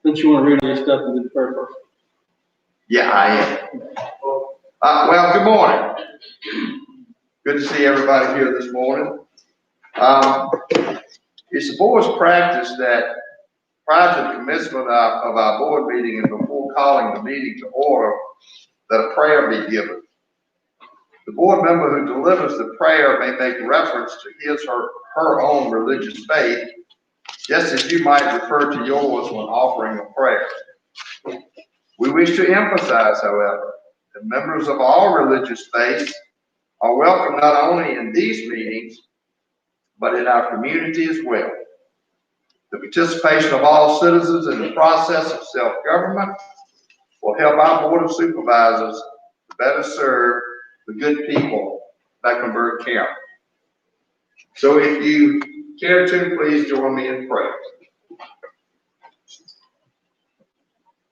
Don't you want to read all your stuff and do the prayer first? Yeah, I am. Well, good morning. Good to see everybody here this morning. It's the board's practice that prior to the commencement of our board meeting and before calling the meeting to order, that a prayer be given. The board member who delivers the prayer may make reference to his or her own religious faith, just as you might refer to yours when offering a prayer. We wish to emphasize, however, that members of all religious faiths are welcome not only in these meetings, but in our community as well. The participation of all citizens in the process of self-government will help our Board of Supervisors to better serve the good people of Mecklenburg County. So if you care to, please join me in prayer.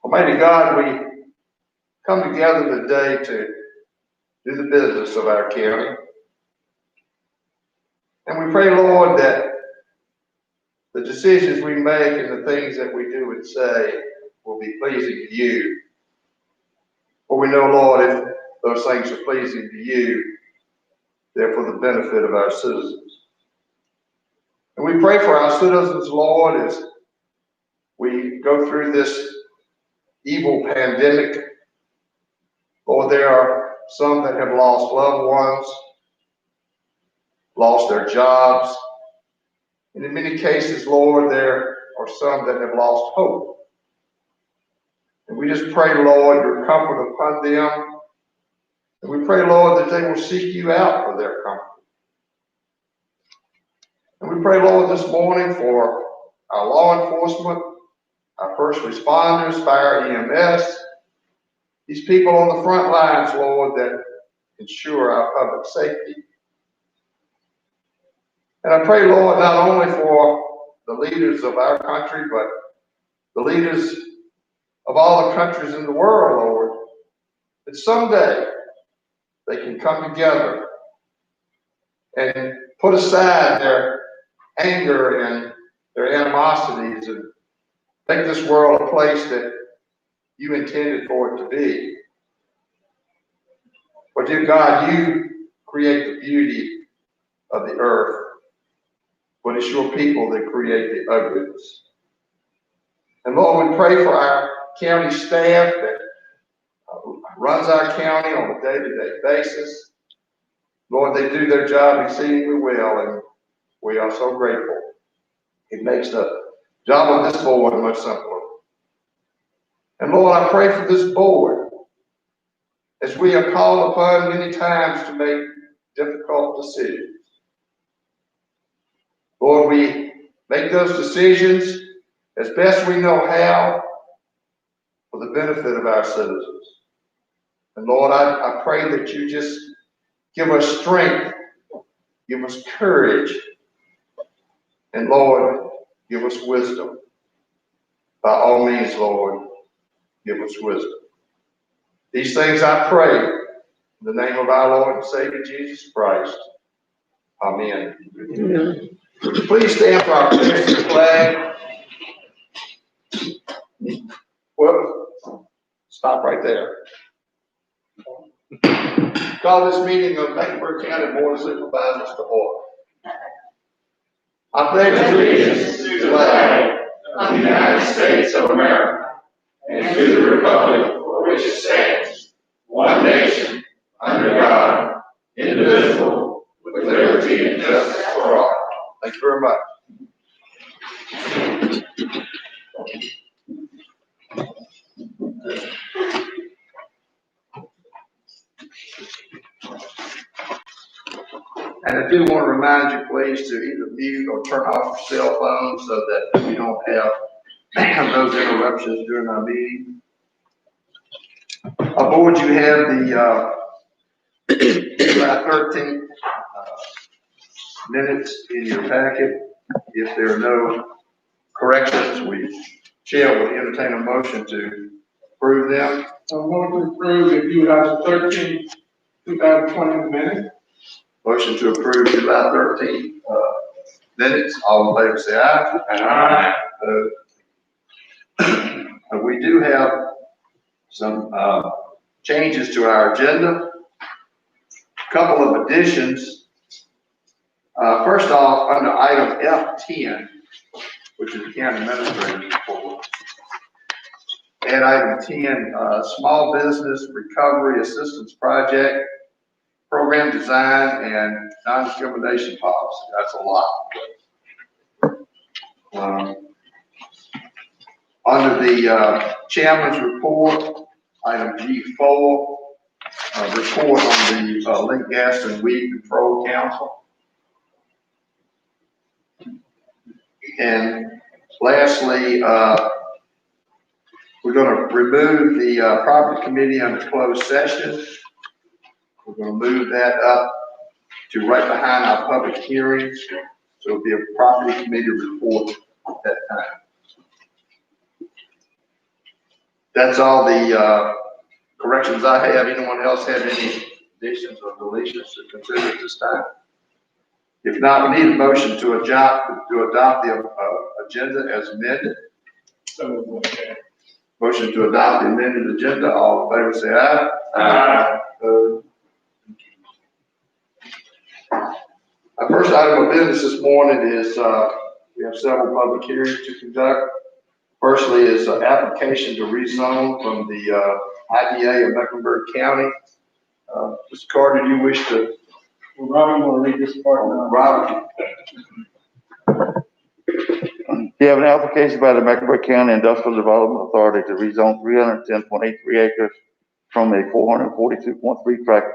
Almighty God, we come together today to do the business of our county. And we pray, Lord, that the decisions we make and the things that we do and say will be pleasing to you. For we know, Lord, if those things are pleasing to you, they're for the benefit of our citizens. And we pray for our citizens, Lord, as we go through this evil pandemic. Lord, there are some that have lost loved ones, lost their jobs. And in many cases, Lord, there are some that have lost hope. And we just pray, Lord, your comfort upon them. And we pray, Lord, that they will seek you out for their comfort. And we pray, Lord, this morning for our law enforcement, our first responders, fire, EMS, these people on the front lines, Lord, that ensure our public safety. And I pray, Lord, not only for the leaders of our country, but the leaders of all the countries in the world, Lord, that someday they can come together and put aside their anger and their animosities and make this world a place that you intended for it to be. For dear God, you create the beauty of the earth, but it's your people that create the ugliness. And Lord, we pray for our county staff that runs our county on a day-to-day basis. Lord, they do their job exceedingly well, and we are so grateful. It makes the job of this board much simpler. And Lord, I pray for this board as we are called upon many times to make difficult decisions. Lord, we make those decisions as best we know how for the benefit of our citizens. And Lord, I pray that you just give us strength, give us courage, and Lord, give us wisdom. By all means, Lord, give us wisdom. These things I pray in the name of our Lord and Savior Jesus Christ. Amen. Amen. Please stand for our pledge to the flag. Well, stop right there. Call this meeting of Mecklenburg County Board of Supervisors to order. I pledge allegiance to the flag of the United States of America and to the republic for which it stands, one nation, under God, indivisible, with liberty and justice for all. Thank you very much. And I do want to remind you, please, to either mute or turn off your cell phone so that we don't have those interruptions during our meeting. Aboard, you have the July 13th minutes in your packet. If there are no corrections, we shall entertain a motion to approve them. I want to approve the July 13th, 2020 minutes. Motion to approve July 13th minutes. All in favor say aye. Aye. We do have some changes to our agenda. A couple of additions. First off, under item F10, which is the county administrator's report. And item 10, small business recovery assistance project, program design and non-discrimination policy. That's a lot. Under the chairman's report, item G4, report on the Link Gas and Weed Control Council. And lastly, we're going to remove the property committee under closed session. We're going to move that up to right behind our public hearings. So it'll be a property committee report at that time. That's all the corrections I have. Anyone else have any additions or deletions to consider at this time? If not, we need a motion to adopt the agenda as amended. So, okay. Motion to adopt the amended agenda. All in favor say aye. Aye. Our first item of business this morning is we have several public hearings to conduct. Firstly is an application to rezone from the IDA of Mecklenburg County. Mr. Carter, do you wish to? Well, Robin, want to read this part? Robert. You have an application by the Mecklenburg County Industrial Development Authority to rezone 310.83 acres from a 442.3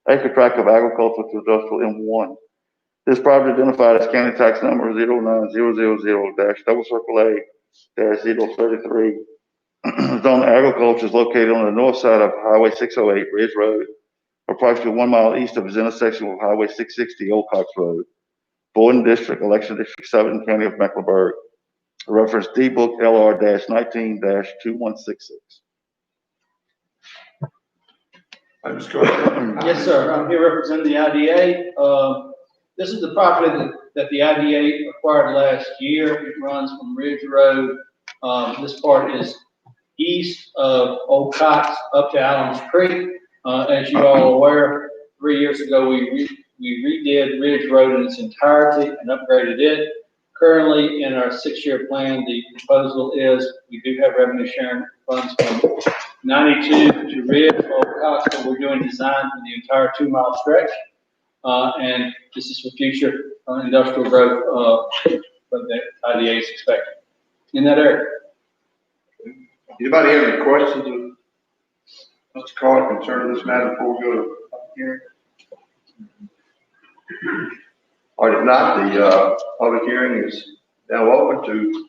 acre tract of agricultural to industrial M1. This property identified as county tax number 09000-A/033. Zone agriculture is located on the north side of Highway 608 Ridge Road, approximately 1 mile east of its intersection with Highway 660 Old Cox Road. Board District, Election District 7, County of Mecklenburg. Reference D Book LR-19-2166. Mr. Carter. Yes, sir. I'm here representing the IDA. This is the property that the IDA acquired last year. It runs from Ridge Road. This part is east of Old Cox up to Allen's Creek. As you all are aware, 3 years ago, we redid Ridge Road in its entirety and upgraded it. Currently, in our 6-year plan, the proposal is we do have revenue sharing funds from 92 to Ridge, Old Cox, but we're doing design for the entire 2 mile stretch. And this is for future industrial growth, but the IDA is expecting in that area. Anybody have any questions of Mr. Carter concerning this matter before we go to public hearing? Or if not, the public hearing is now open to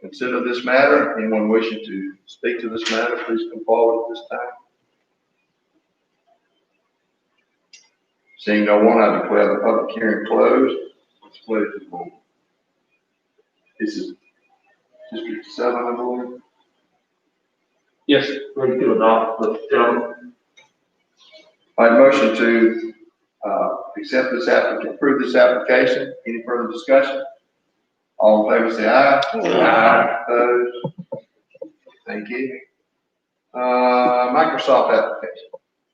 consider this matter. Anyone wishing to speak to this matter, please come forward at this time. Seeing no one, I declare the public hearing closed. Let's play the board. This is District 7, I believe. Yes. Ready to adopt the gentleman. My motion to accept this approve this application. Any further discussion? All in favor say aye. Aye. Opposed? Thank you. Microsoft application.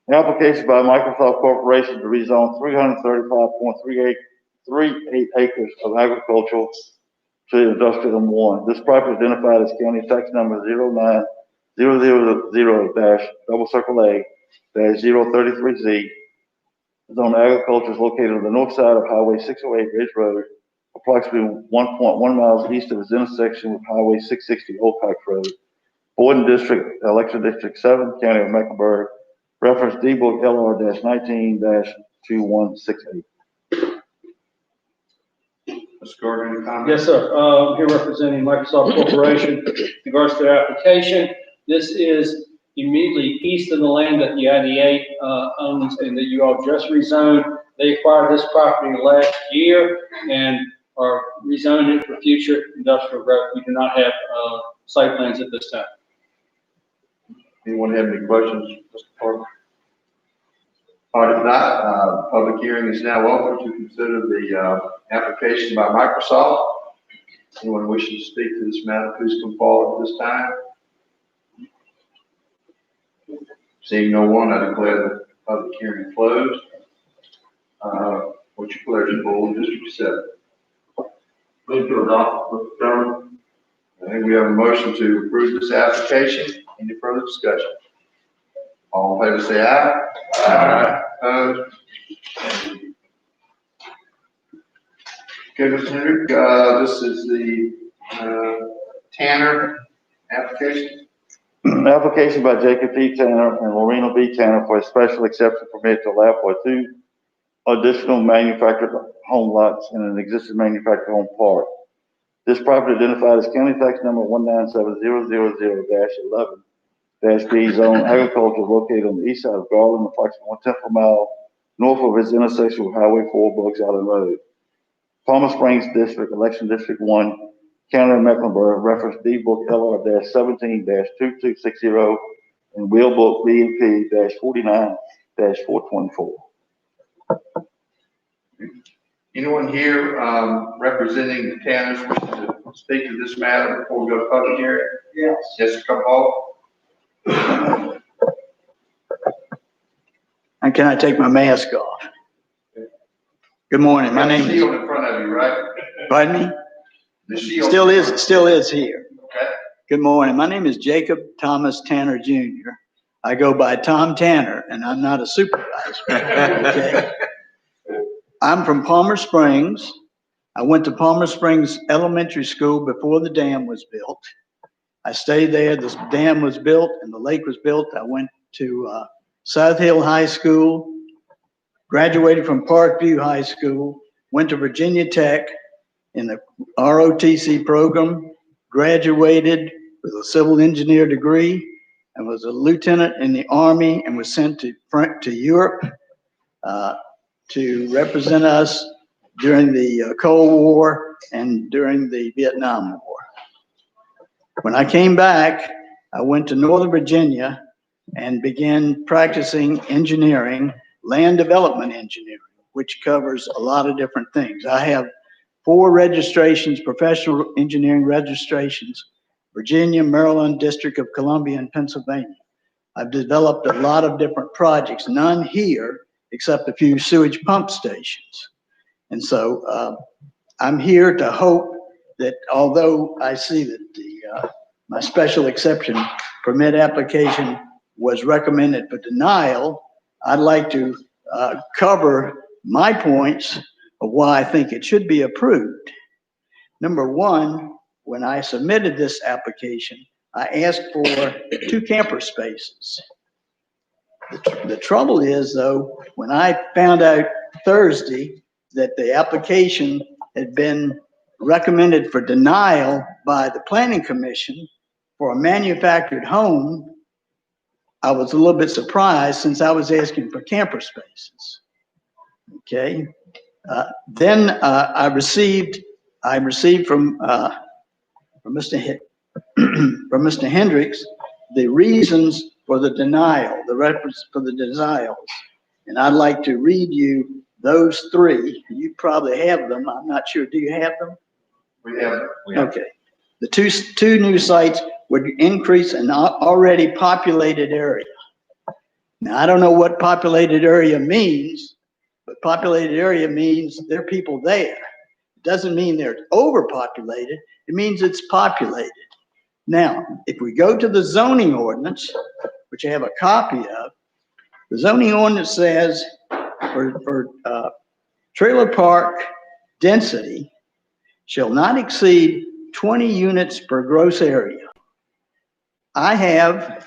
An application by Microsoft Corporation to rezone 335.38 acres of agricultural to industrial M1. This property is identified as county tax number 09000-A/033Z. Zone agriculture is located on the north side of Highway 608 Ridge Road, approximately 1.1 miles east of its intersection with Highway 660 Old Cox Road. Board District, Election District 7, County of Mecklenburg. Reference D Book LR-19-2168. Mr. Carter, any comments? Yes, sir. I'm here representing Microsoft Corporation in regards to their application. This is immediately east of the land that the IDA owns and that you all just rezoned. They acquired this property last year and are rezoning it for future industrial growth. We do not have site plans at this time. Anyone have any questions, Mr. Carter? All right, if not, public hearing is now open to consider the application by Microsoft. Anyone wishing to speak to this matter, please come forward at this time. Seeing no one, I declare the public hearing closed. What's your pleasure, Board, District 7? Move to adopt, Mr. Chairman. I think we have a motion to approve this application. Any further discussion? All in favor say aye. Aye. Opposed? Okay, Mr. Hendrick, this is the, Tanner application. Application by Jacob D. Tanner and Lorena B. Tanner for a special exception permit to allow for 2 additional manufactured home lots in an existing manufactured home park. This property identified as county tax number 1970000-11-B zone agriculture located on the east side of Garland, approximately 1/10 mile north of its intersection with Highway 4 Bucks Island Road. Palmer Springs District, Election District 1, County of Mecklenburg, reference D Book LR-17-2260 and Wheel Book BMP-49-424. Anyone here, representing the Tanners wishing to speak to this matter before we go to public hearing? Yes. Yes, sir, come forward. And can I take my mask off? Good morning, my name The is, shield in front of you, right? pardon me? The shield. Still is here. Okay. Good morning, my name is Jacob Thomas Tanner Jr. I go by Tom Tanner, and I'm not a supervisor. Okay? I'm from Palmer Springs. I went to Palmer Springs Elementary School before the dam was built. I stayed there, this dam was built and the lake was built. I went to South Hill High School, graduated from Parkview High School, went to Virginia Tech in the ROTC program, graduated with a civil engineer degree, and was a lieutenant in the Army and was sent to Europe to represent us during the Cold War and during the Vietnam War. When I came back, I went to Northern Virginia and began practicing engineering, land development engineering, which covers a lot of different things. I have 4 registrations, professional engineering registrations, Virginia, Maryland, District of Columbia, and Pennsylvania. I've developed a lot of different projects, none here except a few sewage pump stations. And so I'm here to hope that although I see that my special exception permit application was recommended for denial, I'd like to cover my points of why I think it should be approved. Number one, when I submitted this application, I asked for 2 camper spaces. The trouble is, though, when I found out Thursday that the application had been recommended for denial by the Planning Commission for a manufactured home, I was a little bit surprised since I was asking for camper spaces. Okay. Then I received from Mr. Hendricks the reasons for the denial, the reference for the denials. And I'd like to read you those 3. You probably have them. I'm not sure. Do you have them? We have. Okay. The two new sites would increase an already populated area. Now, I don't know what populated area means, but populated area means there are people there. It doesn't mean they're overpopulated. It means it's populated. Now, if we go to the zoning ordinance, which I have a copy of, the zoning ordinance says for trailer park density shall not exceed 20 units per gross area. I have,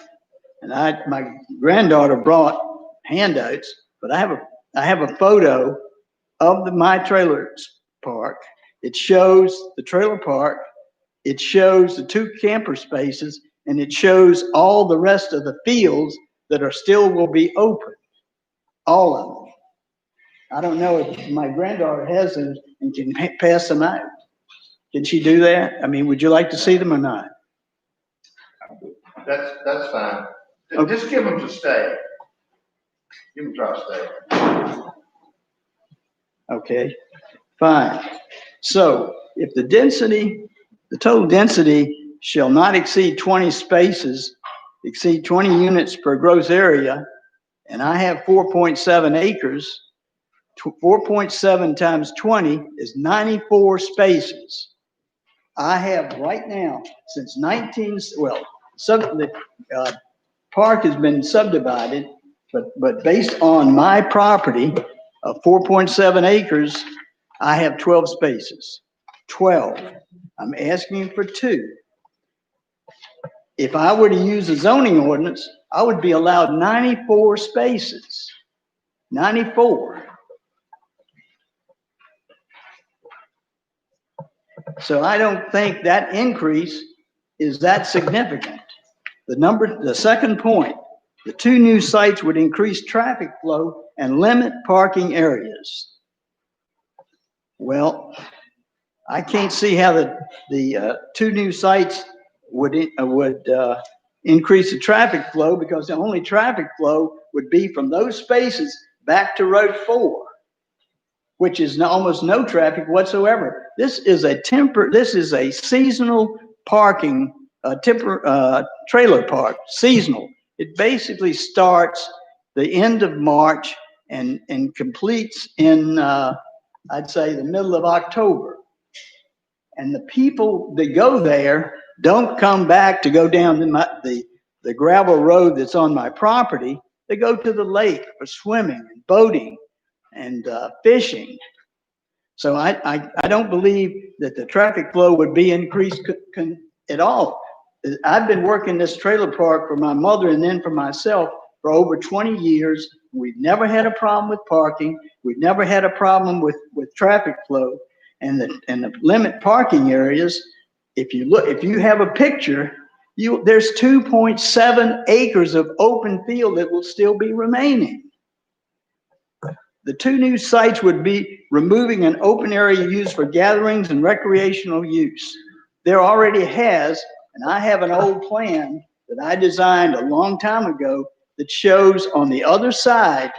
and my granddaughter brought handouts, but I have a photo of my trailer park. It shows the trailer park, it shows the 2 camper spaces, and it shows all the rest of the fields that are still will be open, all of them. I don't know if my granddaughter has them and can pass them out. Can she do that? I mean, would you like to see them or not? That's fine. Okay. Just give them to stay. Give them try to stay. Okay, fine. So if the density the total density shall not exceed 20 spaces, exceed 20 units per gross area, and I have 4.7 acres. 4.7 times 20 is 94 spaces. I have right now, since the park has been subdivided, but based on my property of 4.7 acres, I have 12 spaces. 12. I'm asking for 2. If I were to use a zoning ordinance, I would be allowed 94 spaces. 94. So I don't think that increase is that significant. The second point, the 2 new sites would increase traffic flow and limit parking areas. Well, I can't see how the 2 new sites would increase the traffic flow, because the only traffic flow would be from those spaces back to Road 4, which is almost no traffic whatsoever. This is a seasonal parking, trailer park, seasonal. It basically starts the end of March and completes in, I'd say, the middle of October. And the people that go there don't come back to go down the gravel road that's on my property. They go to the lake for swimming and boating and fishing. So I don't believe that the traffic flow would be increased at all. I've been working this trailer park for my mother and then for myself for over 20 years. We've never had a problem with parking. We've never had a problem with traffic flow. And the limit parking areas, if you have a picture, there's 2.7 acres of open field that will still be remaining. The 2 new sites would be removing an open area used for gatherings and recreational use. There already has, and I have an old plan that I designed a long time ago that shows on the other side,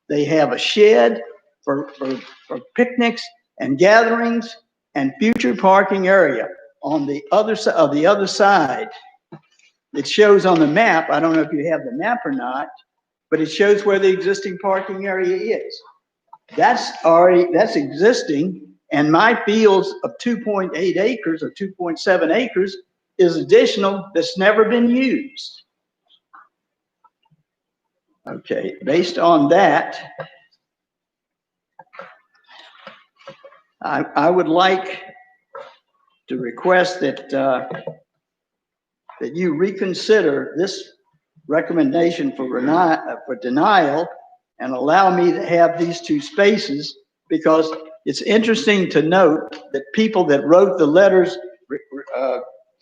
they have a shed for picnics and gatherings and future parking area on the other side. It shows on the map. I don't know if you have the map or not, but it shows where the existing parking area is. That's existing, and my fields of 2.8 acres or 2.7 acres is additional that's never been used. Okay, based on that, I would like to request that that you reconsider this recommendation for denial and allow me to have these 2 spaces, because it's interesting to note that people that wrote the letters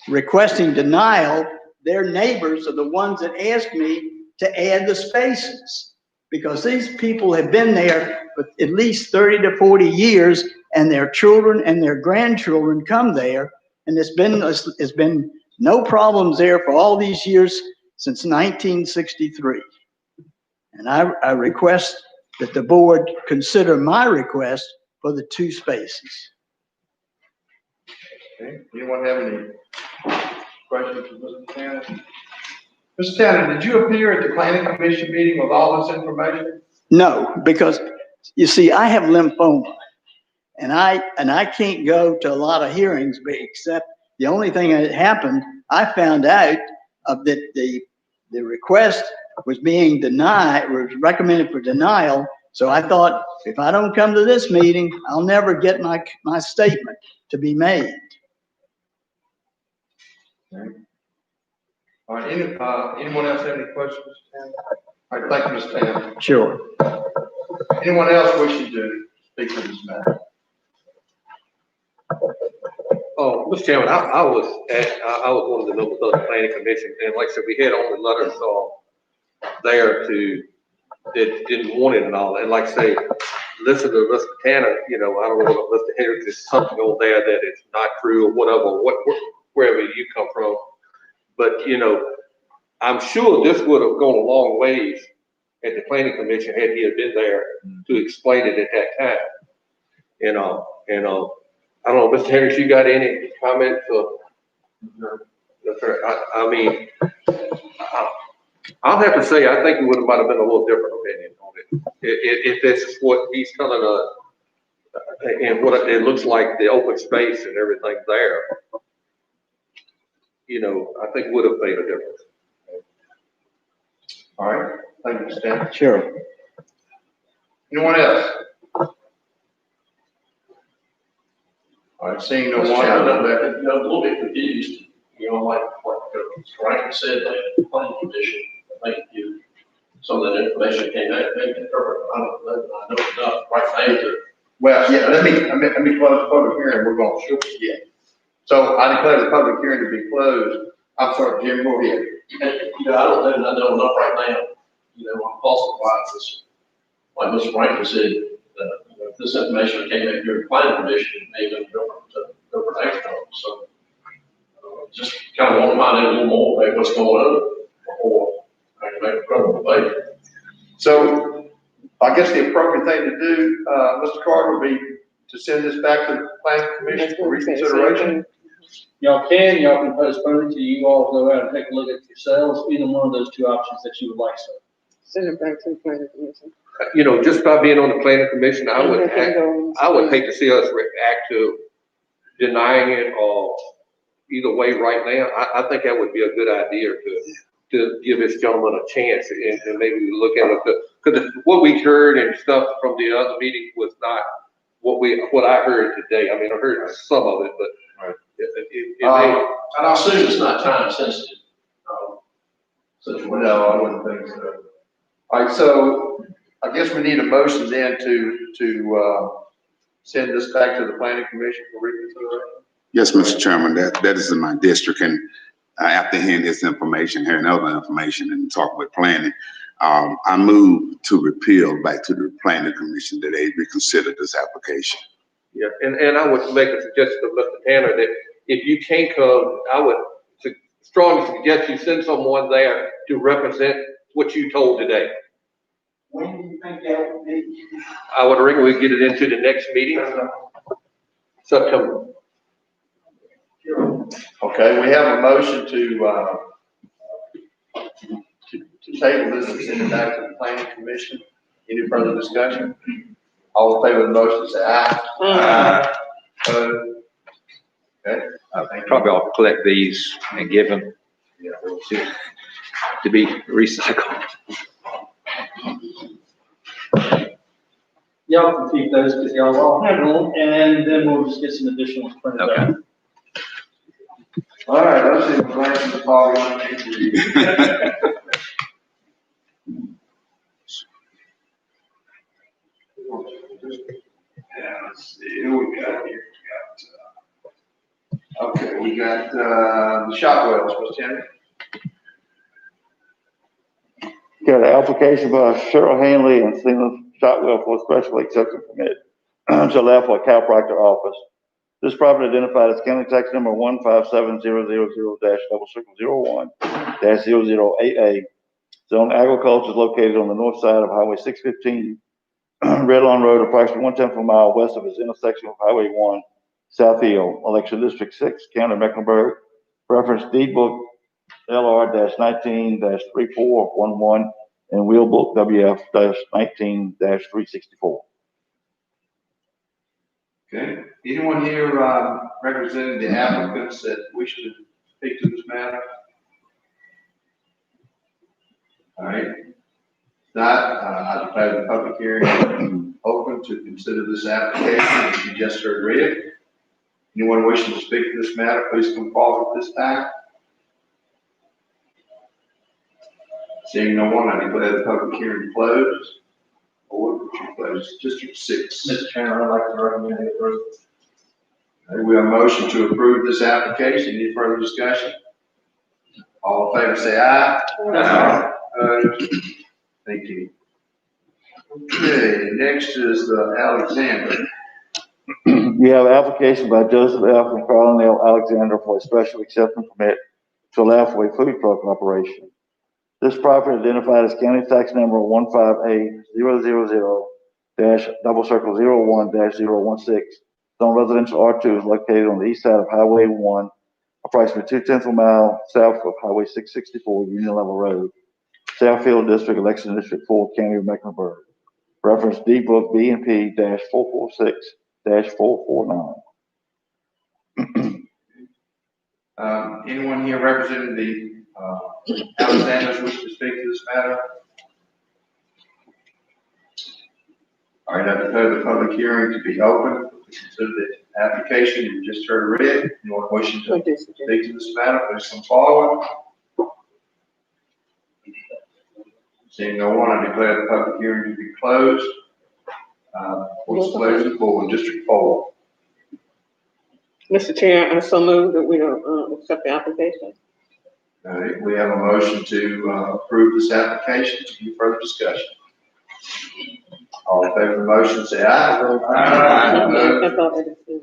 requesting denial, their neighbors are the ones that asked me to add the spaces, because these people have been there for at least 30 to 40 years, and their children and their grandchildren come there, and it's been no problems there for all these years since 1963. And I request that the board consider my request for the 2 spaces. Okay, anyone have any questions for Mr. Tanner? Mr. Tanner, did you appear at the planning commission meeting with all this information? No, because you see, I have lymphoma, and I can't go to a lot of hearings, but except the only thing that happened, I found out that the request was being denied, was recommended for denial. So I thought, if I don't come to this meeting, I'll never get my statement to be made. Okay. All right, anyone else have any questions? All right, thank you, Mr. Tanner. Sure. Anyone else wishing to speak to this matter? Oh, Mr. Chairman, I was one of the members of the planning commission, and like I said, we had only letters there that didn't want it and all. And like I say, listen to Mr. Tanner, I don't know what Mr. Harris is something on there that is not true or whatever, wherever you come from. But, I'm sure this would have gone a long ways at the planning commission had he had been there to explain it at that time. I don't know, Mr. Harris, you got any comments or? No, sir. I mean, I'll have to say, I think it might have been a little different opinion on it. If this is what he's telling us, and what it looks like, the open space and everything there, you know, I think would have made a difference. All right, thank you, Mr. Tanner. Sure. Anyone else? All right, seeing no Mr. one. Chairman, I'm a little bit confused, you know, like Frank said, the planning commission, I think some of that information came out, maybe interpret, I don't know, I know enough right now to. Well, yeah, let me close the public hearing, we're going to shoot again. So I declare the public hearing to be closed. I'm sorry, Jim, go ahead. You know, I don't know enough right now, you know, on possible wise, like Mr. Franklin said, you know, if this information came out during the planning commission, it may have been different outcome, so. Just kind of want to find out a little more about what's going on before I can make a credible debate. So I guess the appropriate thing to do, Mr. Carter, would be to send this back to the planning commission for reconsideration. Y'all can postpone it till you all go out and take a look at it yourselves, either one of those two options that you would like, sir. Send it back to the planning commission. You know, just by being on the planning commission, I would hate to see us react to denying it or either way right now. I think that would be a good idea to give this gentleman a chance and maybe look at it. Because what we heard and stuff from the other meeting was not what I heard today. I mean, I heard some of it, but And I assume it's not time sensitive. Situation. No, I wouldn't think so. All right, so I guess we need a motion then to send this back to the planning commission for reconsideration. Yes, Mr. Chairman, that is in my district, and after hearing this information, hearing other information and talking with planning, I move to repeal back to the planning commission that they reconsider this application. yeah, and I would make a suggestion to Mr. Tanner that if you can't come, I would strongly suggest you send someone there to represent what you told today. When do you think that would be? I would reckon we get it into the next meeting, September. Okay, we have a motion to table this and send it back to the planning commission. Any further discussion? All in favor of the motion, say aye. Aye. Okay. I think probably I'll collect these and give them to be recycled. Y'all can keep those because y'all all have them, and then we'll just get some additional printed Okay. out. All right, let's see, plans of the following. Yeah, let's see, who we got here? Okay, we got, the shop wells, Mr. Chairman. Got an application by Cheryl Hanley and Cena Shotwell for a special exception permit to allow for a chiropractor office. This property identified as county tax number 157-000-01-008A. Zone agriculture is located on the north side of Highway 615, Red Lawn Road, approximately 1/10 of a mile west of its intersection with Highway 1, South Hill, Election District 6, County of Mecklenburg, reference deed book LR-19-3411 and wheel book WF-19-364. Okay, anyone here, representing the applicants that wish to speak to this matter? All right. If not, I declare the public hearing open to consider this application that you just heard read. Anyone wishing to speak to this matter, please come forward at this time. Seeing no one, I declare the public hearing closed. Board, would you close District 6? Mr. Chairman, I'd like to recommend it for. Okay, we have a motion to approve this application. Any further discussion? All in favor, say aye. Aye. Thank you. Okay, next is Alexander. You have an application by Joseph F. and Carlin L. Alexander for a special exception permit to allow for a food truck operation. This property identified as county tax number 15A000-01-016, Zone residential R2 is located on the east side of Highway 1, approximately 2/10 of a mile south of Highway 664, Union Level Road, Southfield District, Election District 4, County of Mecklenburg. Reference D Book B&P-446-449. Anyone here representing the, Alexanders wish to speak to this matter? All right, I declare the public hearing to be open. Consider the application you just heard read. Anyone wishing to speak to this matter, please come forward. Seeing no one, I declare the public hearing to be closed. What's the pleasure of the board, District 4? Mr. Chair, I so move that we don't accept the application. All right, we have a motion to approve this application. Any further discussion? All in favor of the motion, say aye. That's all I just said.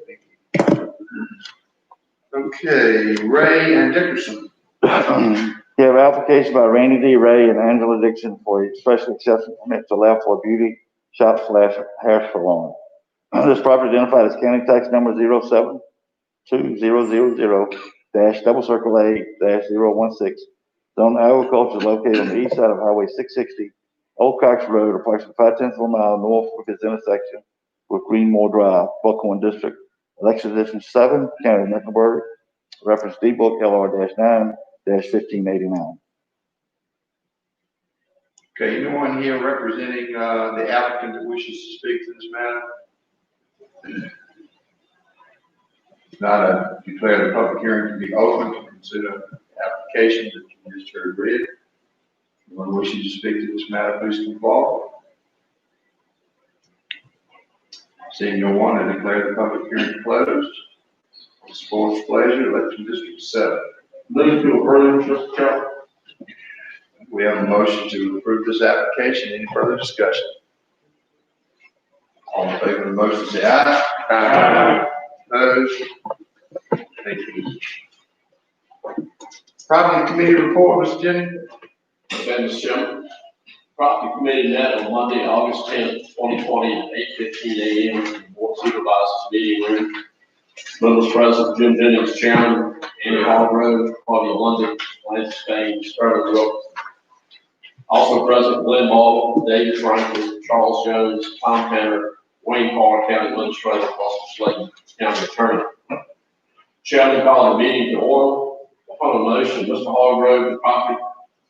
Okay, Ray and Dickerson. You have an application by Randy D. Ray and Angela Dixon for a special exception permit to allow for a beauty shop / hair salon. This property identified as county tax number 072000-A-016, zone agriculture located on the east side of Highway 660, Old Cox Road, approximately 5/10 of a mile north of its intersection with Greenmore Drive, Buckhorn District, Election District 7, County of Mecklenburg. Reference D Book LR-9-1589. Okay, anyone here representing the applicant that wishes to speak to this matter? If not, I declare the public hearing to be open to consider the application that you just heard read. Anyone wishing to speak to this matter, please come forward. Seeing no one, I declare the public hearing closed. It's board's pleasure, Election District 7. Move to approve, Mr. Chairman. We have a motion to approve this application. Any further discussion? All in favor of the motion, say aye. Aye. Opposed? Thank you. Property Committee report, Mr. Jennings. Okay, Mr. Chairman. Property Committee met on Monday, August 10th, 2020 at 8:15 a.m. in the Board of Supervisors meeting room. Members present: Jim Jennings, Chairman; Andy Hargrove, Claudia Lundy, Lance Spain, Sterling Wilson. Also present: Glenn Ball, David Franklin, Charles Jones, Tom Tanner, Wayne Carr, County Administrator, Russell Slayton, County Attorney. Chairman called the meeting to order. Upon a motion, Mr. Hargrove, the Property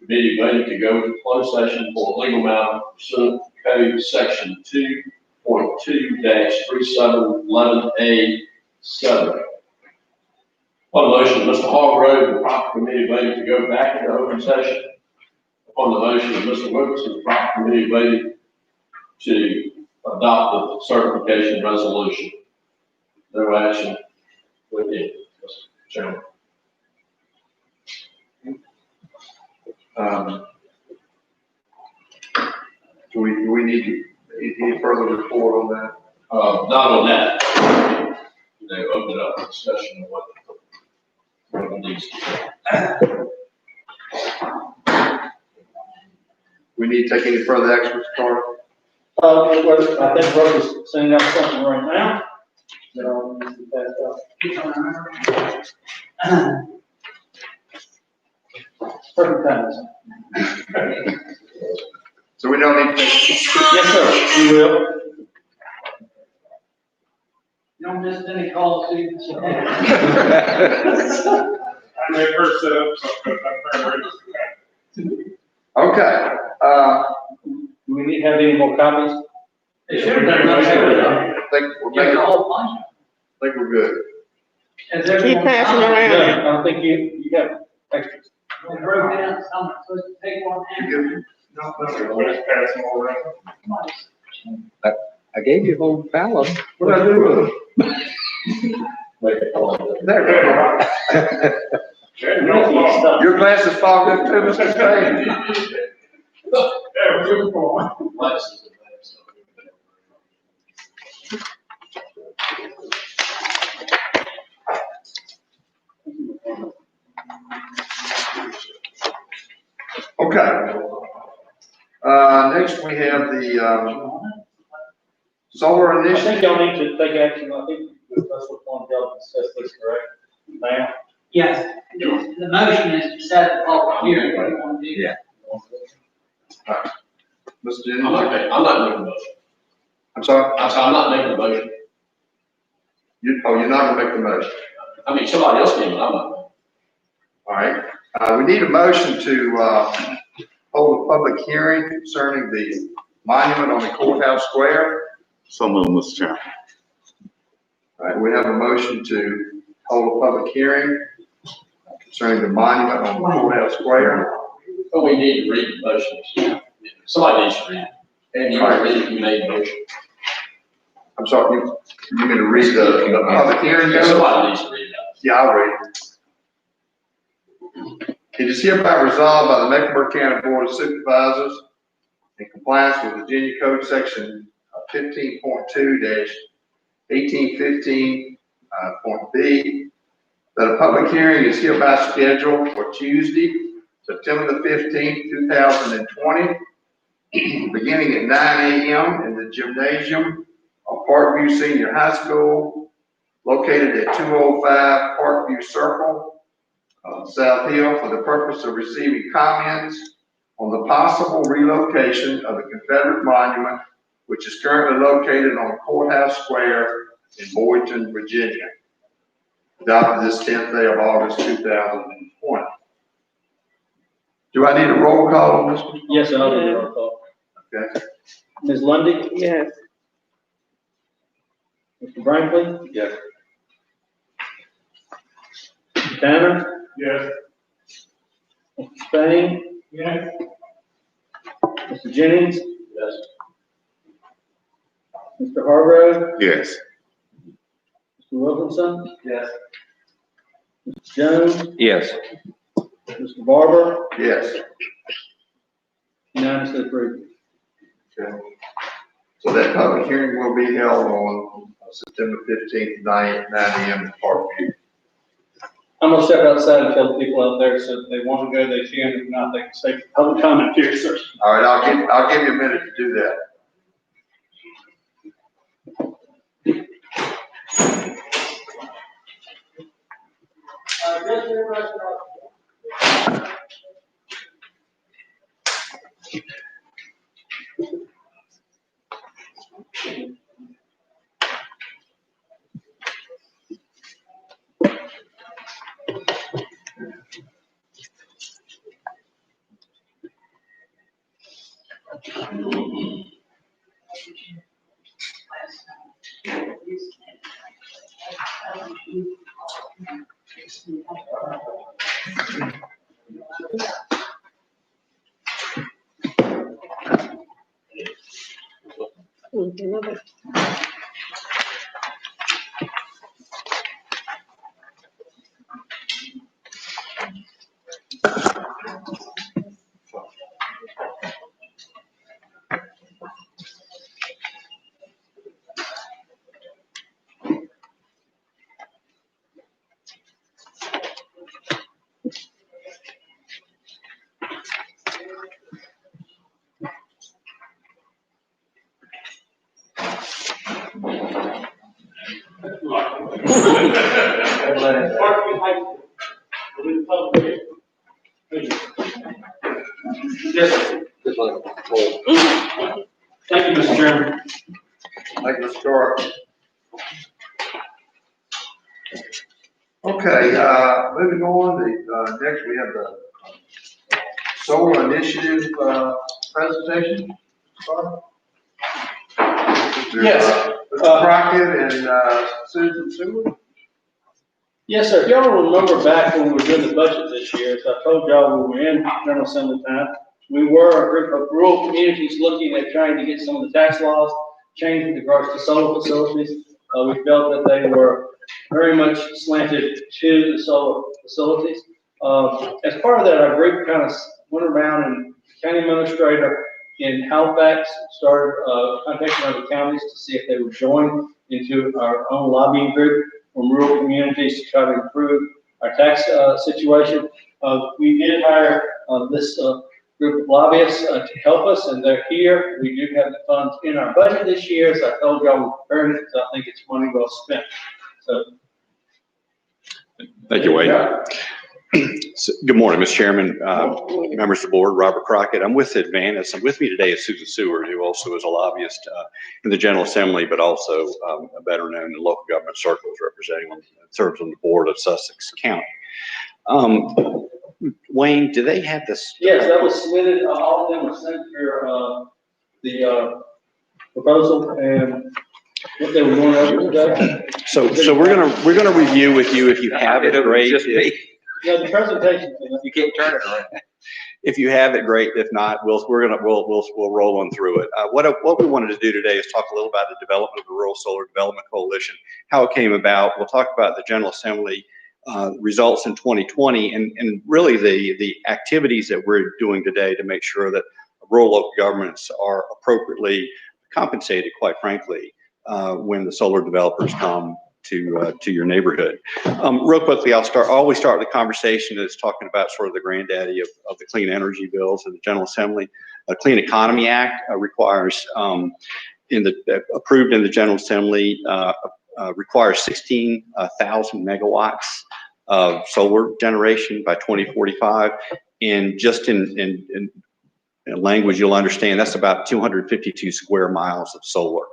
Committee voted to go to closed session for a legal matter pursuant to Code Section 2.2-3711A7. Upon the motion, Mr. Hargrove, the Property Committee voted to go back into open session. Upon the motion of Mr. Wilkerson, the Property Committee voted to adopt the certification resolution. No action with it, Mr. Chairman. Do we need any further report on that? Not on that. They opened up a discussion of what needs to be. We need to take any further action, Mr. Carter? I think Russ is sending out something right now. Perfect times. So we don't need to. Yes, sir, we will. You don't miss any calls, do you? I never set up something. Okay, Do we need to have any more copies? They should have. I think we're good. Keep passing No, around. I don't think you got extras. You give me? No. Let's pass them all around. I gave you a whole ballot. What did I do with them? There we go. Your glasses fogged up too, Mr. Spain. Yeah, we're looking for one. Okay. Next we have the, solar I think initiative. y'all need to take action, I think, with that's what one y'all discussed this, correct? Now? Yes, the motion is to set the public hearing. What do you want to do? Yeah. Mr. I'm Jennings? not making a motion. I'm sorry? I'm not making a motion. You're not gonna make the motion. I mean, somebody else can, but I'm not. All right. We need a motion to, hold a public hearing concerning the monument on the courthouse square. So moved, Mr. Chairman. All right, we have a motion to hold a public hearing concerning the monument on the courthouse square. But we need to read the motion. Somebody needs to read it. And you already read it, you made the motion. I'm sorry, you're gonna read the public hearing notice? Somebody needs to read it out. Yeah, I'll read it. It is hereby resolved by the Mecklenburg County Board of Supervisors in compliance with Virginia Code Section 15.2-1815.b, that a public hearing is hereby scheduled for Tuesday, September the 15th, 2020, beginning at 9 a.m. in the gymnasium of Parkview Senior High School, located at 205 Parkview Circle, South Hill, for the purpose of receiving comments on the possible relocation of the Confederate monument, which is currently located on Courthouse Square in Boydton, Virginia. Adopted this 10th day of August, 2020. Do I need a roll call on this one? Yes, I'll do the roll call. Okay. Ms. Lundy, Yes. Mr. Franklin, Yes. Mr. Tanner, Yes. Mr. Spain, Yes. Mr. Jennings, Yes. Mr. Hargrove, Yes. Mr. Wilkinson, Yes. Mr. Jones, Yes. Mr. Barber, Yes. unanimously approved. Okay. So that public hearing will be held on September 15th, 9 a.m. in Parkview. I'm gonna step outside and tell the people out there, so if they want to go, they can, if not, they can stay for public comment here, sir. All right, I'll give you a minute to do that. Yes, sir. Just like a poll. Thank you, Mr. Chairman. Thank you, Mr. Carter. Okay, moving on, next we have the solar initiative, presentation. Sorry. Yes. Mr. Crockett and, Susan Seward. Yes, sir. If y'all remember back when we were doing the budget this year, as I told y'all, we were in General Assembly time. We were a group of rural communities looking at trying to get some of the tax laws changed with regards to solar facilities. We felt that they were very much slanted to the solar facilities. As part of that, our group kind of went around, and the county administrator in Halifax started contacting other counties to see if they would join into our own lobbying group from rural communities to try to improve our tax situation. We did hire this group of lobbyists to help us, and they're here. We do have the funds in our budget this year, so I told y'all we're preparing it, because I think it's money well spent. Thank you, Wade. Good morning, Mr. Chairman, members of the board, Robert Crockett. I'm with Advantis. I'm with me today is Susan Seward, who also is a lobbyist in the General Assembly, but also better known in local government circles, serves on the board of Sussex County. Wayne, do they have this? Yes, that was submitted. All of them were sent for the proposal and what they were going over today. So we're gonna review with you if you have it. Great. Yeah, the presentation. You can't turn it around. If you have it, great. If not, we'll roll on through it. What we wanted to do today is talk a little about the development of the Rural Solar Development Coalition, how it came about. We'll talk about the General Assembly results in 2020 and really the activities that we're doing today to make sure that rural local governments are appropriately compensated, quite frankly, when the solar developers come to your neighborhood. Real quickly, I'll always start with the conversation is talking about sort of the granddaddy of the clean energy bills in the General Assembly. A Clean Economy Act requires, approved in the General Assembly, requires 16,000 megawatts of solar generation by 2045. And just in language you'll understand, that's about 252 square miles of solar.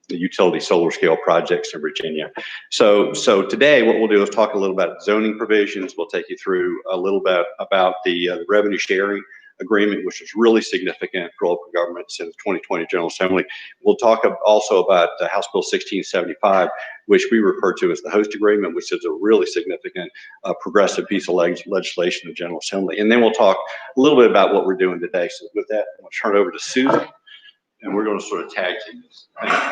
The utility solar scale projects in Virginia. So today what we'll do is talk a little about zoning provisions. We'll take you through a little bit about the revenue sharing agreement, which is really significant for local governments in the 2020 General Assembly. We'll talk also about House Bill 1675, which we refer to as the host agreement, which is a really significant progressive piece of legislation in the General Assembly. And then we'll talk a little bit about what we're doing today. So with that, I'm gonna turn it over to Susan, and we're gonna sort of tag team this. Thank you.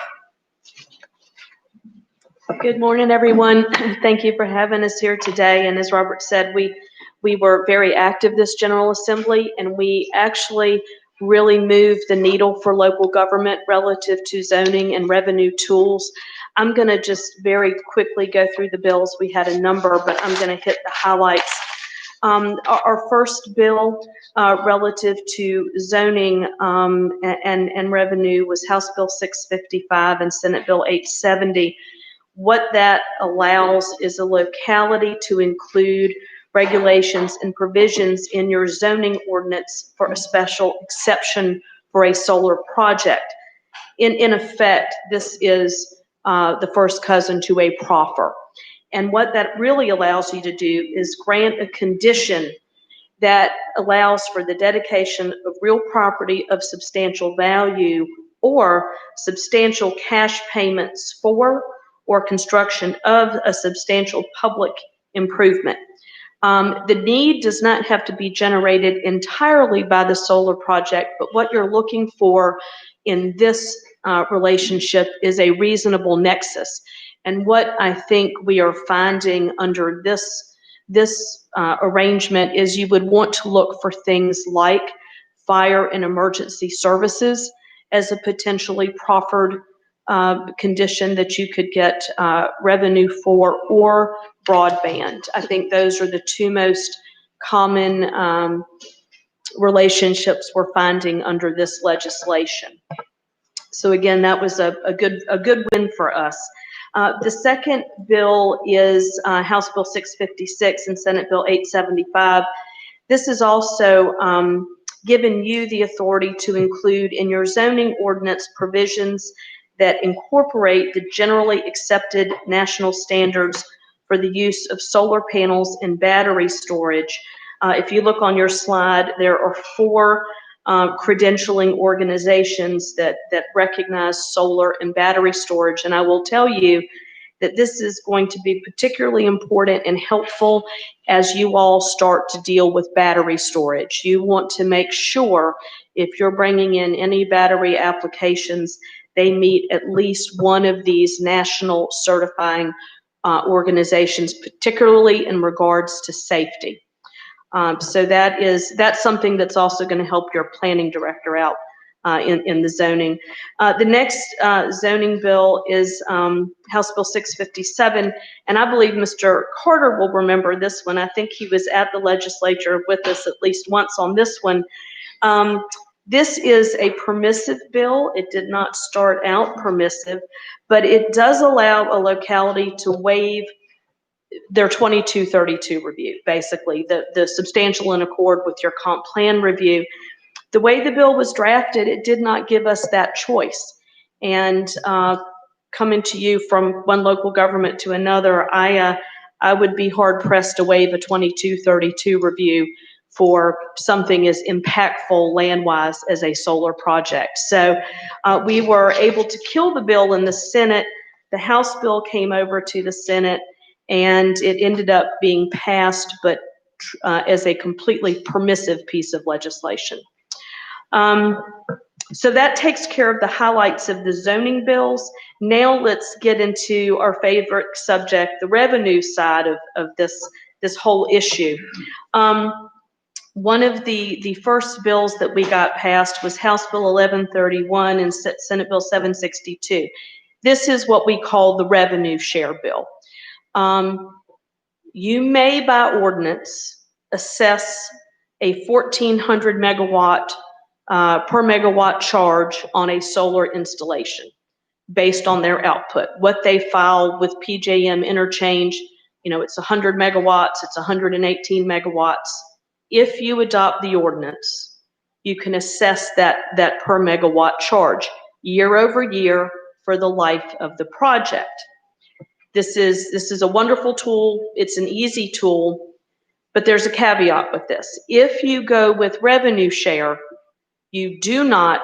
Good morning, everyone. Thank you for having us here today. And as Robert said, we were very active this General Assembly, and we actually really moved the needle for local government relative to zoning and revenue tools. I'm going to just very quickly go through the bills. We had a number, but I'm going to hit the highlights. Our first bill relative to zoning and revenue was House Bill 655 and Senate Bill 870. What that allows is a locality to include regulations and provisions in your zoning ordinance for a special exception for a solar project. In effect, this is the first cousin to a proffer. And what that really allows you to do is grant a condition that allows for the dedication of real property of substantial value or substantial cash payments for or construction of a substantial public improvement. The need does not have to be generated entirely by the solar project, but what you're looking for in this relationship is a reasonable nexus. And what I think we are finding under this arrangement is you would want to look for things like fire and emergency services as a potentially proffered condition that you could get revenue for, or broadband. I think those are the two most common relationships we're finding under this legislation. So again, that was a good win for us. The second bill is House Bill 656 and Senate Bill 875. This is also given you the authority to include in your zoning ordinance provisions that incorporate the generally accepted national standards for the use of solar panels and battery storage. If you look on your slide, there are 4 credentialing organizations that recognize solar and battery storage. And I will tell you that this is going to be particularly important and helpful as you all start to deal with battery storage. You want to make sure if you're bringing in any battery applications, they meet at least one of these national certifying organizations, particularly in regards to safety. So that's something that's also going to help your planning director out in the zoning. The next zoning bill is House Bill 657, and I believe Mr. Carter will remember this one. I think he was at the legislature with us at least once on this one. This is a permissive bill. It did not start out permissive, but it does allow a locality to waive their 2232 review, basically, the substantial in accord with your comp plan review. The way the bill was drafted, it did not give us that choice. And coming to you from one local government to another, I would be hard pressed to waive a 2232 review for something as impactful land-wise as a solar project. So we were able to kill the bill in the Senate. The House bill came over to the Senate, and it ended up being passed, but as a completely permissive piece of legislation. So that takes care of the highlights of the zoning bills. Now let's get into our favorite subject, the revenue side of this whole issue. One of the first bills that we got passed was House Bill 1131 and Senate Bill 762. This is what we call the revenue share bill. You may, by ordinance, assess a 1,400 megawatt per megawatt charge on a solar installation based on their output. What they file with PJM interchange, it's 100 megawatts, it's 118 megawatts. If you adopt the ordinance, you can assess that per megawatt charge year over year for the life of the project. This is a wonderful tool. It's an easy tool, but there's a caveat with this. If you go with revenue share, you do not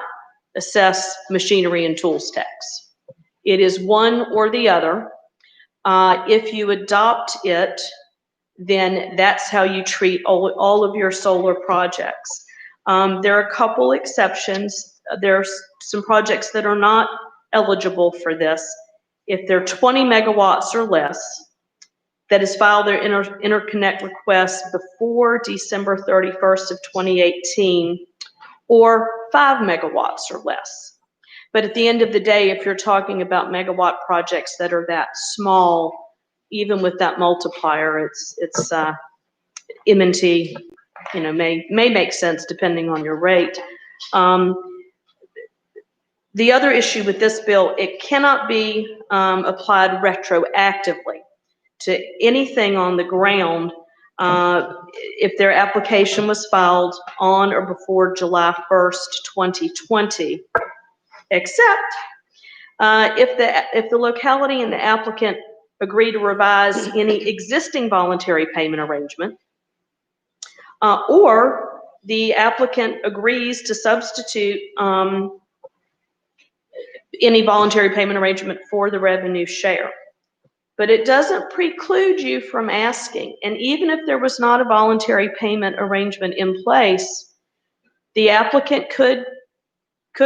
assess machinery and tools tax. It is one or the other. If you adopt it, then that's how you treat all of your solar projects. There are a couple exceptions. There's some projects that are not eligible for this. If they're 20 megawatts or less, that has filed their interconnect request before December 31st of 2018, or 5 megawatts or less. But at the end of the day, if you're talking about megawatt projects that are that small, even with that multiplier, it's M&T, may make sense depending on your rate. The other issue with this bill, it cannot be applied retroactively to anything on the ground if their application was filed on or before July 1st, 2020, except if the locality and the applicant agree to revise any existing voluntary payment arrangement, or the applicant agrees to substitute any voluntary payment arrangement for the revenue share. But it doesn't preclude you from asking. And even if there was not a voluntary payment arrangement in place, the applicant could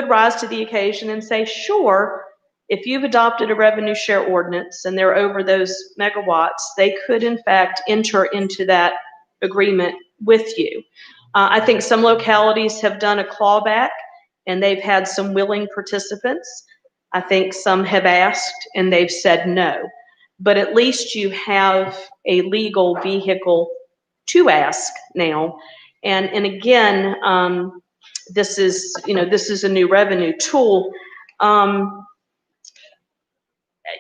rise to the occasion and say, sure, if you've adopted a revenue share ordinance and they're over those megawatts, they could in fact enter into that agreement with you. I think some localities have done a clawback and they've had some willing participants. I think some have asked and they've said no. But at least you have a legal vehicle to ask now. And again, this is a new revenue tool.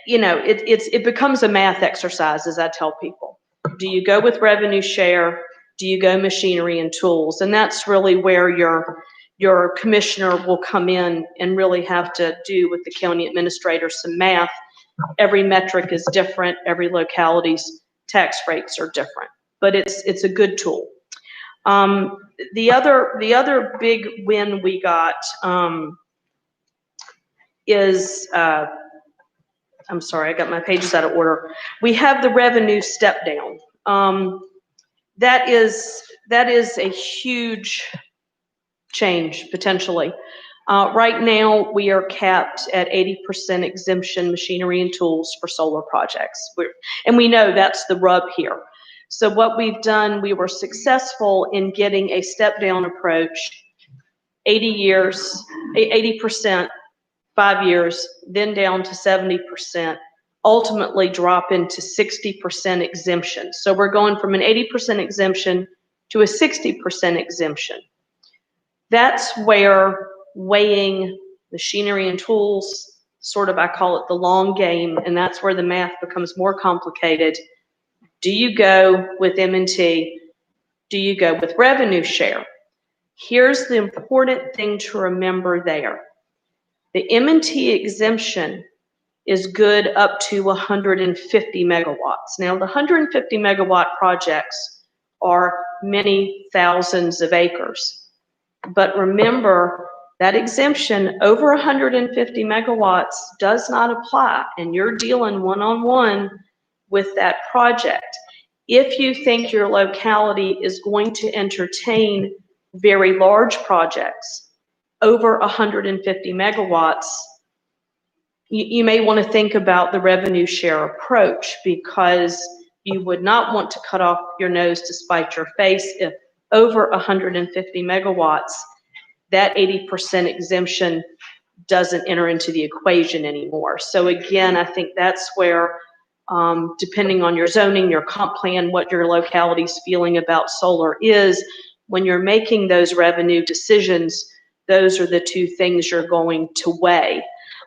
It becomes a math exercise, as I tell people. Do you go with revenue share? Do you go machinery and tools? And that's really where your commissioner will come in and really have to do with the county administrator some math. Every metric is different. Every locality's tax rates are different, but it's a good tool. The other big win we got is, I'm sorry, I got my pages out of order. We have the revenue step down. That is a huge change potentially. Right now, we are capped at 80% exemption machinery and tools for solar projects. And we know that's the rub here. So what we've done, we were successful in getting a step down approach, 80%, 5 years, then down to 70%, ultimately drop into 60% exemption. So we're going from an 80% exemption to a 60% exemption. That's where weighing machinery and tools, sort of, I call it the long game, and that's where the math becomes more complicated. Do you go with M&T? Do you go with revenue share? Here's the important thing to remember there. The M&T exemption is good up to 150 megawatts. Now, the 150 megawatt projects are many thousands of acres. But remember, that exemption over 150 megawatts does not apply, and you're dealing one-on-one with that project. If you think your locality is going to entertain very large projects over 150 megawatts, you may want to think about the revenue share approach, because you would not want to cut off your nose to spite your face if over 150 megawatts, that 80% exemption doesn't enter into the equation anymore. So again, I think that's where, depending on your zoning, your comp plan, what your locality's feeling about solar is, when you're making those revenue decisions, those are the two things you're going to weigh.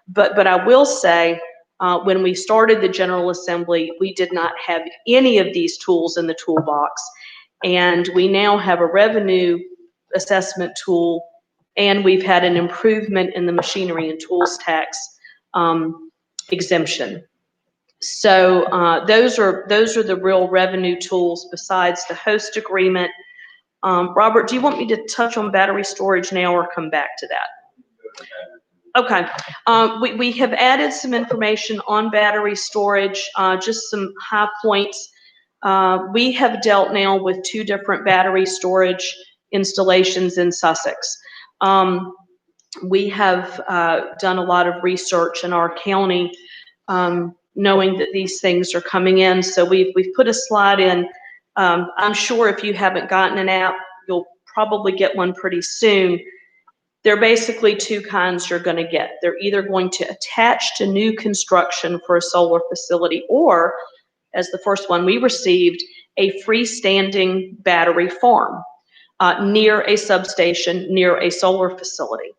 But I will say, when we started the General Assembly, we did not have any of these tools in the toolbox. And we now have a revenue assessment tool, and we've had an improvement in the machinery and tools tax exemption. So those are the real revenue tools besides the host agreement. Robert, do you want me to touch on battery storage now or come back to that? Okay, we have added some information on battery storage, just some high points. We have dealt now with 2 different battery storage installations in Sussex. We have done a lot of research in our county, knowing that these things are coming in. So we've put a slide in. I'm sure if you haven't gotten an app, you'll probably get one pretty soon. There are basically 2 kinds you're going to get. They're either going to attach to new construction for a solar facility, or, as the first one we received, a freestanding battery farm near a substation, near a solar facility.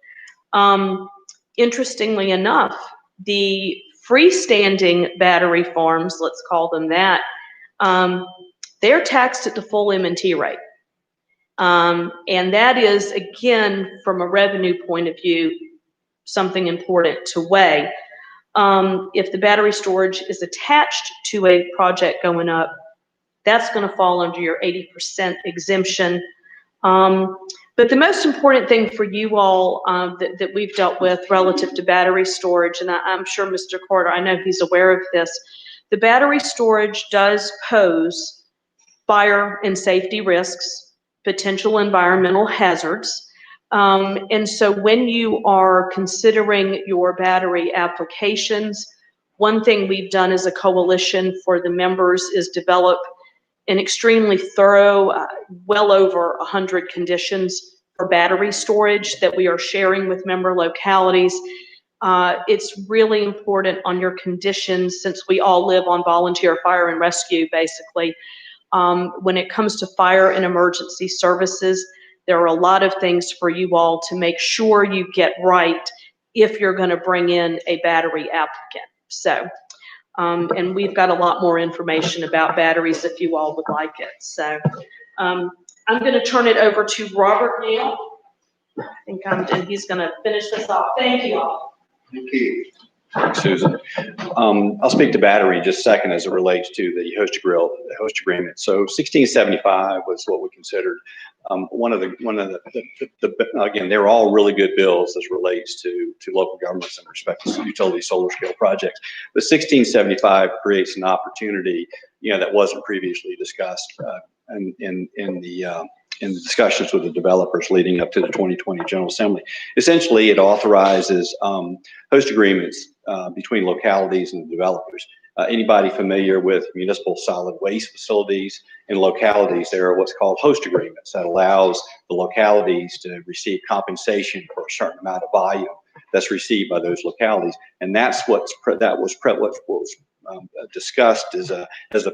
Interestingly enough, the freestanding battery farms, let's call them that, they're taxed at the full M&T rate. And that is, again, from a revenue point of view, something important to weigh. If the battery storage is attached to a project going up, that's going to fall under your 80% exemption. But the most important thing for you all that we've dealt with relative to battery storage, and I'm sure Mr. Carter, I know he's aware of this, the battery storage does pose fire and safety risks, potential environmental hazards. And so when you are considering your battery applications, one thing we've done as a coalition for the members is develop an extremely thorough, well over 100 conditions for battery storage that we are sharing with member localities. It's really important on your conditions, since we all live on volunteer fire and rescue, basically. When it comes to fire and emergency services, there are a lot of things for you all to make sure you get right if you're going to bring in a battery applicant. So, and we've got a lot more information about batteries if you all would like it. So, I'm going to turn it over to Robert now. I think and he's going to finish this off. Thank you all. Thank you. Susan. I'll speak to battery in just a second as it relates to the host agreement. So 1675 was what we considered again, they're all really good bills as relates to local governments in respect to utility solar scale projects. But 1675 creates an opportunity, that wasn't previously discussed in the discussions with the developers leading up to the 2020 General Assembly. Essentially, it authorizes host agreements between localities and developers. Anybody familiar with municipal solid waste facilities and localities, there are what's called host agreements that allows the localities to receive compensation for a certain amount of volume that's received by those localities. And that's what was discussed as a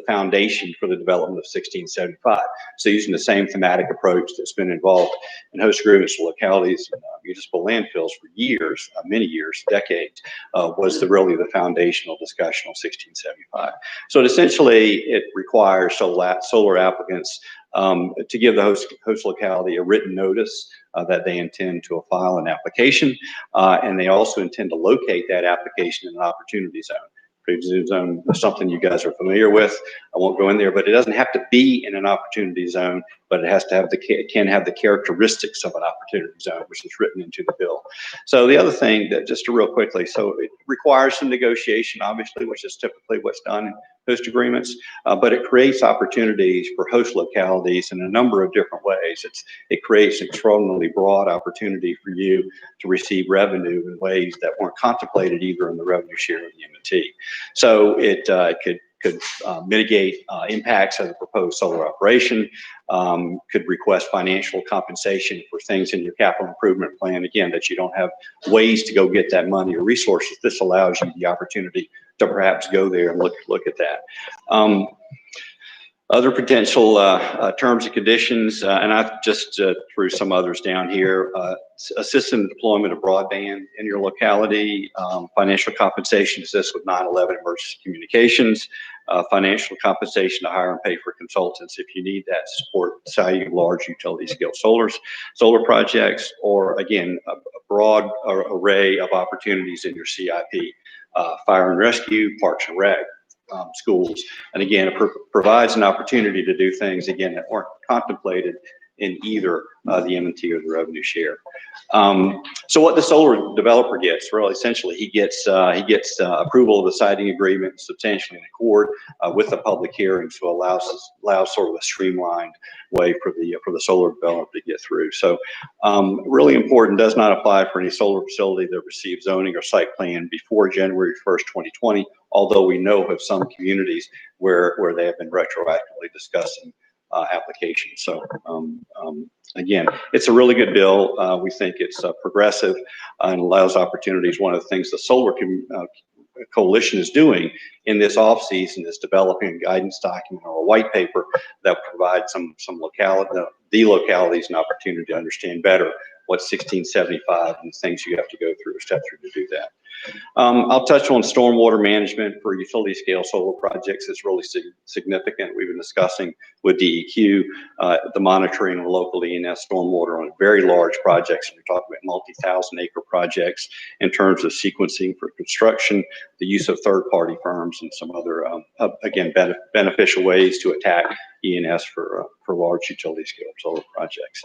foundation for the development of 1675. So using the same thematic approach that's been involved in host agreements with localities, municipal landfills for years, many years, decades, was really the foundational discussion on 1675. So essentially, it requires solar applicants to give the host locality a written notice that they intend to file an application, and they also intend to locate that application in an opportunity zone. Opportunity zone is something you guys are familiar with. I won't go in there, but it doesn't have to be in an opportunity zone, but it has to have it can have the characteristics of an opportunity zone, which is written into the bill. So the other thing that just real quickly, so it requires some negotiation, obviously, which is typically what's done in host agreements, but it creates opportunities for host localities in a number of different ways. It creates an extraordinarily broad opportunity for you to receive revenue in ways that weren't contemplated either in the revenue share of the M&T. So it could mitigate impacts of the proposed solar operation, could request financial compensation for things in your capital improvement plan, again, that you don't have ways to go get that money or resources. This allows you the opportunity to perhaps go there and look at that. Other potential terms and conditions, and I've just threw some others down here, assist in the deployment of broadband in your locality, financial compensation assist with 9/11 emergency communications, financial compensation to hire and pay for consultants if you need that support, siting large utility scale solar projects, or again, a broad array of opportunities in your CIP, fire and rescue, parks and rec, schools. And again, it provides an opportunity to do things, again, that weren't contemplated in either the M&T or the revenue share. So what the solar developer gets, really, essentially, he gets approval of the siting agreement substantially in accord with the public hearing, so allows sort of a streamlined way for the solar developer to get through. So really important, does not apply for any solar facility that receives zoning or site plan before January 1st, 2020, although we know of some communities where they have been retroactively discussing applications. So again, it's a really good bill. We think it's progressive and allows opportunities. One of the things the Solar Coalition is doing in this off season is developing a guidance document or a white paper that provides some localities an opportunity to understand better what 1675 and the things you have to go through or step through to do that. I'll touch on stormwater management for utility scale solar projects. It's really significant. We've been discussing with DEQ the monitoring of local E&S stormwater on very large projects. We're talking about multi-thousand acre projects in terms of sequencing for construction, the use of third-party firms, and some other, again, beneficial ways to attack E&S for large utility scale solar projects.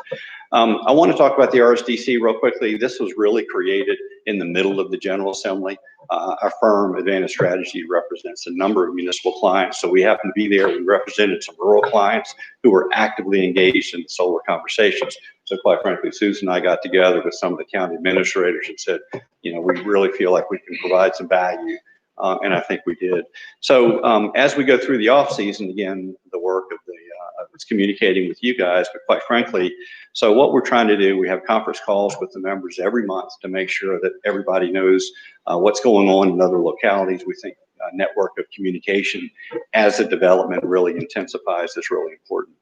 I want to talk about the RSDC real quickly. This was really created in the middle of the General Assembly. Our firm, Advantage Strategy, represents a number of municipal clients, so we happen to be there. We represented some rural clients who were actively engaged in solar conversations. So quite frankly, Susan and I got together with some of the county administrators and said, you know, we really feel like we can provide some value. And I think we did. So as we go through the off season, again, the work of it's communicating with you guys, but quite frankly, so what we're trying to do, we have conference calls with the members every month to make sure that everybody knows what's going on in other localities. We think a network of communication as the development really intensifies is really important.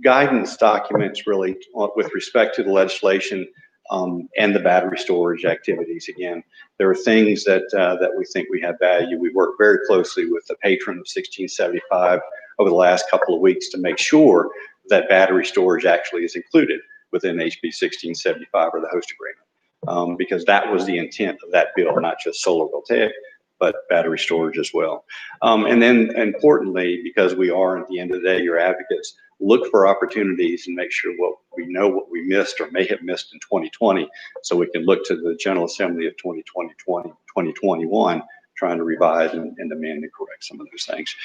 Guidance documents really with respect to the legislation and the battery storage activities. Again, there are things that we think we have value. We work very closely with the patron of 1675 over the last couple of weeks to make sure that battery storage actually is included within HB 1675 or the host agreement, because that was the intent of that bill, not just solar voltaic, but battery storage as well. And then importantly, because we are at the end of the day your advocates, look for opportunities and make sure what we missed or may have missed in 2020, so we can look to the General Assembly of 2021, trying to revise and amend and correct some of those things.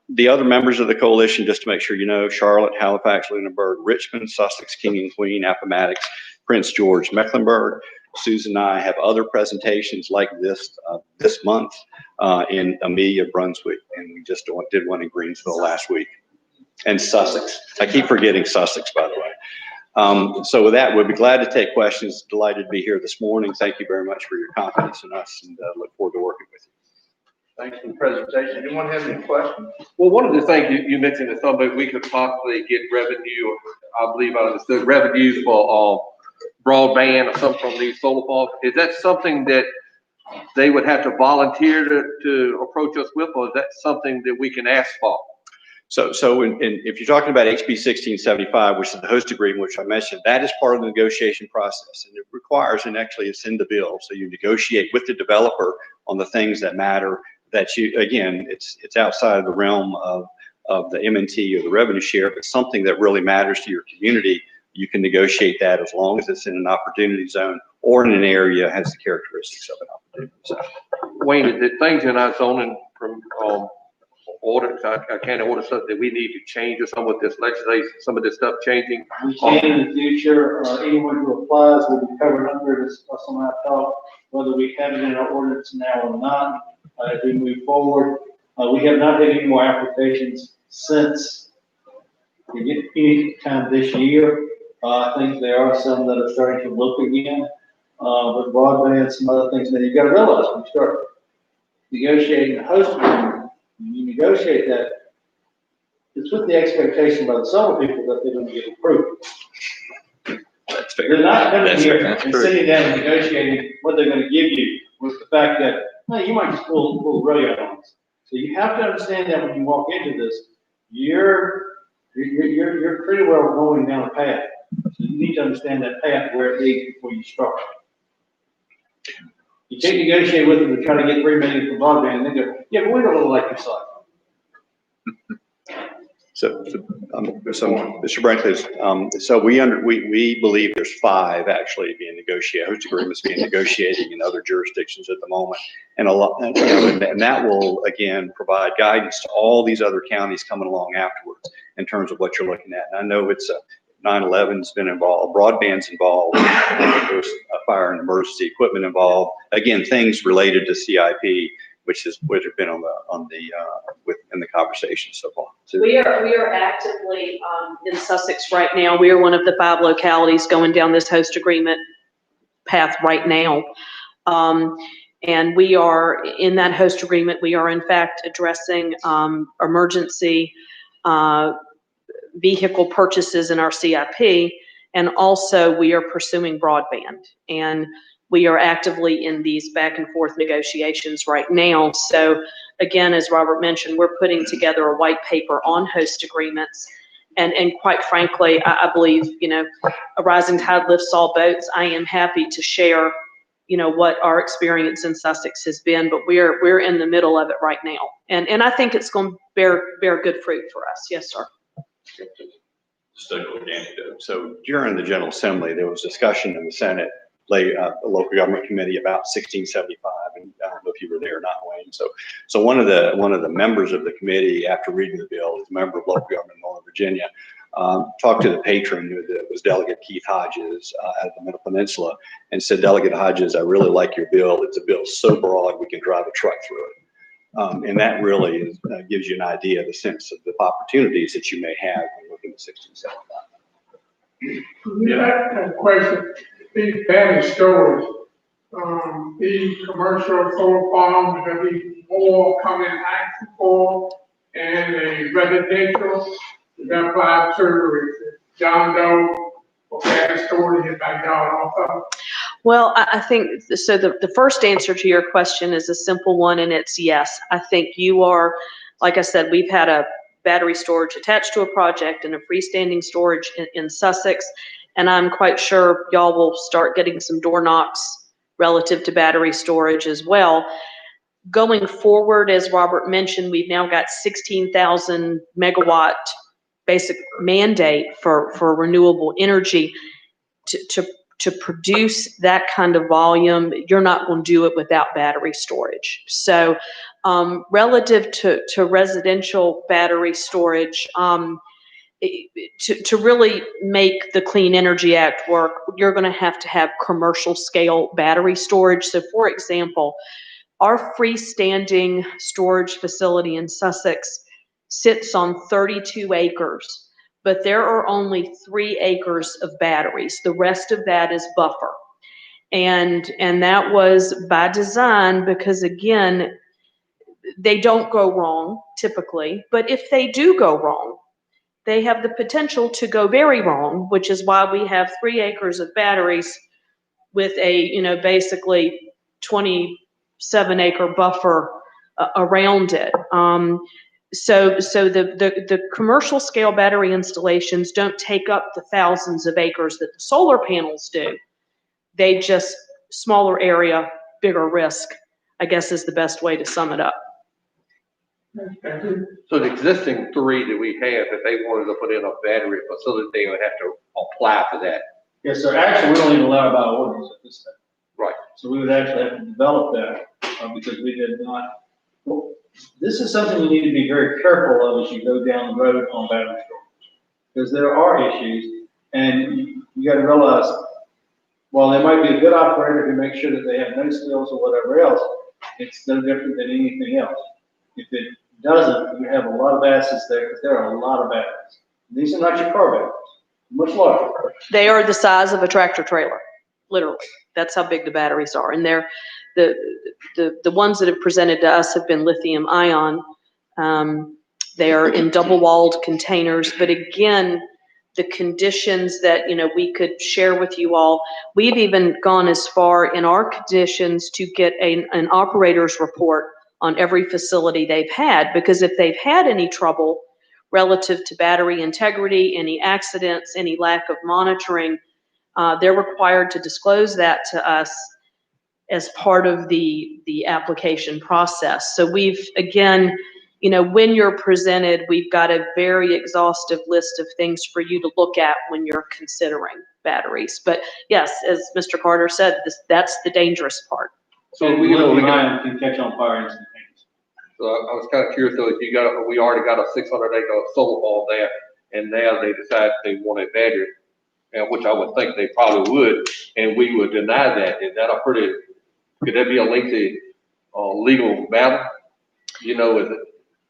The other members of the coalition, just to make sure you know, Charlotte, Halifax, Lunenburg, Richmond, Sussex, King and Queen, Appomattox, Prince George, Mecklenburg. Susan and I have other presentations like this this month in Amelia, Brunswick, and we just did one in Greensville last week. And Sussex. I keep forgetting Sussex, by the way. So with that, we'll be glad to take questions. Delighted to be here this morning. Thank you very much for your confidence in us, and look forward to working with you. Thanks for the presentation. Anyone have any questions? Well, one of the things you mentioned is something we could possibly get revenue, I believe I understood, revenue for, broadband or something from these solar farms. Is that something that they would have to volunteer to approach us with, or is that something that we can ask for? So if you're talking about HB 1675, which is the host agreement, which I mentioned, that is part of the negotiation process, and it requires, and actually it's in the bill. So you negotiate with the developer on the things that matter. That you, again, it's outside of the realm of the M&T or the revenue share. If it's something that really matters to your community, you can negotiate that as long as it's in an opportunity zone or in an area that has the characteristics of an opportunity zone. Wayne, is there things in our zoning from, orders, I can't order something that we need to change or some of this legislation, some of this stuff changing? We can in the future, anyone who applies will be covered under this, some I've talked, whether we have it in our ordinance now or not, as we move forward. We have not had any more applications since any time this year. I think there are some that are starting to look again, with broadband, some other things that you've got to realize when you start negotiating a host agreement. When you negotiate that, it's with the expectation by the solar people that they're going to get approved. That's fair. They're not coming That's here fair. That's and true. sitting down and negotiating what they're going to give you with the fact that, hey, you might just pull rodeo on us. So you have to understand that when you walk into this, you're pretty well going down a path. So you need to understand that path where it leads before you start. You can't negotiate with them to try to get $3 million for broadband and then go, yeah, but we don't look like your site. So Mr. Brinkley, so we believe there's 5 actually being negotiated, host agreements being negotiated in other jurisdictions at the moment. And and that will, again, provide guidance to all these other counties coming along afterwards in terms of what you're looking at. And I know it's 9/11's been involved, broadband's involved, there's fire and emergency equipment involved. Again, things related to CIP, which have been in the conversation so far. So, We are actively in Sussex right now. We are one of the 5 localities going down this host agreement path right now. And we are in that host agreement. We are in fact addressing emergency vehicle purchases in our CIP. And also we are pursuing broadband. And we are actively in these back and forth negotiations right now. So again, as Robert mentioned, we're putting together a white paper on host agreements. And quite frankly, I believe, a rising tide lifts all boats. I am happy to share, what our experience in Sussex has been, but we're in the middle of it right now. And I think it's going to bear good fruit for us. Yes, sir. Just a quick anecdote. So during the General Assembly, there was discussion in the Senate, the local government committee about 1675, and I don't know if you were there or not, Wayne. So one of the members of the committee, after reading the bill, is a member of local government in Northern Virginia, talked to the patron, who was Delegate Keith Hodges out of the Middle Peninsula, and said, "Delegate Hodges, I really like your bill. It's a bill so broad we can drive a truck through it." And that really gives you an idea of the sense of the opportunities that you may have when looking at 1675. Yeah, I have a question. These battery storage, these commercial solar farms, there be more coming action for, and a residential, is that applied to John Doe, or battery storage in backyard also? Well, I think, so the first answer to your question is a simple one, and it's yes. I think you are, like I said, we've had a battery storage attached to a project and a freestanding storage in Sussex, and I'm quite sure y'all will start getting some door knocks relative to battery storage as well. Going forward, as Robert mentioned, we've now got 16,000 megawatt basic mandate for renewable energy. To produce that kind of volume, you're not going to do it without battery storage. So relative to residential battery storage, to really make the Clean Energy Act work, you're going to have commercial scale battery storage. So for example, our freestanding storage facility in Sussex sits on 32 acres. But there are only 3 acres of batteries. The rest of that is buffer. And that was by design because, again, they don't go wrong typically, but if they do go wrong, they have the potential to go very wrong, which is why we have 3 acres of batteries with a, basically 27-acre buffer around it. So the commercial scale battery installations don't take up the thousands of acres that the solar panels do. They just, smaller area, bigger risk, I guess is the best way to sum it up. So the existing 3 that we have, if they wanted to put in a battery facility, they would have to apply for that. Yes, sir. Actually, we don't even allow it by ordinance at this time. Right. So we would actually have to develop that, because we did not. Well, this is something you need to be very careful of as you go down the road on battery storage. Because there are issues, and you gotta realize, while they might be a good operator to make sure that they have no spills or whatever else, it's no different than anything else. If it doesn't, you have a lot of assets there, because there are a lot of batteries. These are not your car batteries, much larger. They are the size of a tractor trailer, literally. That's how big the batteries are. And they're, the ones that have presented to us have been lithium ion. They are in double-walled containers, but again, the conditions that, we could share with you all, we've even gone as far in our conditions to get an operator's report on every facility they've had, because if they've had any trouble relative to battery integrity, any accidents, any lack of monitoring, they're required to disclose that to us as part of the application process. So we've, again, when you're presented, we've got a very exhaustive list of things for you to look at when you're considering batteries. But yes, as Mr. Carter said, that's the dangerous part. So And lithium ion can catch on fire instantaneously. So I was kind of curious though, if we already got a 600-acre solar farm there, and now they decide they want a battery, which I would think they probably would, and we would deny that. Is that could that be a lengthy legal battle? Is it,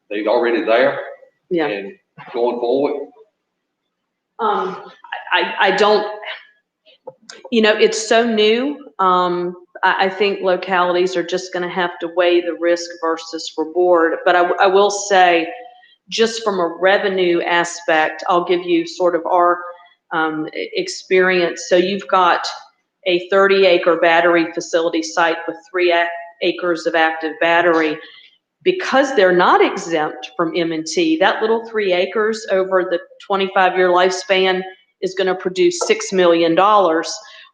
they're already there? Yeah. And going forward? I don't, it's so new. I think localities are just going to have to weigh the risk versus reward. But I will say, just from a revenue aspect, I'll give you sort of our experience. So you've got a 30-acre battery facility site with 3 acres of active battery. Because they're not exempt from M&T, that little 3 acres over the 25-year lifespan is going to produce $6 million.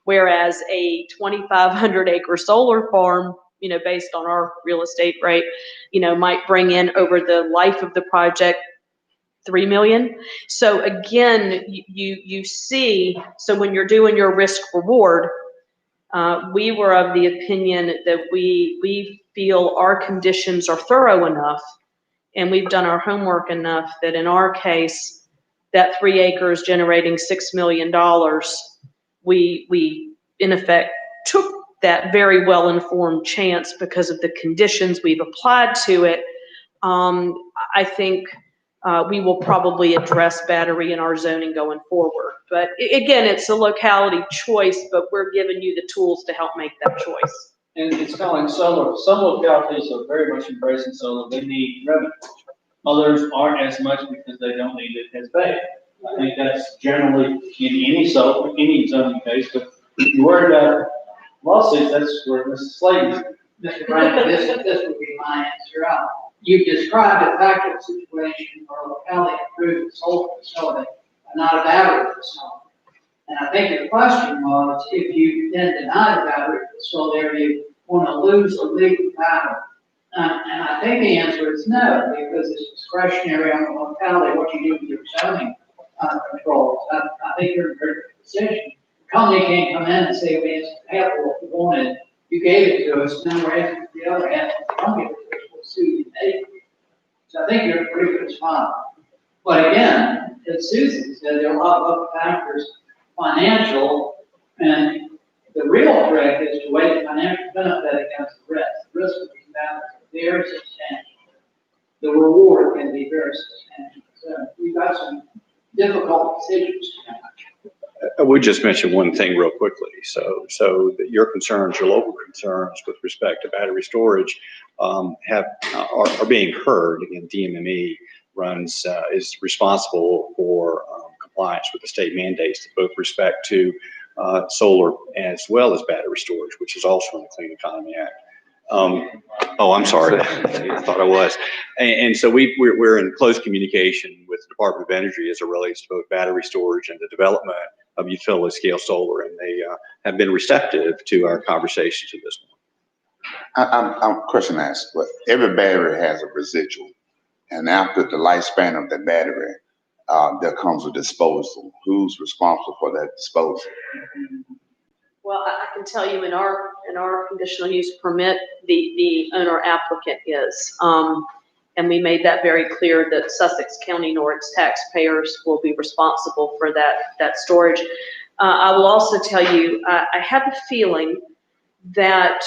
Whereas a 2,500-acre solar farm, based on our real estate rate, might bring in over the life of the project $3 million. So again, you see, so when you're doing your risk reward, we were of the opinion that we feel our conditions are thorough enough, and we've done our homework enough that in our case, that 3 acres generating $6 million, we in effect took that very well-informed chance because of the conditions we've applied to it. I think we will probably address battery in our zoning going forward. But again, it's a locality choice, but we're giving you the tools to help make that choice. And it's kind of like solar. Some localities are very much embracing solar. They need revenue. Others aren't as much because they don't need it as bad. I think that's generally in any zoning case, but if you're worried about lawsuits, that's where Mrs. Slayton. Mr. Grant, this would be my answer. You've described a factual situation where a locality approved a solar facility, but not a battery facility. And I think the question was, if you then deny the battery facility, are you want to lose a legal battle? And I think the answer is no, because it's discretionary on the locality what you do with your zoning controls. I think you're in a very good position. The company can't come in and say, we have what we wanted, you gave it to us, now we're asking for the other half, if you don't give it to us, we'll sue you. So I think you're in a pretty good spot. But again, as Susan said, there are a lot of other factors, financial, and the real trick is to weigh the financial benefit against the risk. The risk of these matters are very substantial. The reward can be very substantial. So we've got some difficult decisions to make. I would just mention one thing real quickly. So that your concerns, your local concerns with respect to battery storage, are being heard. Again, DMME is responsible for compliance with the state mandates, both respect to solar as well as battery storage, which is also in the Clean Economy Act. Oh, I'm sorry. I thought I was. And so we're in close communication with the Department of Energy as it relates to both battery storage and the development of utility scale solar, and they have been receptive to our conversations at this point. I'm question asked, but every battery has a residual, and after the lifespan of the battery, there comes a disposal. Who's responsible for that disposal? Well, I can tell you in our conditional use permit, the owner applicant is. And we made that very clear that Sussex County nor its taxpayers will be responsible for that storage. I will also tell you, I have a feeling that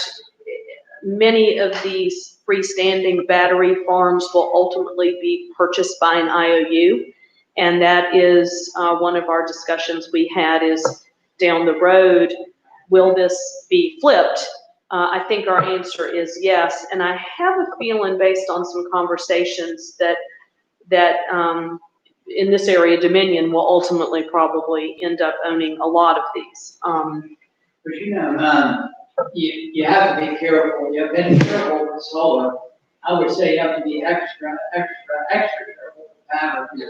many of these freestanding battery farms will ultimately be purchased by an IOU. And that is one of our discussions we had is down the road, will this be flipped? I think our answer is yes. And I have a feeling based on some conversations that in this area, Dominion will ultimately probably end up owning a lot of these. But you know, you have to be careful. You have been careful with solar. I would say you have to be extra careful with battery.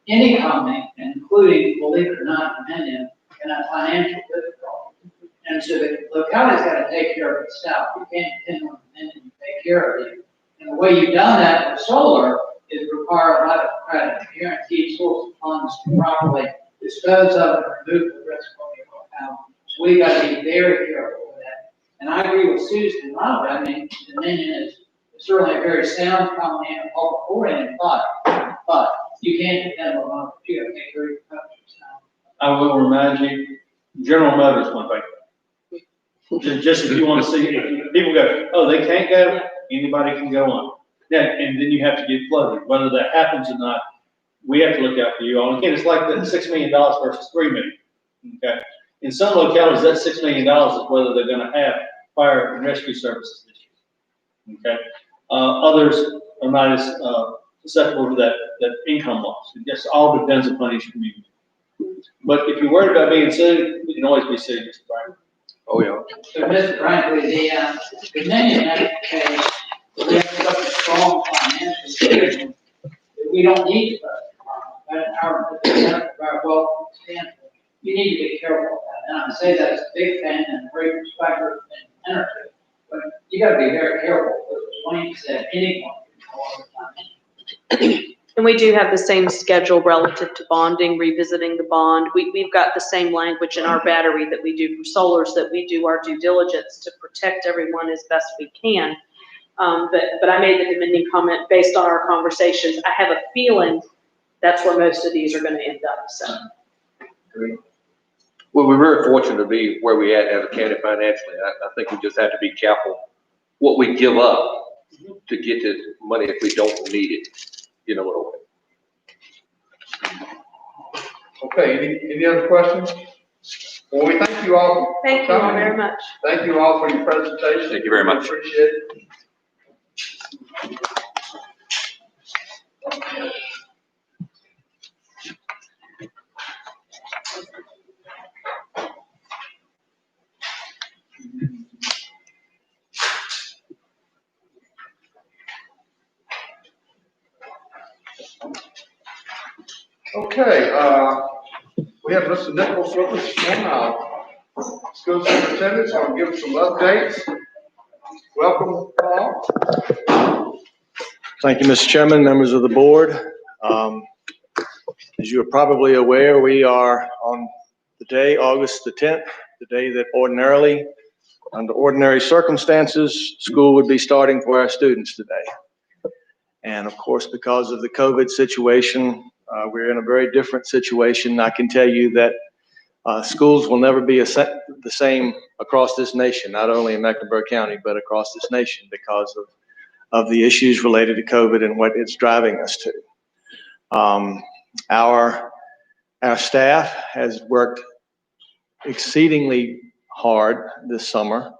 Any company, including, believe it or not, Dominion, can have financial difficulty. And so the locality's got to take care of itself. You can't depend on Dominion to take care of you. And the way you've done that with solar is require a lot of credit, a guaranteed source of funds to properly dispose of and remove the risk from your locality. So we've got to be very careful with that. And I agree with Susan. I mean, Dominion is certainly a very sound company and public-oriented, but you can't depend on it. You have to take care of your customers now. I will remind you, General Motors, one thing. Just if you want to see, people go, oh, they can't go, anybody can go on. Yeah, and then you have to get flooded. Whether that happens or not, we have to look out for you all. Again, it's like the $6 million versus $3 million. Okay. In some localities, that $6 million is whether they're going to have fire and rescue services this year. Okay. Others are not as susceptible to that income loss. It just all depends upon each community. But if you're worried about being sued, you can always be sued, Mr. Brown. Oh, yeah. So, Mr. Brinkley, the Dominion case, we have such a strong financial situation that we don't need to, our well standpoint. You need to be careful of that. And I say that as a big fan and a great respecter and energy. But you got to be very careful because Wayne said anyone can go all the time. And we do have the same schedule relative to bonding, revisiting the bond. We've got the same language in our battery that we do for solars, that we do our due diligence to protect everyone as best we can. But I made the Dominion comment based on our conversations. I have a feeling that's where most of these are going to end up. So. Well, we're very fortunate to be where we at as a county financially. I think we just have to be careful what we give up to get this money if we don't need it. You know what I mean? Okay, any other questions? Well, we thank you all. Thank you all very much. Thank you all for your presentation. Thank you very much. Appreciate it. Okay, we have Mr. Nichols with us this morning. School superintendent's going to give us some updates. Welcome, Paul. Thank you, Mr. Chairman, members of the board. As you are probably aware, we are on the day, August the 10th, the day that ordinarily, under ordinary circumstances, school would be starting for our students today. And of course, because of the COVID situation, we're in a very different situation. I can tell you that schools will never be the same across this nation, not only in Mecklenburg County, but across this nation because of the issues related to COVID and what it's driving us to. Our Our staff has worked exceedingly hard this summer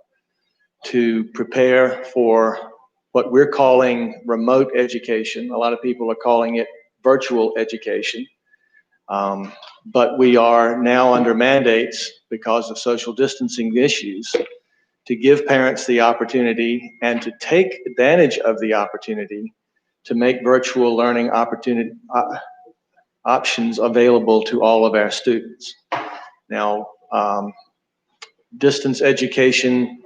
to prepare for what we're calling remote education. A lot of people are calling it virtual education. But we are now under mandates because of social distancing issues to give parents the opportunity and to take advantage of the opportunity to make virtual learning options available to all of our students. Now, distance education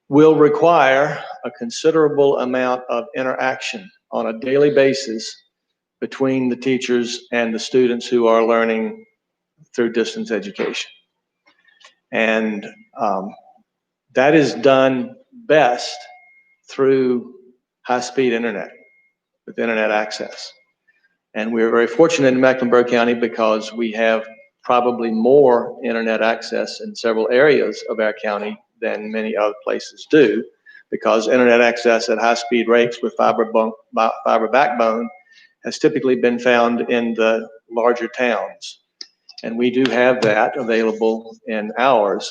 will require a considerable amount of interaction on a daily basis between the teachers and the students who are learning through distance education. And that is done best through high-speed internet, with internet access. And we're very fortunate in Mecklenburg County because we have probably more internet access in several areas of our county than many other places do, because internet access at high-speed rates with fiber backbone has typically been found in the larger towns. And we do have that available in ours.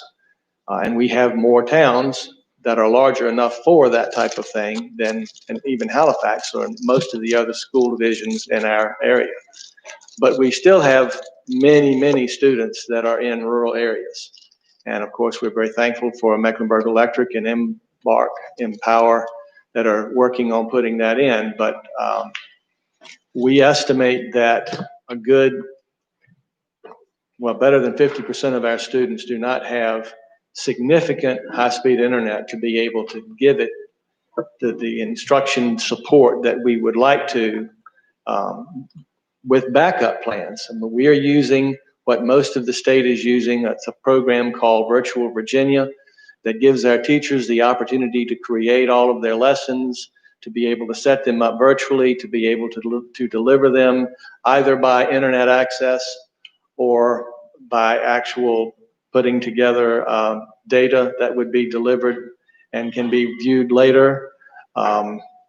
And we have more towns that are larger enough for that type of thing than even Halifax or most of the other school divisions in our area. But we still have many, many students that are in rural areas. And of course, we're very thankful for Mecklenburg Electric and Empower that are working on putting that in. But we estimate that a good, well, better than 50% of our students do not have significant high-speed internet to be able to give it the instruction support that we would like to with backup plans. And we are using what most of the state is using. It's a program called Virtual Virginia that gives our teachers the opportunity to create all of their lessons, to be able to set them up virtually, to be able to deliver them either by internet access or by actual putting together data that would be delivered and can be viewed later,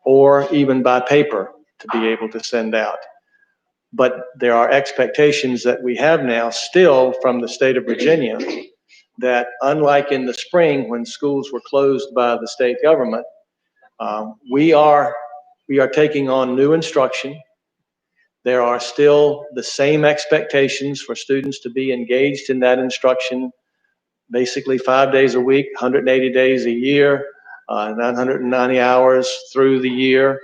or even by paper to be able to send out. But there are expectations that we have now still from the state of Virginia that, unlike in the spring when schools were closed by the state government, we are taking on new instruction. There are still the same expectations for students to be engaged in that instruction, basically 5 days a week, 180 days a year, 990 hours through the year.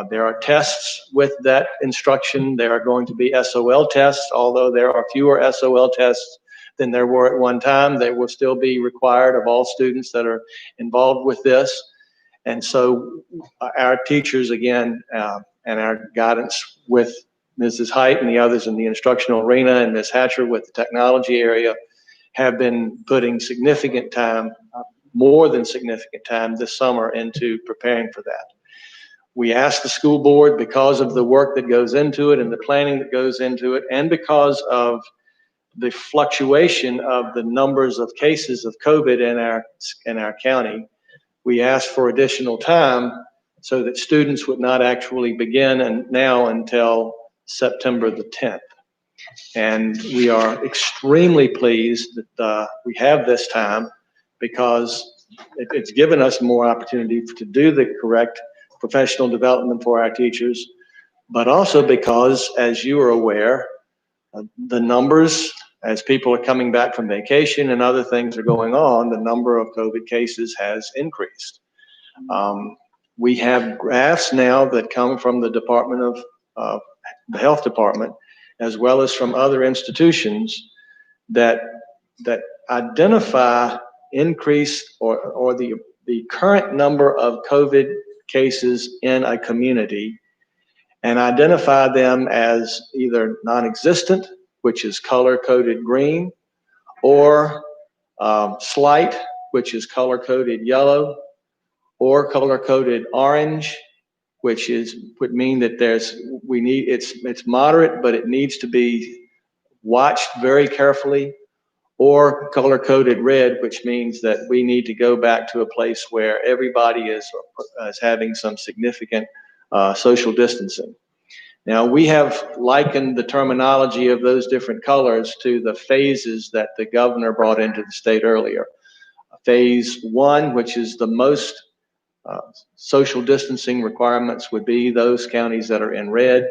There are tests with that instruction. There are going to be SOL tests, although there are fewer SOL tests than there were at one time. They will still be required of all students that are involved with this. And so our teachers, again, and our guidance with Mrs. Height and the others in the instructional arena, and Ms. Hatcher with the technology area, have been putting significant time, more than significant time this summer into preparing for that. We asked the school board, because of the work that goes into it and the planning that goes into it, and because of the fluctuation of the numbers of cases of COVID in our county, we asked for additional time so that students would not actually begin until September the 10th. And we are extremely pleased that we have this time, because it's given us more opportunity to do the correct professional development for our teachers, but also because, as you are aware, the numbers, as people are coming back from vacation and other things are going on, the number of COVID cases has increased. We have graphs now that come from the Department of the Health Department, as well as from other institutions that identify increase or the current number of COVID cases in a community and identify them as either non-existent, which is color-coded green, or slight, which is color-coded yellow, or color-coded orange, which would mean that it's moderate, but it needs to be watched very carefully, or color-coded red, which means that we need to go back to a place where everybody is having some significant social distancing. Now, we have likened the terminology of those different colors to the phases that the governor brought into the state earlier. Phase 1, which is the most social distancing requirements, would be those counties that are in red.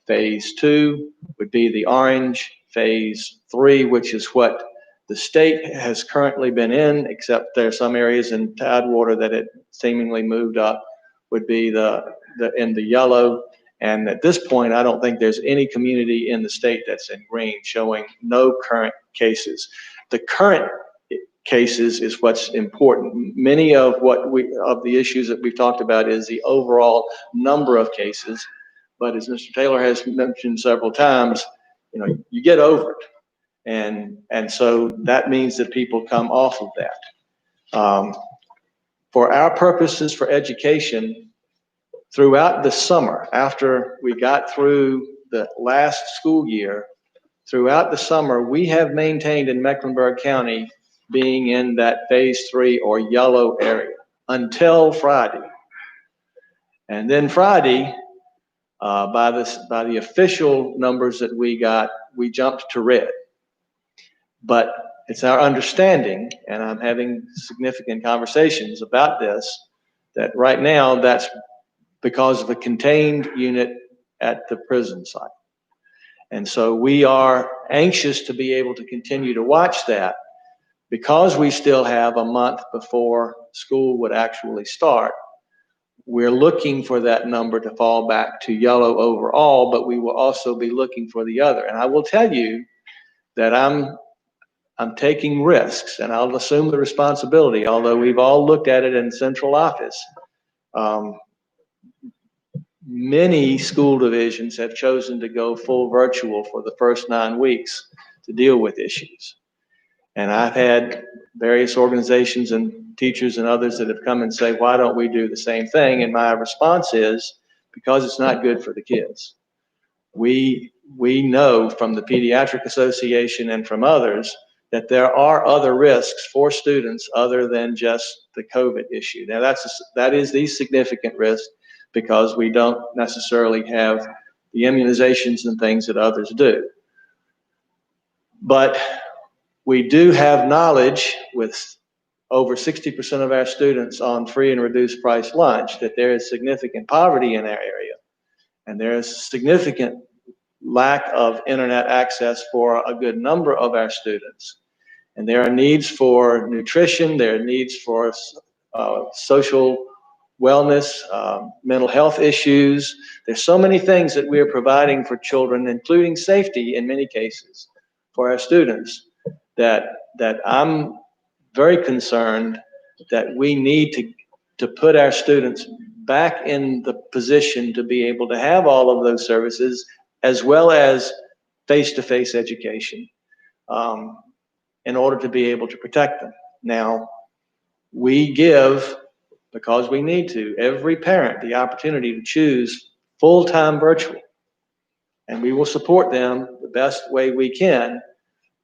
Phase 2 would be the orange. Phase 3, which is what the state has currently been in, except there are some areas in Tidewater that it seemingly moved up, would be in the yellow. And at this point, I don't think there's any community in the state that's in green, showing no current cases. The current cases is what's important. Many of the issues that we've talked about is the overall number of cases. But as Mr. Taylor has mentioned several times, you get over it. And so that means that people come off of that. For our purposes for education, throughout the summer, after we got through the last school year, throughout the summer, we have maintained in Mecklenburg County being in that phase 3 or yellow area until Friday. And then Friday, by the official numbers that we got, we jumped to red. But it's our understanding, and I'm having significant conversations about this, that right now that's because of a contained unit at the prison site. And so we are anxious to be able to continue to watch that, because we still have a month before school would actually start. We're looking for that number to fall back to yellow overall, but we will also be looking for the other. And I will tell you that I'm taking risks, and I'll assume the responsibility, although we've all looked at it in central office. Many school divisions have chosen to go full virtual for the first 9 weeks to deal with issues. And I've had various organizations and teachers and others that have come and say, why don't we do the same thing? And my response is, because it's not good for the kids. We know from the Pediatric Association and from others that there are other risks for students other than just the COVID issue. Now that is the significant risk, because we don't necessarily have the immunizations and things that others do. But we do have knowledge, with over 60% of our students on free and reduced price lunch, that there is significant poverty in our area. And there is significant lack of internet access for a good number of our students. And there are needs for nutrition, there are needs for social wellness, mental health issues. There's so many things that we are providing for children, including safety in many cases for our students, that I'm very concerned that we need to put our students back in the position to be able to have all of those services, as well as face-to-face education, in order to be able to protect them. Now, we give, because we need to, every parent the opportunity to choose full-time virtual. And we will support them the best way we can,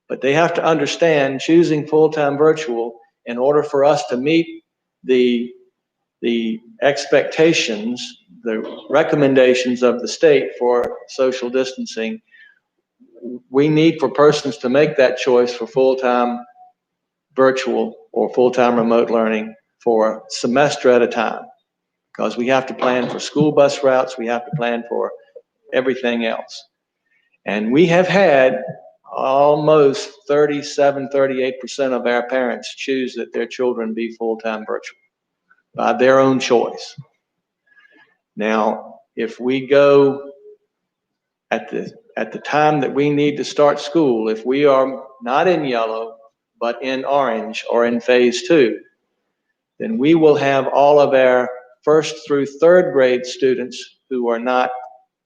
but they have to understand choosing full-time virtual, in order for us to meet the expectations, the recommendations of the state for social distancing, we need for persons to make that choice for full-time virtual or full-time remote learning for a semester at a time, because we have to plan for school bus routes, we have to plan for everything else. And we have had almost 38% of our parents choose that their children be full-time virtual by their own choice. Now, if we go at the time that we need to start school, if we are not in yellow, but in orange or in phase 2, then we will have all of our 1st through 3rd grade students who are not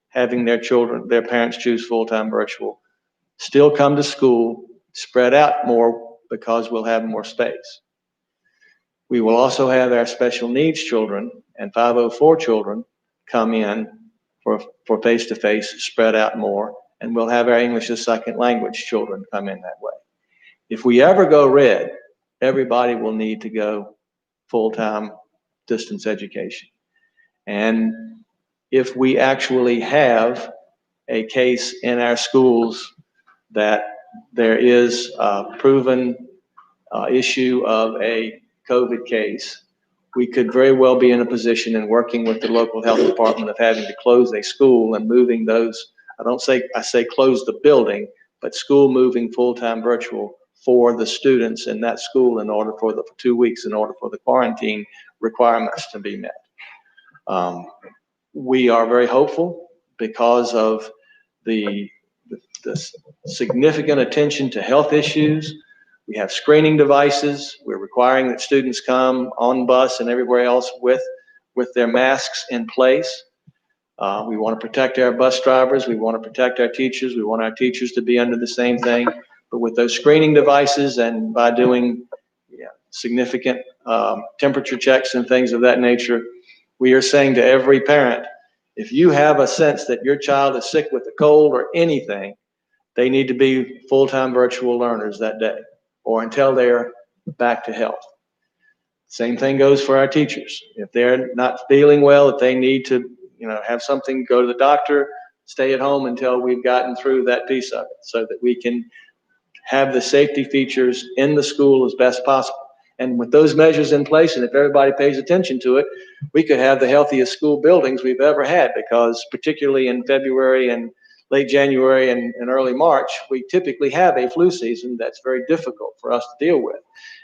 having their parents choose full-time virtual, still come to school, spread out more, because we'll have more space. We will also have our special needs children and 504 children come in for face-to-face, spread out more, and we'll have our English as second language children come in that way. If we ever go red, everybody will need to go full-time distance education. And if we actually have a case in our schools that there is a proven issue of a COVID case, we could very well be in a position in working with the local health department of having to close a school and moving those, I say close the building, but school moving full-time virtual for the students in that school in order for 2 weeks in order for the quarantine requirements to be met. We are very hopeful because of the significant attention to health issues. We have screening devices. We're requiring that students come on bus and everywhere else with their masks in place. We want to protect our bus drivers. We want to protect our teachers. We want our teachers to be under the same thing. But with those screening devices and by doing significant temperature checks and things of that nature, we are saying to every parent, if you have a sense that your child is sick with a cold or anything, they need to be full-time virtual learners that day or until they're back to health. Same thing goes for our teachers. If they're not feeling well, if they need to, have something, go to the doctor, stay at home until we've gotten through that piece of it so that we can have the safety features in the school as best possible. And with those measures in place, and if everybody pays attention to it, we could have the healthiest school buildings we've ever had, because particularly in February and late January and early March, we typically have a flu season that's very difficult for us to deal with.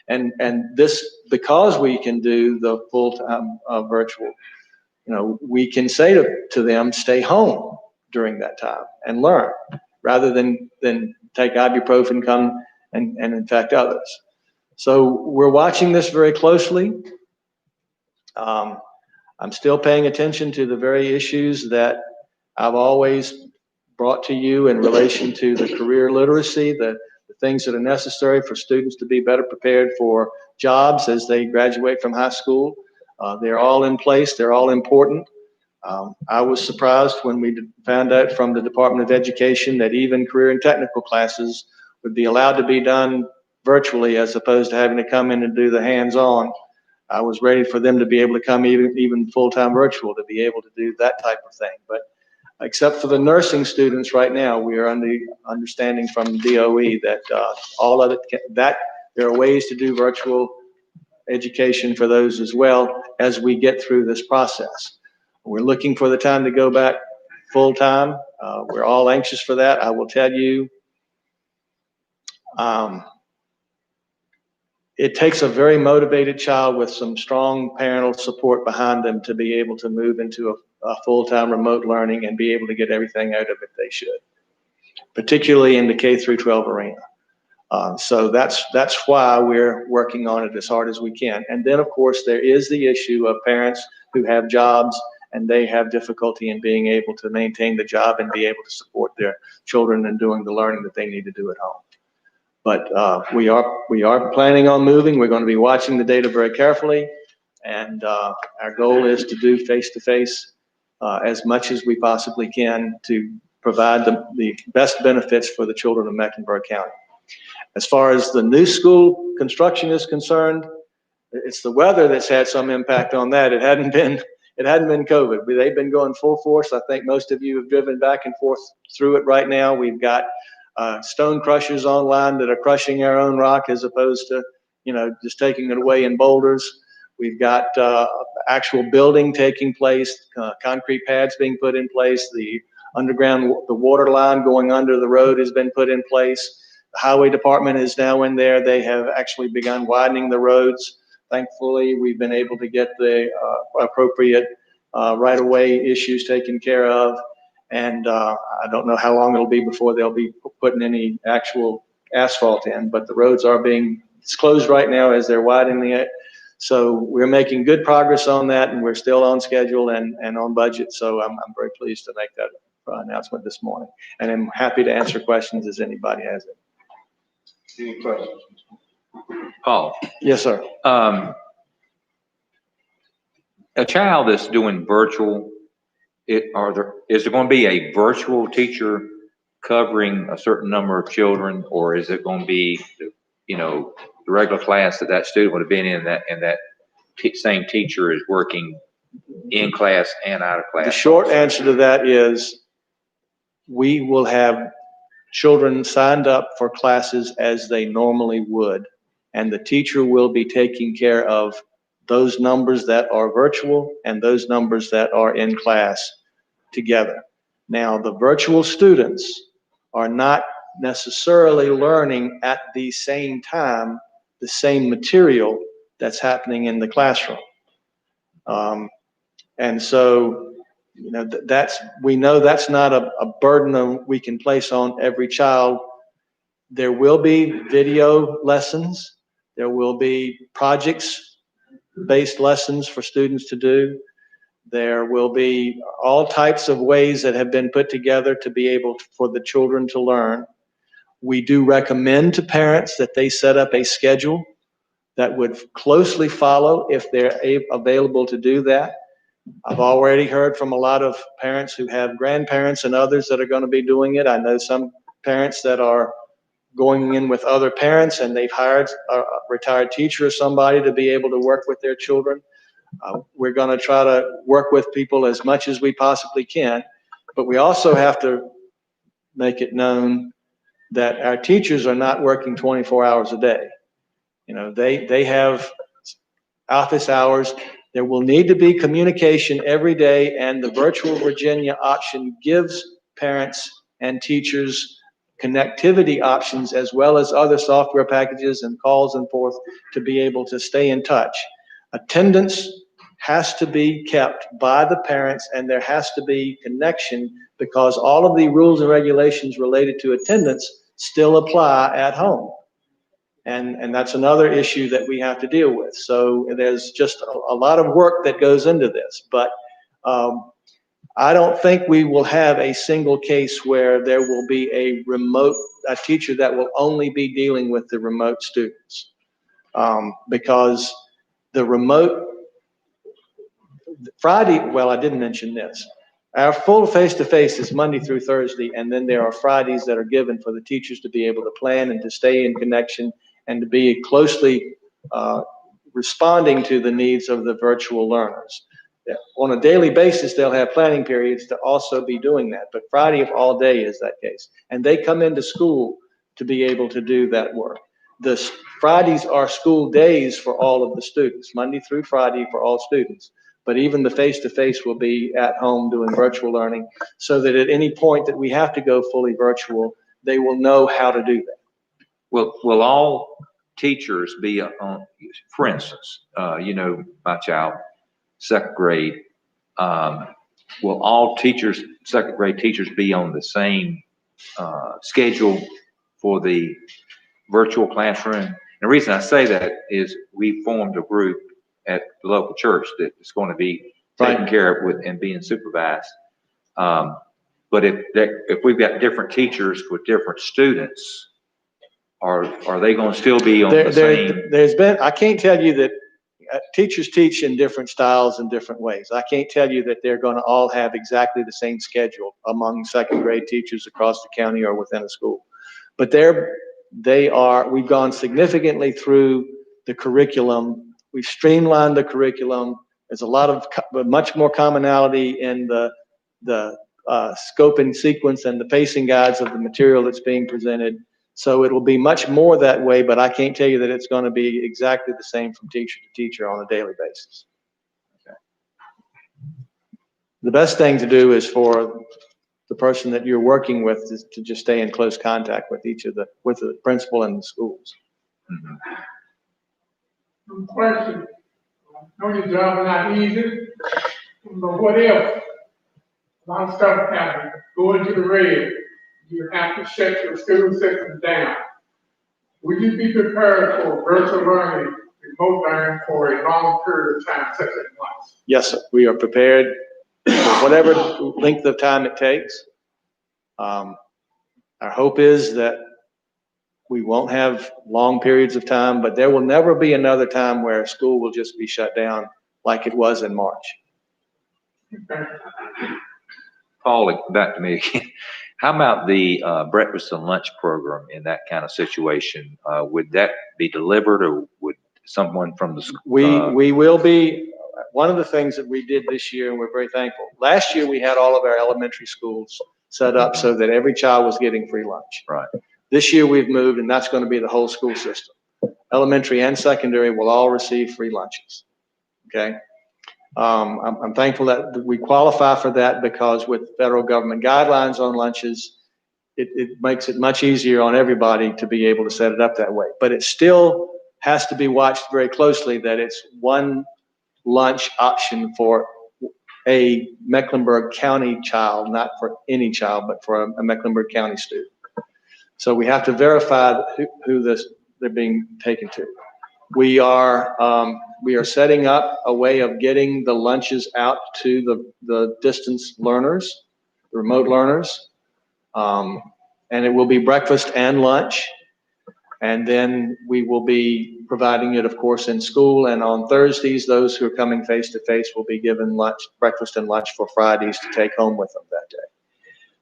And this, because we can do the full-time virtual, we can say to them, stay home during that time and learn, rather than take ibuprofen, come and infect others. So we're watching this very closely. I'm still paying attention to the very issues that I've always brought to you in relation to the career literacy, the things that are necessary for students to be better prepared for jobs as they graduate from high school. They're all in place. They're all important. I was surprised when we found out from the Department of Education that even career and technical classes would be allowed to be done virtually as opposed to having to come in and do the hands-on. I was ready for them to be able to come even full-time virtual to be able to do that type of thing. But except for the nursing students right now, we are under understanding from DOE that all of it, that there are ways to do virtual education for those as well as we get through this process. We're looking for the time to go back full-time. We're all anxious for that. I will tell you, it takes a very motivated child with some strong parental support behind them to be able to move into a full-time remote learning and be able to get everything out of it they should, particularly in the K through 12 arena. So that's why we're working on it as hard as we can. And then, of course, there is the issue of parents who have jobs and they have difficulty in being able to maintain the job and be able to support their children in doing the learning that they need to do at home. But we are planning on moving. We're going to be watching the data very carefully. And our goal is to do face-to-face as much as we possibly can to provide the best benefits for the children of Mecklenburg County. As far as the new school construction is concerned, it's the weather that's had some impact on that. It hadn't been COVID. They've been going full force. I think most of you have driven back and forth through it right now. We've got stone crushers online that are crushing our own rock as opposed to, just taking it away in boulders. We've got actual building taking place, concrete pads being put in place. The underground, the water line going under the road has been put in place. The highway department is now in there. They have actually begun widening the roads. Thankfully, we've been able to get the appropriate right-of-way issues taken care of. And I don't know how long it'll be before they'll be putting any actual asphalt in, but the roads are it's closed right now as they're widening it. So we're making good progress on that, and we're still on schedule and on budget. So I'm very pleased to make that announcement this morning. And I'm happy to answer questions as anybody has it. Any questions? Paul, Yes, sir. a child that's doing virtual, is there going to be a virtual teacher covering a certain number of children, or is it going to be, the regular class that student would have been in, that same teacher is working in class and out of class? The short answer to that is we will have children signed up for classes as they normally would, and the teacher will be taking care of those numbers that are virtual and those numbers that are in class together. Now, the virtual students are not necessarily learning at the same time the same material that's happening in the classroom. And so, you know, we know that's not a burden we can place on every child. There will be video lessons. There will be projects-based lessons for students to do. There will be all types of ways that have been put together to be able for the children to learn. We do recommend to parents that they set up a schedule that would closely follow if they're available to do that. I've already heard from a lot of parents who have grandparents and others that are going to be doing it. I know some parents that are going in with other parents and they've hired a retired teacher or somebody to be able to work with their children. We're going to try to work with people as much as we possibly can, but we also have to make it known that our teachers are not working 24 hours a day. You know, they have office hours. There will need to be communication every day, and the Virtual Virginia option gives parents and teachers connectivity options as well as other software packages and calls and forth to be able to stay in touch. Attendance has to be kept by the parents, and there has to be connection because all of the rules and regulations related to attendance still apply at home. And that's another issue that we have to deal with. So there's just a lot of work that goes into this, but I don't think we will have a single case where there will be a teacher that will only be dealing with the remote students. Because the remote Friday, well, I didn't mention this. Our full face-to-face is Monday through Thursday, and then there are Fridays that are given for the teachers to be able to plan and to stay in connection and to be closely responding to the needs of the virtual learners. On a daily basis, they'll have planning periods to also be doing that, but Friday of all day is that case. And they come into school to be able to do that work. The Fridays are school days for all of the students, Monday through Friday for all students. But even the face-to-face will be at home doing virtual learning so that at any point that we have to go fully virtual, they will know how to do that. Will all teachers be on, for instance, you know, my child, second grade, will all teachers, second grade teachers be on the same schedule for the virtual classroom? And the reason I say that is we formed a group at the local church that is going to be taken care of with and being supervised. But if we've got different teachers with different students, are they going to still be on the same? I can't tell you that teachers teach in different styles and different ways. I can't tell you that they're going to all have exactly the same schedule among second grade teachers across the county or within a school. But we've gone significantly through the curriculum. We've streamlined the curriculum. There's a lot of much more commonality in the scope and sequence and the pacing guides of the material that's being presented. So it will be much more that way, but I can't tell you that it's going to be exactly the same from teacher to teacher on a daily basis. Okay. The best thing to do is for the person that you're working with is to just stay in close contact with with the principal and the schools. Mm-hmm. Question. I know your job is not easy, but what if a lot of stuff happens, go into the red, you have to shut your school system down? Would you be prepared for virtual learning, remote learning for a long period of time, such as months? Yes, sir. We are prepared for whatever length of time it takes. Our hope is that we won't have long periods of time, but there will never be another time where school will just be shut down like it was in March. Okay. Paul, back to me again. How about the breakfast and lunch program in that kind of situation? Would that be delivered, or would someone from the school? We will be. One of the things that we did this year, and we're very thankful. Last year, we had all of our elementary schools set up so that every child was getting free lunch. Right. This year we've moved, and that's going to be the whole school system. Elementary and secondary will all receive free lunches. Okay? I'm thankful that we qualify for that because with federal government guidelines on lunches, it makes it much easier on everybody to be able to set it up that way. But it still has to be watched very closely that it's one lunch option for a Mecklenburg County child, not for any child, but for a Mecklenburg County student. So we have to verify who they're being taken to. We are setting up a way of getting the lunches out to the distance learners, the remote learners. And it will be breakfast and lunch. And then we will be providing it, of course, in school. And on Thursdays, those who are coming face to face will be given lunch, breakfast and lunch for Fridays to take home with them that day.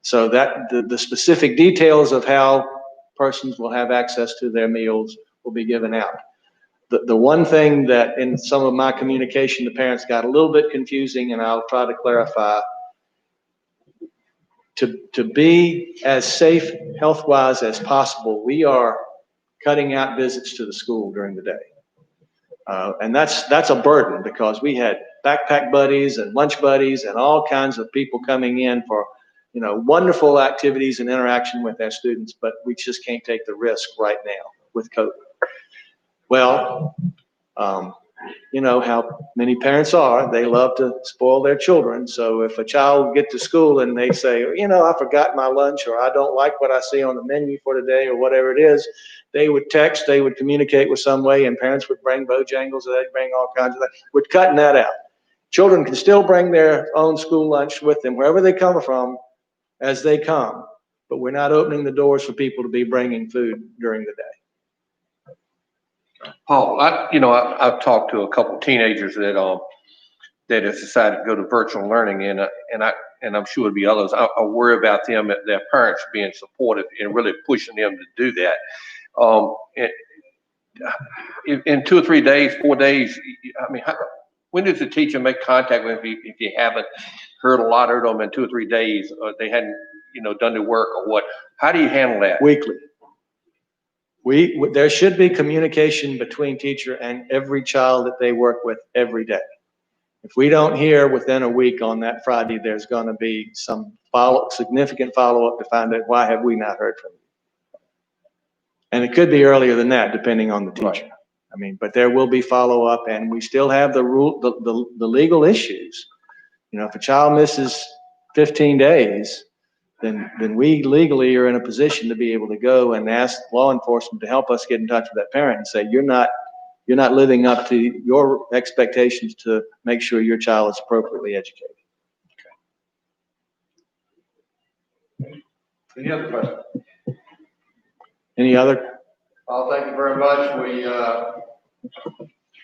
So that the specific details of how persons will have access to their meals will be given out. The one thing that in some of my communication to parents got a little bit confusing, and I'll try to clarify, to be as safe health-wise as possible, we are cutting out visits to the school during the day. And that's a burden because we had backpack buddies and lunch buddies and all kinds of people coming in for, wonderful activities and interaction with our students, but we just can't take the risk right now with COVID. Well, you know how many parents are. They love to spoil their children. So if a child gets to school and they say, I forgot my lunch, or I don't like what I see on the menu for today, or whatever it is, they would text, they would communicate with some way, and parents would bring Bojangles, or they'd bring all kinds of things. We're cutting that out. Children can still bring their own school lunch with them, wherever they come from, as they come. But we're not opening the doors for people to be bringing food during the day. Paul, I've talked to a couple of teenagers that have decided to go to virtual learning, and I'm sure there'll be others. I worry about them, their parents being supportive and really pushing them to do that. In 2 or 3 days, 4 days, when does the teacher make contact with you if you haven't heard a lot of them in 2 or 3 days, or they hadn't, done their work or what? How do you handle that? Weekly. There should be communication between teacher and every child that they work with every day. If we don't hear within a week on that Friday, there's going to be some significant follow-up to find out why have we not heard from you. And it could be earlier than that, depending on the teacher. Right. But there will be follow-up, and we still have the legal issues. If a child misses 15 days, then we legally are in a position to be able to go and ask law enforcement to help us get in touch with that parent and say, you're not living up to your expectations to make sure your child is appropriately educated. Okay. Any other questions? Any other? Thank you very much.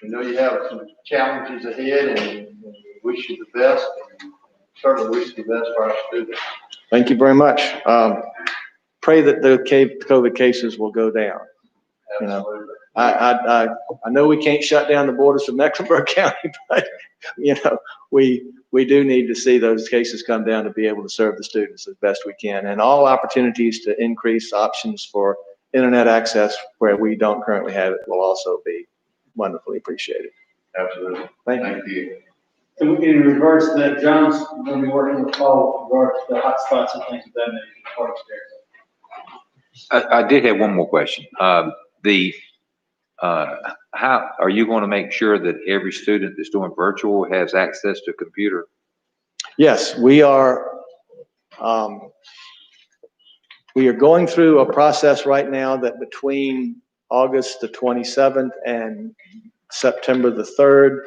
We know you have some challenges ahead, and we wish you the best, and certainly wish you the best for our students. Thank you very much. Pray that the COVID cases will go down. Absolutely. I know we can't shut down the borders of Mecklenburg County, but we do need to see those cases come down to be able to serve the students as best we can. And all opportunities to increase options for internet access where we don't currently have it will also be wonderfully appreciated. Absolutely. Thank you. In regards to that, John's going to be working with Paul with regards to the hot spots and things of that nature. I did have one more question. How are you going to make sure that every student that's doing virtual has access to a computer? Yes, we are going through a process right now that between August the 27th and September the 3rd,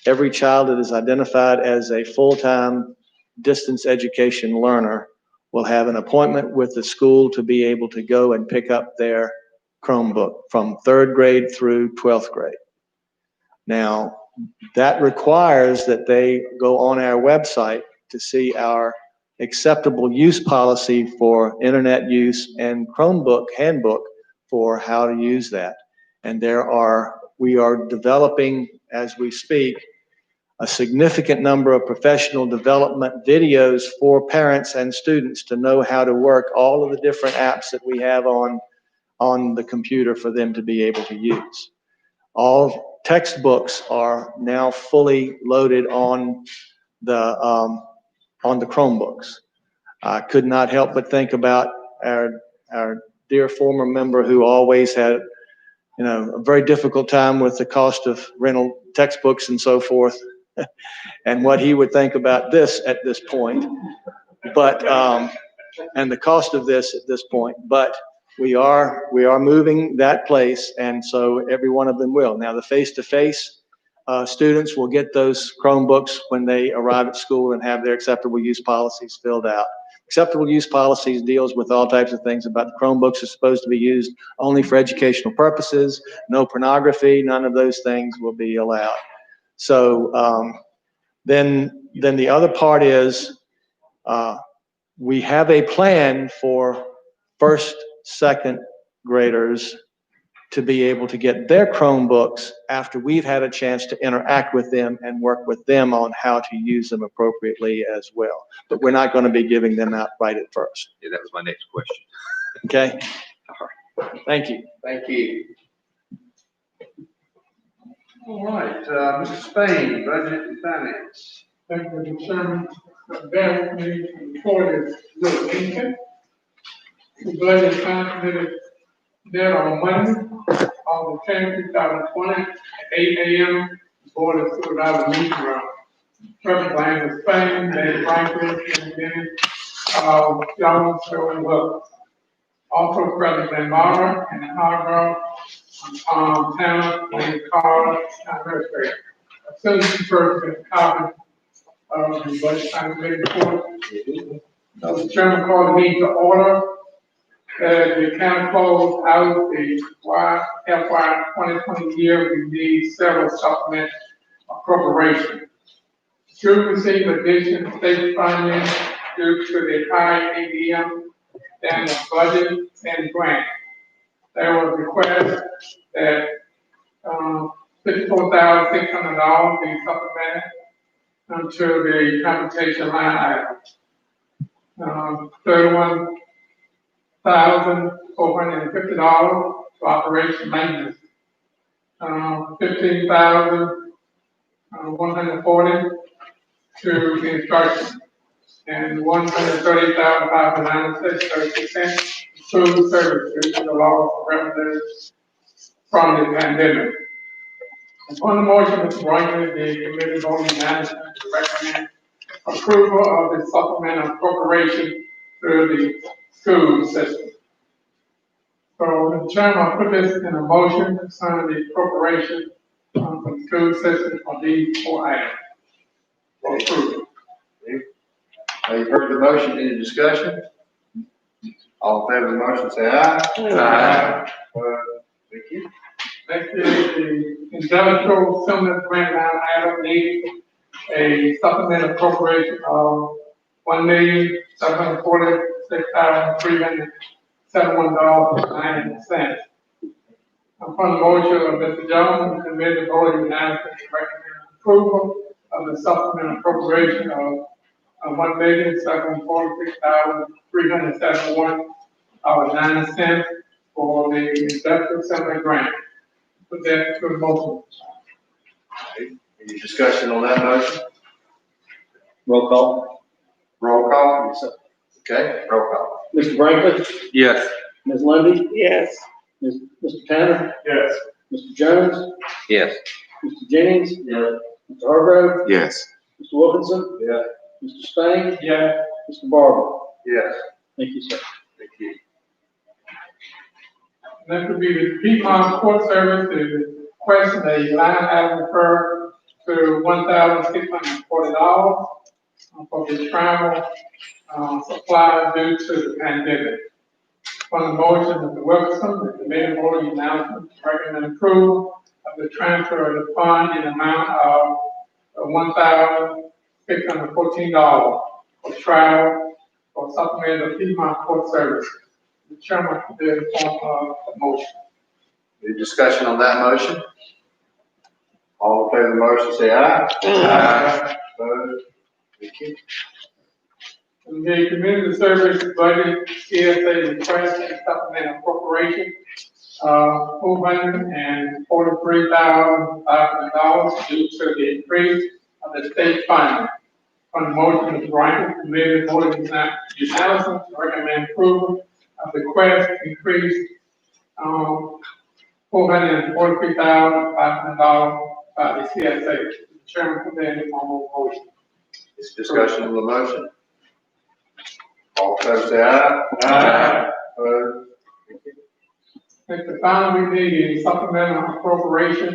every child that is identified as a full-time distance education learner will have an appointment with the school to be able to go and pick up their Chromebook from 3rd grade through 12th grade. Now, that requires that they go on our website to see our acceptable use policy for internet use and Chromebook handbook for how to use that. And we are developing, as we speak, a significant number of professional development videos for parents and students to know how to work all of the different apps that we have on the computer for them to be able to use. All textbooks are now fully loaded on the Chromebooks. I could not help but think about our dear former member who always had, a very difficult time with the cost of rental textbooks and so forth, and what he would think about this at this point. But, and the cost of this at this point, but we are moving that place, and so every one of them will. Now, the face-to-face students will get those Chromebooks when they arrive at school and have their acceptable use policies filled out. Acceptable use policies deals with all types of things about the Chromebooks are supposed to be used only for educational purposes, no pornography, none of those things will be allowed. So then the other part is we have a plan for first, second graders to be able to get their Chromebooks after we've had a chance to interact with them and work with them on how to use them appropriately as well. But we're not going to be giving them out right at first. Yeah, that was my next question. Okay? Thank you. Thank you. All right, Mr. Spain, Budget and Finance. Thank you, Mr. Chairman. Bear with me, the report is really lengthy. The budget finance committee met on Monday, August 10, 2020, at 8 a.m. Board of Supervisors meeting room. Trustee Lang Spain, Dave Franklin, and then Jones, and Wilkes. Also President Marvin and Hargrove, Tanner, Wayne Carter, Administrator. As soon as you first get a copy of the budget finance committee report, the chairman called the meeting to order. The county closed out the FY 2020 year, we need several supplement appropriations. Should receive additional state funding due to the high ADM than the budget and grant. There was a request that $54,600 be supplemented to the compensation line item. $31,450 for operation maintenance. $15,140 to instruction, and $130,596.30 food services to the loss of revenues from the pandemic. Upon the motion, Mr. Brinkley, the committee voted unanimously to recommend approval of the supplemental appropriation through the school system. So, Mr. Chairman, I'll put this in a motion concerning the appropriation for the school system for these four items. For approval. You've heard the motion, any discussion? All in favor of the motion, say aye. Aye. Thank you. Next is the industrial similar grant line item needs a supplemental appropriation of $1,746,371.90. Upon the motion of Mr. Jones, the committee voted unanimously to recommend approval of the supplemental appropriation of $1,746,371.90 for the industrial similar grant. Put that to the motion. Any discussion on that motion? Roll call. Roll call? Yes, sir. Okay, roll call. Mr. Brinkley, Yes. Ms. Lundy? Yes. Mr. Tanner? Yes. Mr. Jones? Yes. Mr. Jennings? Yes. Mr. Hargrove? Yes. Mr. Wilkinson? Yeah. Mr. Spain? Yeah. Mr. Barber? Yes. Thank you, sir. Thank you. Next would be the Piedmont Court Service, is requesting a line item referred to $1,640 for the travel supply due to the pandemic. On the motion, Mr. Wilkerson, the committee voted unanimously to recommend approval of the transfer of the fund in amount of $1,614 for travel for supplemental Piedmont Court Service. The chairman did form of the motion. Any discussion on that motion? All in favor of the motion, say aye. Aye. Opposed? Thank you. The community service budget, CSA request and supplemental appropriation, $443,500 due to the increase of the state funding. On the motion, Mr. Rankin, committee voted unanimously to recommend approval of the request increase, $443,500 by the CSA. The chairman put that in the formal motion. This discussion on the motion. All in favor, say aye. Aye. Opposed? Thank you. At the final, we need a supplemental appropriation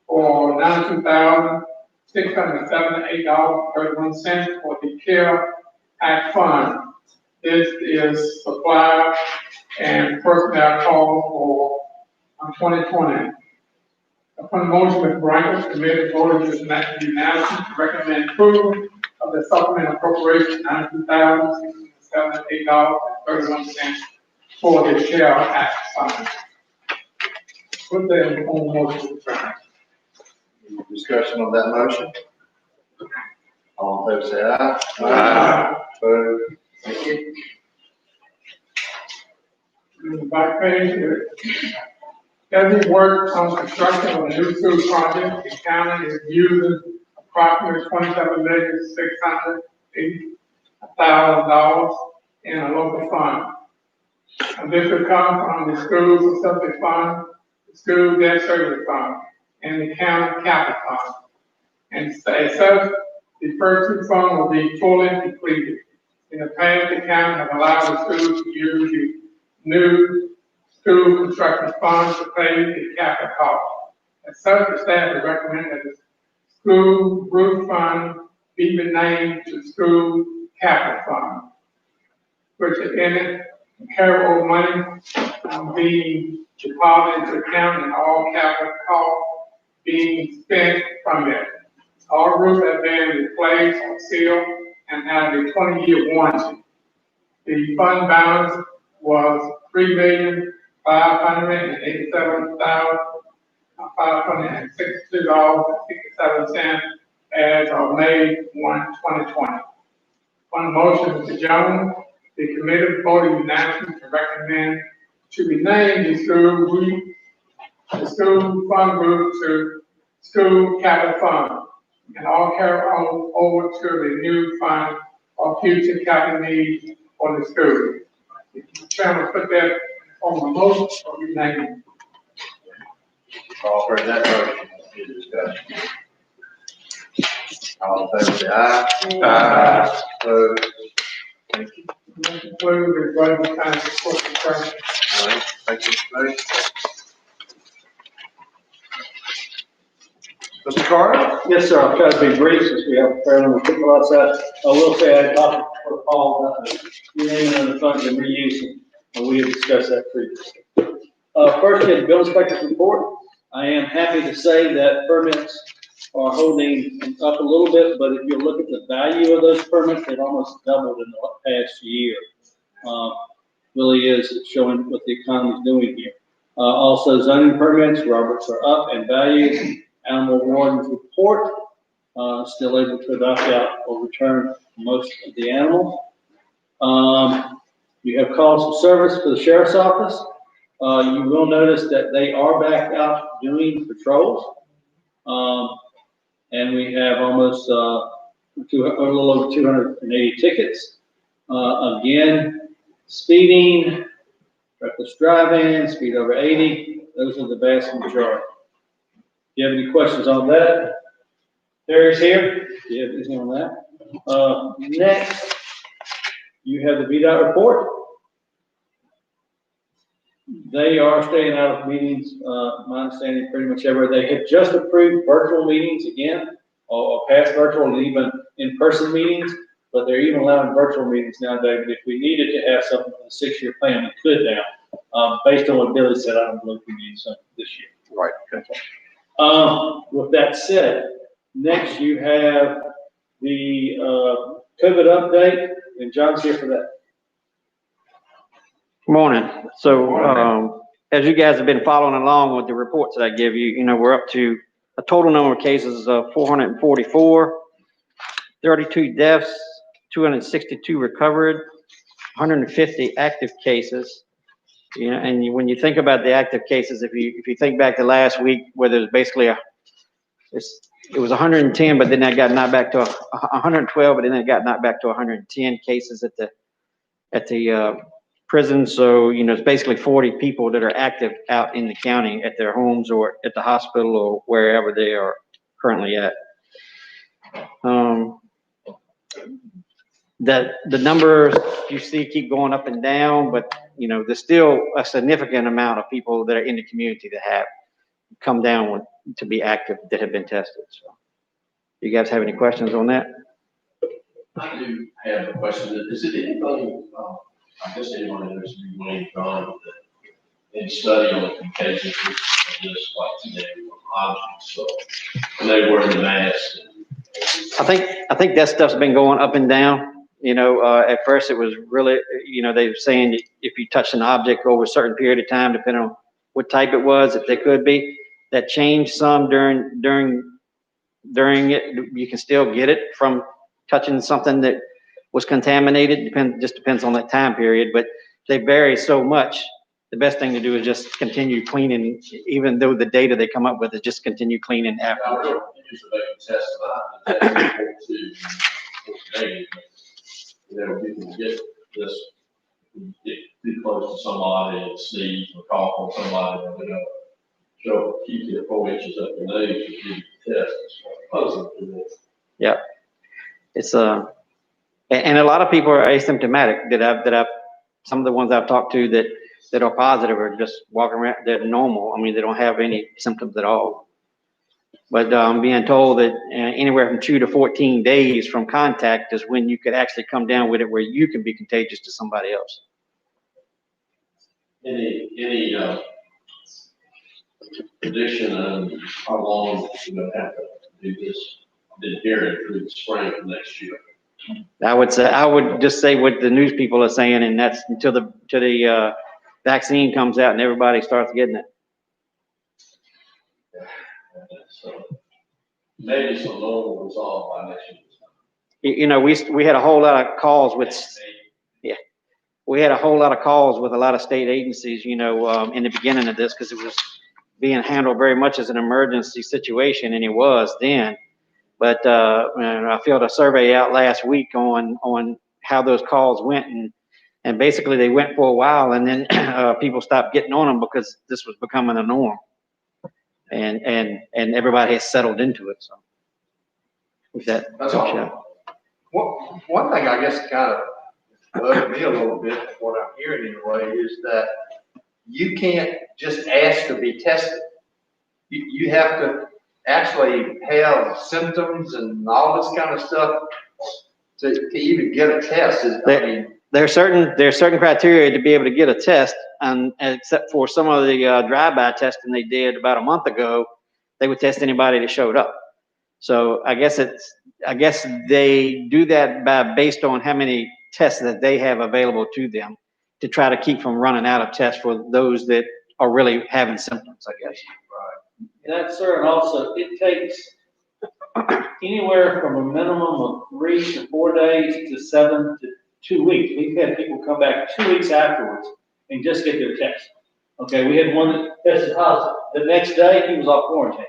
for $92,678.31 for the CARE Act Fund. This is supply and personnel costs for 2020. Upon the motion, Mr. Bryant, committee voted unanimously to recommend approval of the supplemental appropriation $92,678.31 for the CARE Act Fund. Put that in the form of motion. Any discussion on that motion? All in favor, say aye. Aye. Opposed? Thank you. The back page, every work on construction of a new school project, the county is using approximately $27,680,000 in a local fund. And this will come from the school facility fund, the school debt service fund, and the county capital fund. And as such, the first two funds will be fully completed. In the past, the county has allowed the schools to use the new school construction funds to pay the capital cost. As such, the staff would recommend that the school roof fund be renamed to school capital fund, which in it, carryable money being deposited into account and all capital costs being spent from it. All roofs have been replaced or sealed and have a 20-year warranty. The fund balance was $3,587,562.67 as of May 1, 2020. On the motion, Mr. Jones, the committee voted unanimously to recommend to rename the school fund group to school capital fund, and all carry over to the new fund for future capital needs for the school. The chairman put that on the motion for renaming. All for that motion. Any discussion? All in favor, say aye. Aye. Opposed? Thank you. That concludes the budget time support discussion. All right. Thank you, Mr. Bates. Mr. Carter? Yes, sir, I'll try to be brief since we have a fair number of people outside. I will say I talked to Paul about the renaming of the funds and reusing, and we have discussed that previously. First, the bill inspector's report. I am happy to say that permits are holding up a little bit, but if you look at the value of those permits, they've almost doubled in the past year. Really is showing what the economy is doing here. Also, zoning permits, Roberts are up in value. Animal warden's report, still able to adopt out or return most of the animals. You have calls for service for the sheriff's office. You will notice that they are back out doing patrols. And we have almost a little over 280 tickets. Again, speeding, reckless driving, speed over 80, those are the vast majority. Do you have any questions on that? Terry's here. Do you have anything on that? Next, you have the Vdot Report. They are staying out of meetings, my understanding, pretty much everywhere. They have just approved virtual meetings again, or past virtual and even in-person meetings, but they're even allowing virtual meetings nowadays. If we needed to have something for the 6-year plan, we could now. Based on what Billy said, I don't believe we need something this year. Right. Okay. With that said, next you have the COVID update, and John's here for that. Good morning. So, as you guys have been following along with the reports that I give you, we're up to a total number of cases of 444, 32 deaths, 262 recovered, 150 active cases. You know, and when you think about the active cases, if you think back to last week, where there's basically it was 110, but then that got knocked back to 112, but then it got knocked back to 110 cases at the prison. So, you know, it's basically 40 people that are active out in the county at their homes or at the hospital or wherever they are currently at. That the numbers you see keep going up and down, but you know, there's still a significant amount of people that are in the community that have come down to be active that have been tested. So, you guys have any questions on that? I do have a question. Is it anything, I guess anyone in this room will done any study on the contagion of this, like today, objects, so when they wear the mask? I think that stuff's been going up and down. You know, at first it was really, you know, they were saying if you touch an object over a certain period of time, depending on what type it was, that they could be. That changed some during it. You can still get it from touching something that was contaminated. Just depends on that time period, but they vary so much. The best thing to do is just continue cleaning, even though the data they come up with is just continue cleaning afterwards. You know, people get this, get too close to somebody and sneeze or cough on somebody, and they go, keep it 4 inches up the nose to do the test. Yeah, it's and a lot of people are asymptomatic some of the ones I've talked to that are positive are just walking around, they're normal. I mean, they don't have any symptoms at all. But I'm being told that anywhere from 2 to 14 days from contact is when you could actually come down with it, where you can be contagious to somebody else. Any prediction on how long you know have to do this? Been hearing through the spring of next year. I would just say what the news people are saying, and that's until the vaccine comes out and everybody starts getting it. So maybe some normal resolve by next year. You know, we had a whole lot of calls with, we had a whole lot of calls with a lot of state agencies, you know, in the beginning of this, because it was being handled very much as an emergency situation, and it was then. But I filled a survey out last week on how those calls went, and basically they went for a while, and then people stopped getting on them because this was becoming a norm. And everybody has settled into it. So, if that helps you out. One thing I guess kind of bugged me a little bit, what I'm hearing anyway, is that you can't just ask to be tested. You have to actually have symptoms and all this kind of stuff to even get a test. There are certain criteria to be able to get a test, and except for some of the drive-by testing they did about a month ago, they would test anybody that showed up. So I guess they do that based on how many tests that they have available to them to try to keep from running out of tests for those that are really having symptoms, I guess. Right. That's sir, and also it takes anywhere from a minimum of 3 to 4 days to 7 to 2 weeks. We've had people come back 2 weeks afterwards and just get their test. Okay, we had one that tested positive. The next day, he was off quarantine.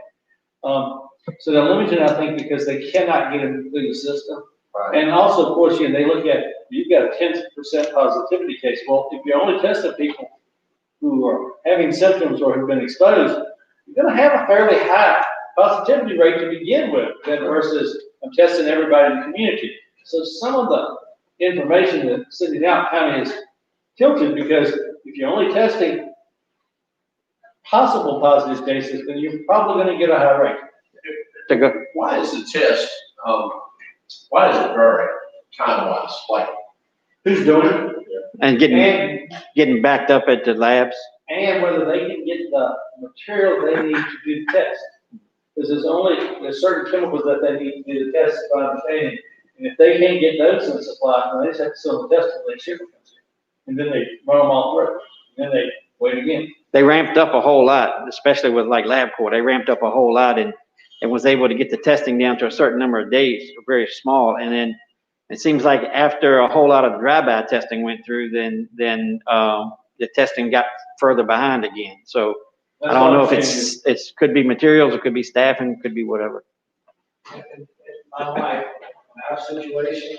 So they're limited, I think, because they cannot get him through the system. Right. And also, of course, they look at, you've got a 10% positivity case. Well, if you're only testing people who are having symptoms or have been exposed, you're going to have a fairly high positivity rate to begin with versus I'm testing everybody in the community. So some of the information that's sitting out kind of is tilted, because if you're only testing possible positive cases, then you're probably going to get a high rate. Why is the test, why is it vary time-wise? Like, who's doing it? And getting backed up at the labs. And whether they can get the material they need to do the test. Because there's certain chemicals that they need to do the test, if I understand. And if they can't get those in supply, then they just have to sell the test until they ship it. And then they run them all through. And then they wait again. They ramped up a whole lot, especially with like LabCorp. They ramped up a whole lot, and and was able to get the testing down to a certain number of days, very small. And then it seems like after a whole lot of drive-by testing went through, then the testing got further behind again. So I don't know if it's could be materials, it could be staffing, it could be whatever. In my life, in our situation,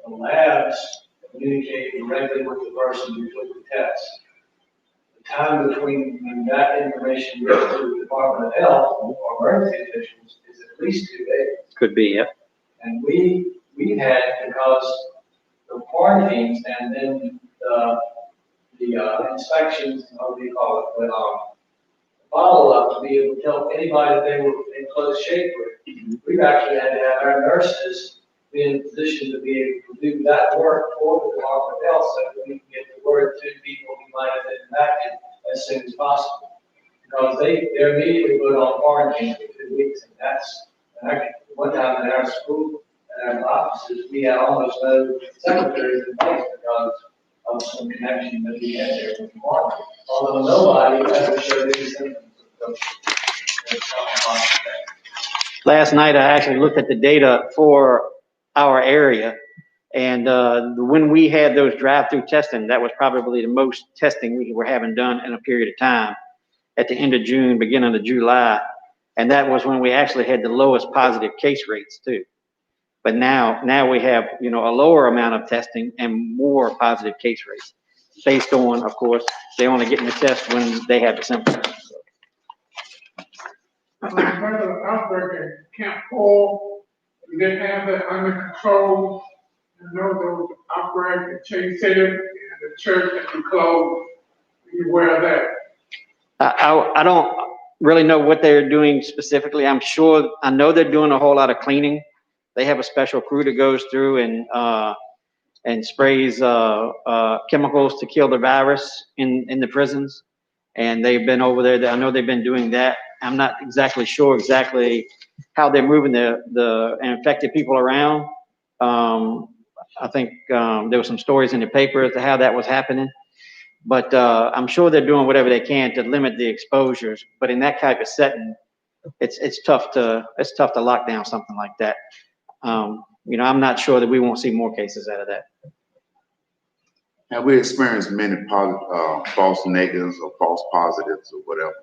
the labs communicate directly with the person who took the test. The time between when that information gets to the Department of Health or emergency officials is at least 2 days. Could be, yep. And we had, because the quarantines and then the inspections, how do you call it, the follow-up, to be able to tell anybody that they were in close shape with. We've actually had to have our nurses be in a position to be able to do that work for the Department of Health so that we can get the word to people who might have been infected as soon as possible. Because they're immediately put on quarantine for 2 weeks, and that's, one time in our school, in our offices, we had almost no secretaries in place because of some connection that we had there with the department. Although nobody ever showed any symptoms of COVID. Last night, I actually looked at the data for our area, and when we had those drive-through testing, that was probably the most testing we were having done in a period of time at the end of June, beginning of July. And that was when we actually had the lowest positive case rates too. But now we have, a lower amount of testing and more positive case rates based on, of course, they only getting the test when they have the symptoms. Another outbreak in Camp Hall, we didn't have that under control. I know there was an outbreak in Chase City and the church had been closed. Are you aware of that? I don't really know what they're doing specifically. I know they're doing a whole lot of cleaning. They have a special crew that goes through and sprays chemicals to kill the virus in the prisons. And they've been over there. I know they've been doing that. I'm not exactly sure how they're moving the infected people around. I think there were some stories in the paper as to how that was happening. But I'm sure they're doing whatever they can to limit the exposures. But in that type of setting, it's tough to lock down something like that. I'm not sure that we won't see more cases out of that. Have we experienced many false negatives or false positives or whatever?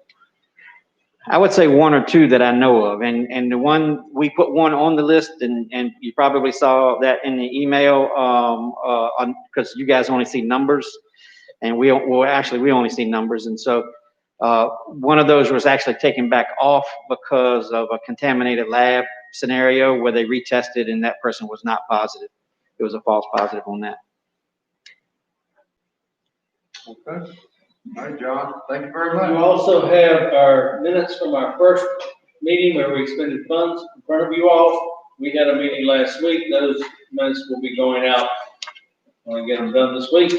I would say one or two that I know of, and the one we put one on the list, and you probably saw that in the email, because you guys only see numbers, and we only see numbers, and so one of those was actually taken back off because of a contaminated lab scenario where they retested and that person was not positive. It was a false positive on that. Okay. All right, John, thank you very much. You also have our minutes from our first meeting where we expended funds in front of you all. We had a meeting last week. Those minutes will be going out. I want to get them done this week.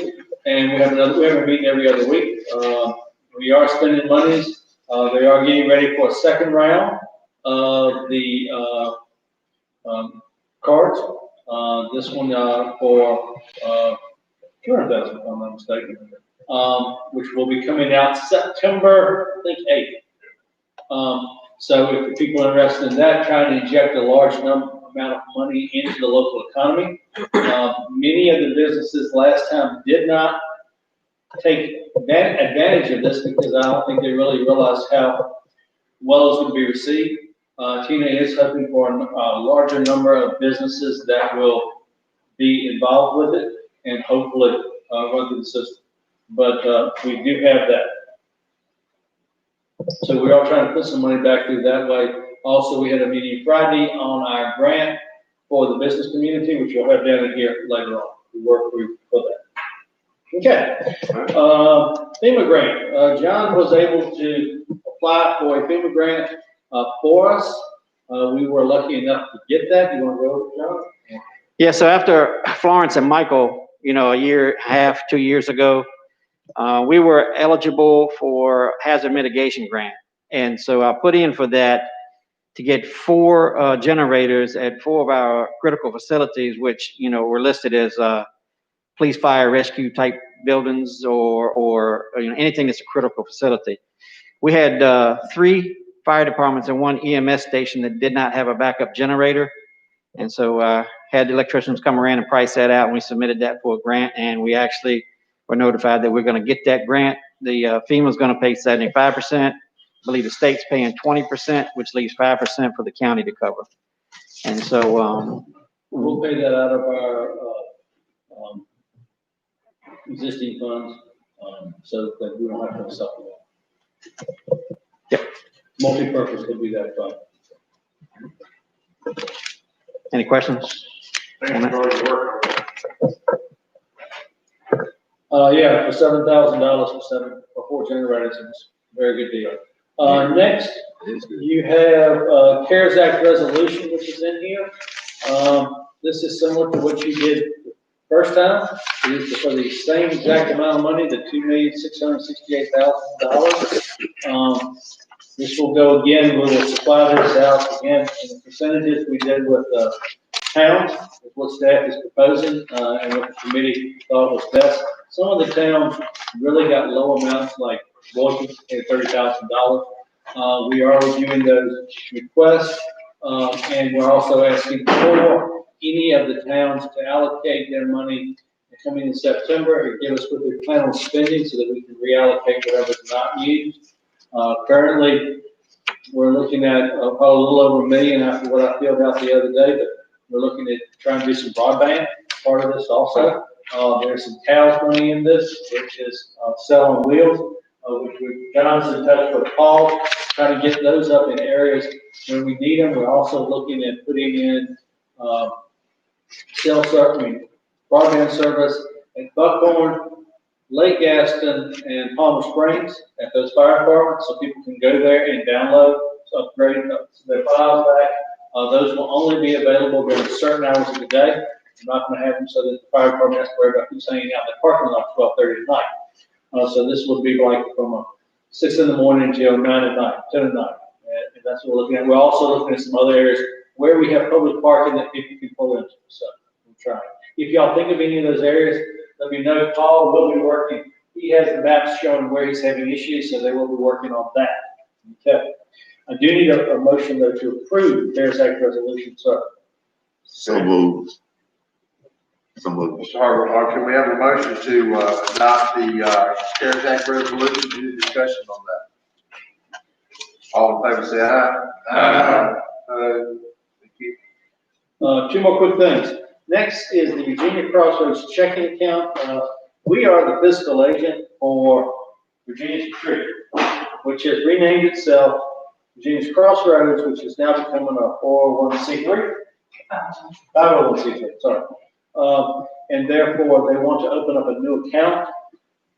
And we have a meeting every other week. We are spending monies. They are getting ready for a second round of the cards. This one for $200,000, if I'm not mistaken. Which will be coming out September, I think, 8th. So if people are interested in that, trying to inject a large amount of money into the local economy. Many of the businesses last time did not take advantage of this because I don't think they really realized how well it's going to be received. Tina is hoping for a larger number of businesses that will be involved with it and hopefully run through the system. But we do have that. So we are trying to put some money back through that way. Also, we had a meeting Friday on our grant for the business community, which you'll have down in here later on. We work for that. Okay. Fema Grant. John was able to apply for a Fema Grant for us. We were lucky enough to get that. You want to go over it, John? Yeah, so after Florence and Michael, a year and a half, 2 years ago, we were eligible for hazard mitigation grant. And so I put in for that to get 4 generators at 4 of our critical facilities, which, were listed as police, fire, rescue type buildings or anything that's a critical facility. We had 3 fire departments and one EMS station that did not have a backup generator. And so, had the electricians come around and price that out, and we submitted that for a grant, and we actually were notified that we're gonna get that grant. The FEMA's gonna pay 75%. I believe the state's paying 20%, which leaves 5% for the county to cover. And so, We'll pay that out of our, existing funds, so that we don't have to supplement. Yep. Multi-purpose could be that fund. any questions? Thanks for all your work. Yeah, for $7,000 for 4 generators, it's a very good deal. Next, you have, CARES Act resolution, which is in here. This is similar to what you did the first time. It is for the same exact amount of money, the $2,668,000. This will go again, we will supply this out again in the percentages we did with the towns, with what staff is proposing, and what the committee thought was best. Some of the towns really got low amounts, like Boise paid $30,000. We are reviewing those requests, and we're also asking for any of the towns to allocate their money coming in September and give us what they plan on spending so that we can reallocate whatever's not used. Currently, we're looking at probably a little over $1 million after what I filled out the other day, but we're looking at trying to do some broadband, part of this also. There's some CALS money in this, which is Cell on Wheels, which we've gotten in touch with Paul, trying to get those up in areas where we need them. We're also looking at putting in broadband service at Buckhorn, Lake Gaston, and Palmer Springs at those fire departments, so people can go there and download, upgrade their files back. Those will only be available during certain hours of the day. I'm not going to have them so that the fire department has to worry about who's hanging out in the parking lot at 12:30 at night. So this would be like from 6 in the morning till 9 at night, 10 at night. And that's what we're looking at. We're also looking at some other areas where we have public parking that people can pull into. So we'll try. If y'all think of any of those areas, let me know. Paul will be working. He has the maps showing where he's having issues, so they will be working on that. Okay. I do need a motion though to approve the CARES Act resolution, sir. So moved. So moved. Mr. Harper, can we have a motion to adopt the CARES Act resolution? Any discussion on that? All in favor, say aye. Aye. Thank you. 2 more quick things. Next is the Virginia Crossroads checking account. We are the fiscal agent for Virginia's Tree, which has renamed itself Virginia's Crossroads, which is now becoming a 401c3. 501c3, sorry. And therefore, they want to open up a new account,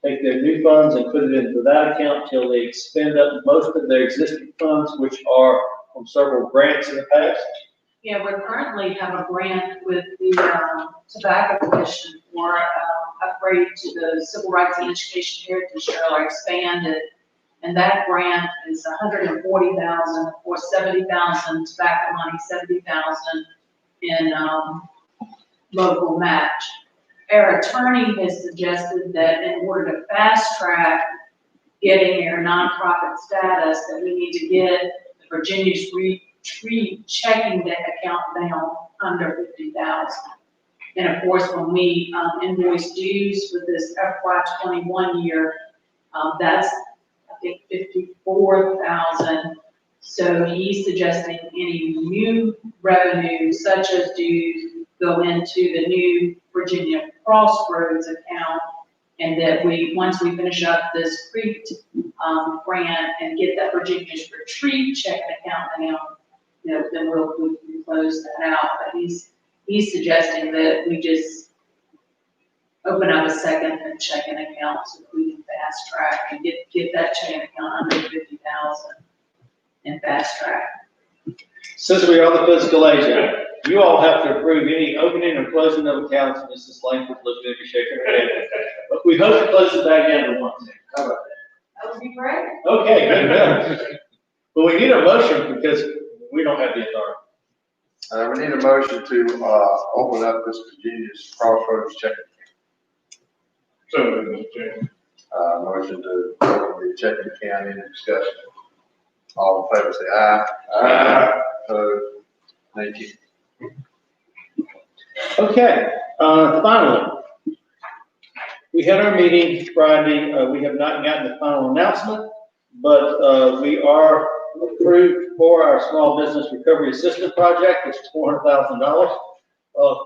take their new funds and put it into that account till they expend up most of their existing funds, which are from several grants in the past. Yeah, we currently have a grant with the Tobacco Commission for upgrade to the Civil Rights and Education Heritage Trail, or expanded. And that grant is $140,000 or $70,000 tobacco money, $70,000 in local match. Our attorney has suggested that in order to fast track getting our nonprofit status, that we need to get the Virginia's Tree checking that account down under 50,000. And of course, when we invoice dues for this FY21 year, that's I think 54,000. So he's suggesting any new revenue, such as dues, go into the new Virginia Crossroads account, and that once we finish up this CREET grant and get that Virginia's Retreat checking account down, then we can close that out. But he's suggesting that we just open up a second checking account so that we can fast track and get that checking account under 50,000 and fast track. Since we are the fiscal agent, you all have to approve any opening or closing of accounts. Mrs. Langford looking at me shaking her head. But we hope to close it back in once. How about that? That would be great. Okay, good enough. But we need a motion because we don't have the authority. We need a motion to open up this Virginia's Crossroads checking account. So, Mr. Chairman. Motion to open the checking account in discussion. All in favor, say aye. Aye. Opposed? Thank you. Okay, finally, we had our meeting Friday. We have not gotten the final announcement, but we are approved for our small business recovery assistance project, which is $400,000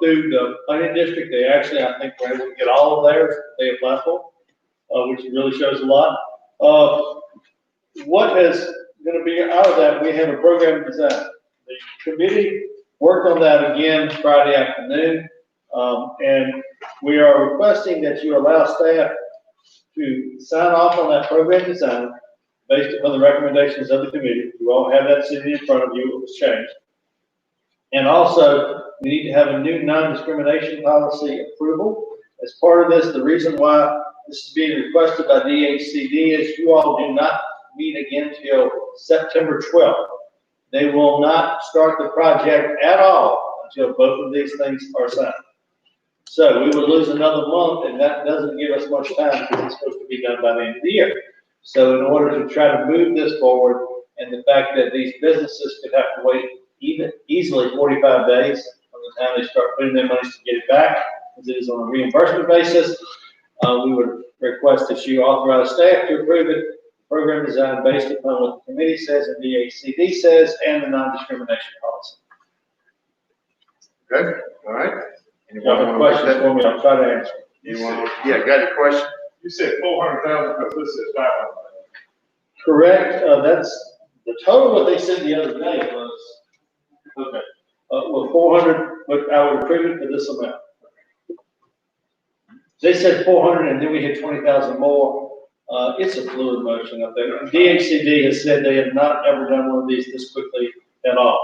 through the planning district. They actually, I think, were able to get all of theirs they applied for, which really shows a lot. What is going to be out of that? We have a program design. The committee worked on that again Friday afternoon, and we are requesting that you allow staff to sign off on that program design based upon the recommendations of the committee. You all have that sitting in front of you. It was changed. And also, we need to have a new non-discrimination policy approval. As part of this, the reason why this is being requested by DHCD is you all do not meet again till September 12th. They will not start the project at all until both of these things are signed. So we would lose another month, and that doesn't give us much time because it's supposed to be done by the end of the year. So in order to try to move this forward, and the fact that these businesses could have to wait easily 45 days from the time they start putting their money to get it back, because it is on a reimbursement basis, we would request that you authorize staff to approve it, program design based upon what the committee says and DHCD says, and the non-discrimination policy. Good, all right. Y'all have questions for me? I'll try to answer. Anyone? Yeah, got a question? You said 400,000, because this is 500,000. Correct, that's, the total what they said the other day was, okay, well, 400, but I would approve it for this amount. They said 400 and then we hit 20,000 more. It's a fluid motion up there. DHCD has said they have not ever done one of these this quickly at all.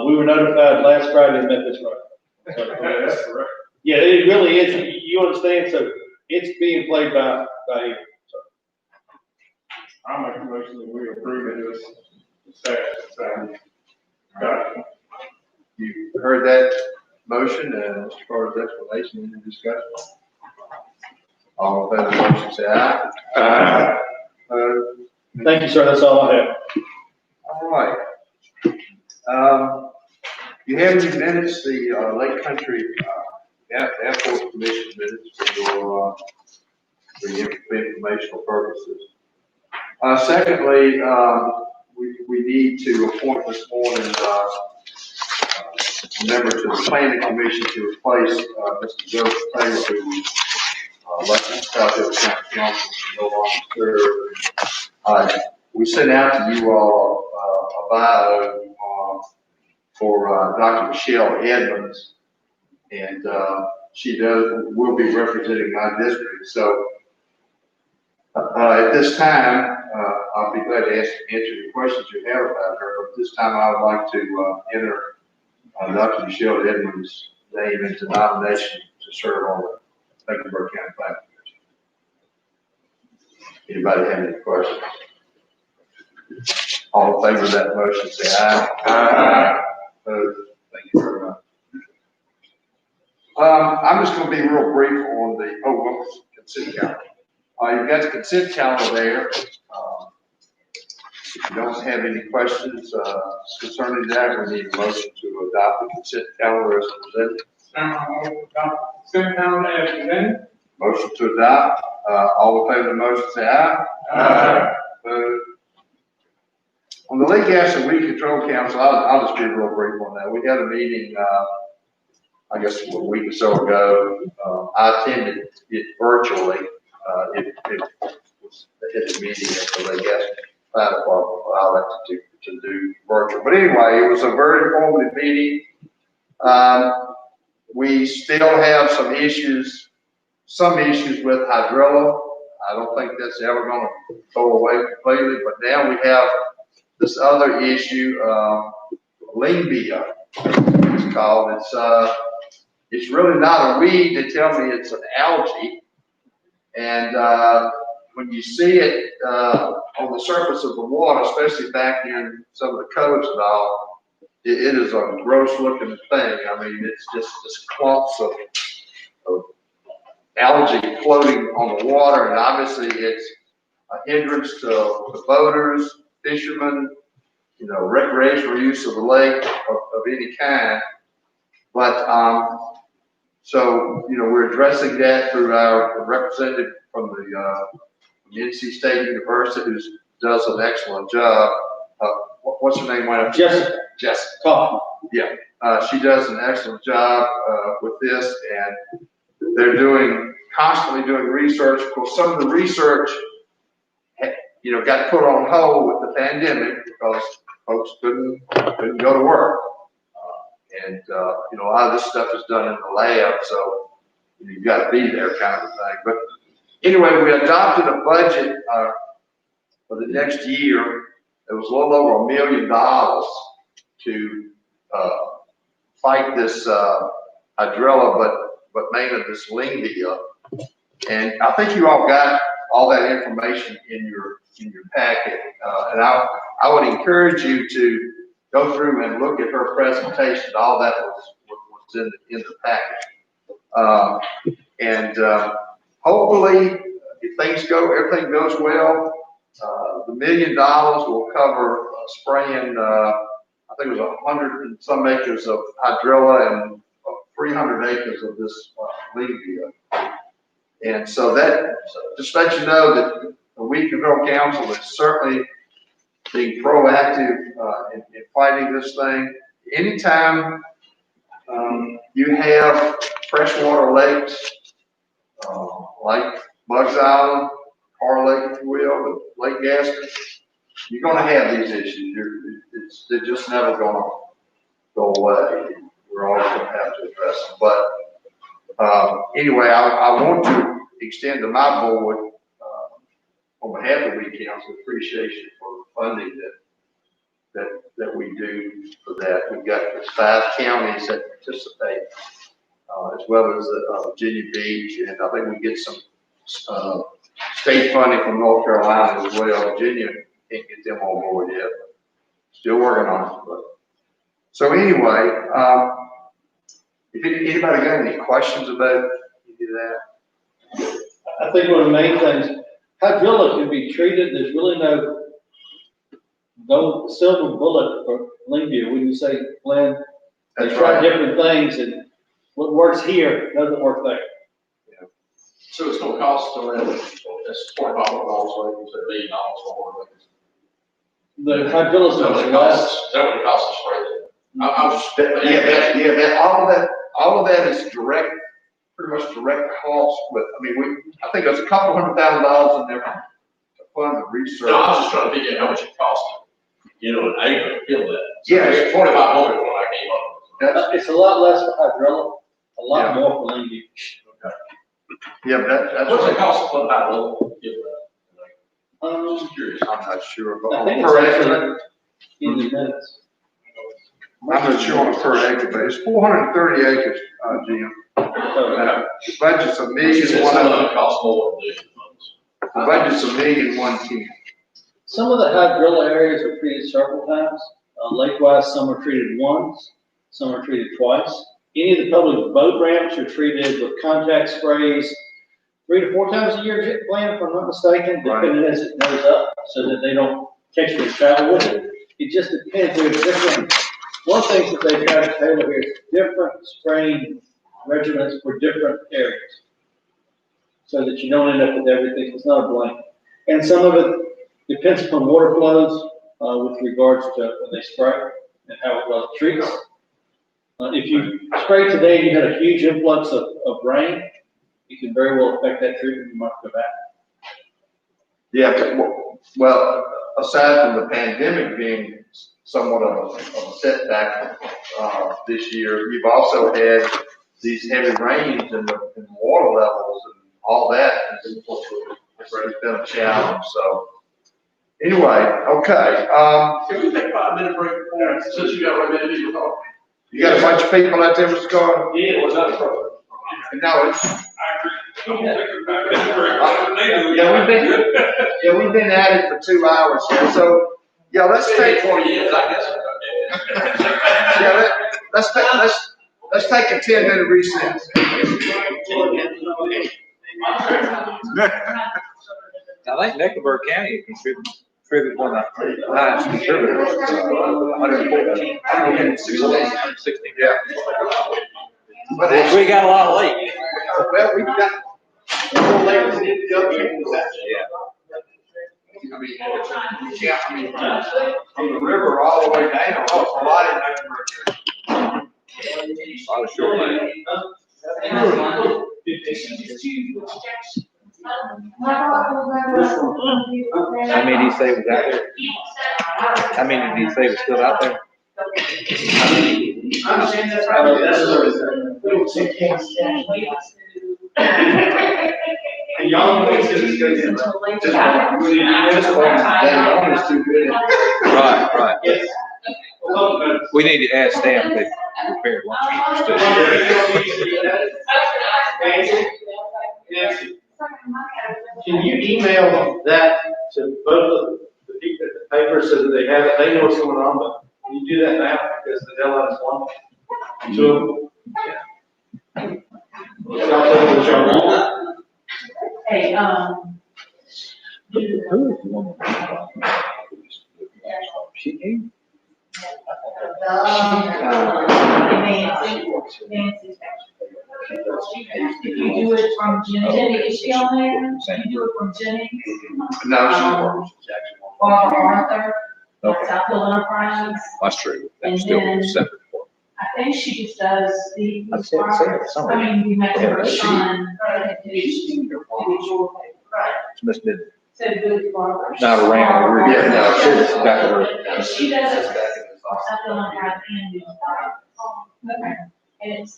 We were notified last Friday and met this Friday. So, That's correct. yeah, it really is. You understand? So it's being played by ear. So. I'll make a motion that we approve it as staff. You heard that motion and Mr. Carter's explanation, any discussion? All in favor of the motion, say aye. Aye. Thank you, sir. That's all I have. All right. You have in your minutes the Lake Country Airport Commission minutes for informational purposes. Secondly, we need to appoint this morning a member to the planning commission to replace Mr. Joseph Taylor, who left the South Hill County Council no longer serve. We sent out to you all a bio for Dr. Michelle Edmonds, and she will be representing my district. So at this time, I'll be glad to answer any questions you have about her. But at this time, I would like to enter Dr. Michelle Edmonds' name into nomination to serve on the Mecklenburg County Planning Commission. Anybody have any questions? All in favor of that motion, say aye. Aye. Thank you very much. I'm just going to be real brief on the consent calendar. You've got the consent calendar there. If you don't have any questions concerning that, we need a motion to adopt the consent calendar as presented. Consent calendar as presented. Motion to adopt. All in favor of the motion, say aye. Aye. On the Lake Gas and Weed Control Council, I'll just be real brief on that. We had a meeting, I guess a week or so ago. I attended it virtually. It was the meeting at the Lake Gas Fire Department. I elected to do virtual. But anyway, it was a very informative meeting. We still have some issues with hydrilla. I don't think that's ever going to go away completely, but now we have this other issue, Lingbia, it's called. It's really not a weed. They tell me it's an algae. And when you see it on the surface of the water, especially back in some of the coves and all, it is a gross looking thing. I mean, it's just clumps of algae floating on the water, and obviously it's a hindrance to boaters. fishermen, you know, recreational use of the lake of any kind. But, so, you know, we're addressing that through our representative from the NC State University, who does an excellent job. What's her name? Jessica. Jessica. Kaufman. Yeah, she does an excellent job with this, and they're constantly doing research. Of course, some of the research, you know, got put on hold with the pandemic because folks couldn't go to work. And you know, a lot of this stuff is done in the lab, so you've got to be there kind of a thing. But anyway, we adopted a budget for the next year. It was a little over $1 million to fight this hydrilla, but mainly this Lingia. And I think you all got all that information in your packet. And I would encourage you to go through and look at her presentation. All that was in the package. And hopefully, if everything goes well, the $1 million will cover spraying, I think it was 100 and some acres of hydrilla and 300 acres of this Lingia. And so just let you know that the Weakenville Council is certainly being proactive in fighting this thing. Anytime you have freshwater lakes, like Bugs Island, Carr Lake, if you will, Lake Gaston, you're going to have these issues. They're just never going to go away. We're always going to have to address them. But anyway, I want to extend to my board, on behalf of the council, appreciation for the funding that we do for that. We've got 5 counties that participate, as well as Virginia Beach, and I think we get some state funding from North Carolina as well. Virginia can't get them on board yet. Still working on it. But. So anyway, if anybody got any questions about any of that? I think one of the main things, hydrilla can be treated. There's really no silver bullet for Lingia. When you say Glenn, they try different things, and what works here doesn't work there. Yeah. So it's going to cost around that's $25 so $1 million more. The hydrilla's going to last. Is that what it costs to spray it? I was just all of that is direct, pretty much direct cost. With I think there's a couple $100,000 in there to fund the research. No, I was just trying to figure out how much it cost. You know, an acre to kill that. So yeah, it's 2,500 when I came up. It's a lot less for hydrilla, a lot more for Lingia. Okay. Yeah, that's what's it cost to put hydrilla to kill that? I'm just curious. I'm not sure. But I think it's actually in the minutes. I'm not sure on a per acre basis. 430 acres, Jim. The budget's $1 million. The budget's $1,110,000. Some of the hydrilla areas are treated several times. Lake-wise, some are treated once, some are treated twice. Any of the public boat ramps are treated with contact sprays 3 to 4 times a year, Glenn, if I'm not mistaken, depending as it goes up, so that they don't catch the travel with it. It just depends. There's different. One thing that they try to tailor here is different spraying regimens for different areas, so that you don't end up with everything. It's not a blanket. And some of it depends upon water flows with regards to when they spray and how well it treats. If you spray today and you had a huge influx of rain, it can very well affect that treatment. You might go back. Yeah, well, aside from the pandemic being somewhat of a setback this year, you've also had these heavy rains and the water levels and all that. It's been a challenge. So anyway, okay. Can we take a 5-minute break since you got right there? You got a bunch of people out there what's going? Yeah, it was not a problem. No, it's. We've been at it for 2 hours here. So yeah, let's take 20 years, I guess. Yeah, let's take a 10-minute recess. I think Mecklenburg County contributes contribute, one of the highest contributors, 114, 116. Yeah. But We got a lot of lake. well, we've got. more layers in the other things. Yeah. I mean, yeah, I mean, from the river all the way down, it's a lot in Mecklenburg. A lot of short land. How many did he say was out there? How many did he say was still out there? I understand that's probably, and y'all know it's just good. Just too good. Right. We need to ask them if they prepared lunch. Nancy, can you email that to both of the people at the paper so that they have it, they know what's going on, but can you do that now, because the deadline is 1, 2. Y'all tell me what y'all want. Hey, She came. Did you do it from Jenny? Is she on there? Did you do it from Jenny? No, Or Arthur? Southfield Enterprises? That's true. And That's still then- separate. I think she just does the. I've seen it somewhere. I mean, you make her Yeah, she- sign. It's must have been So good for her. not around the room. Yeah, no, It's back of her. She does it. Southfield Enterprise and. Okay. And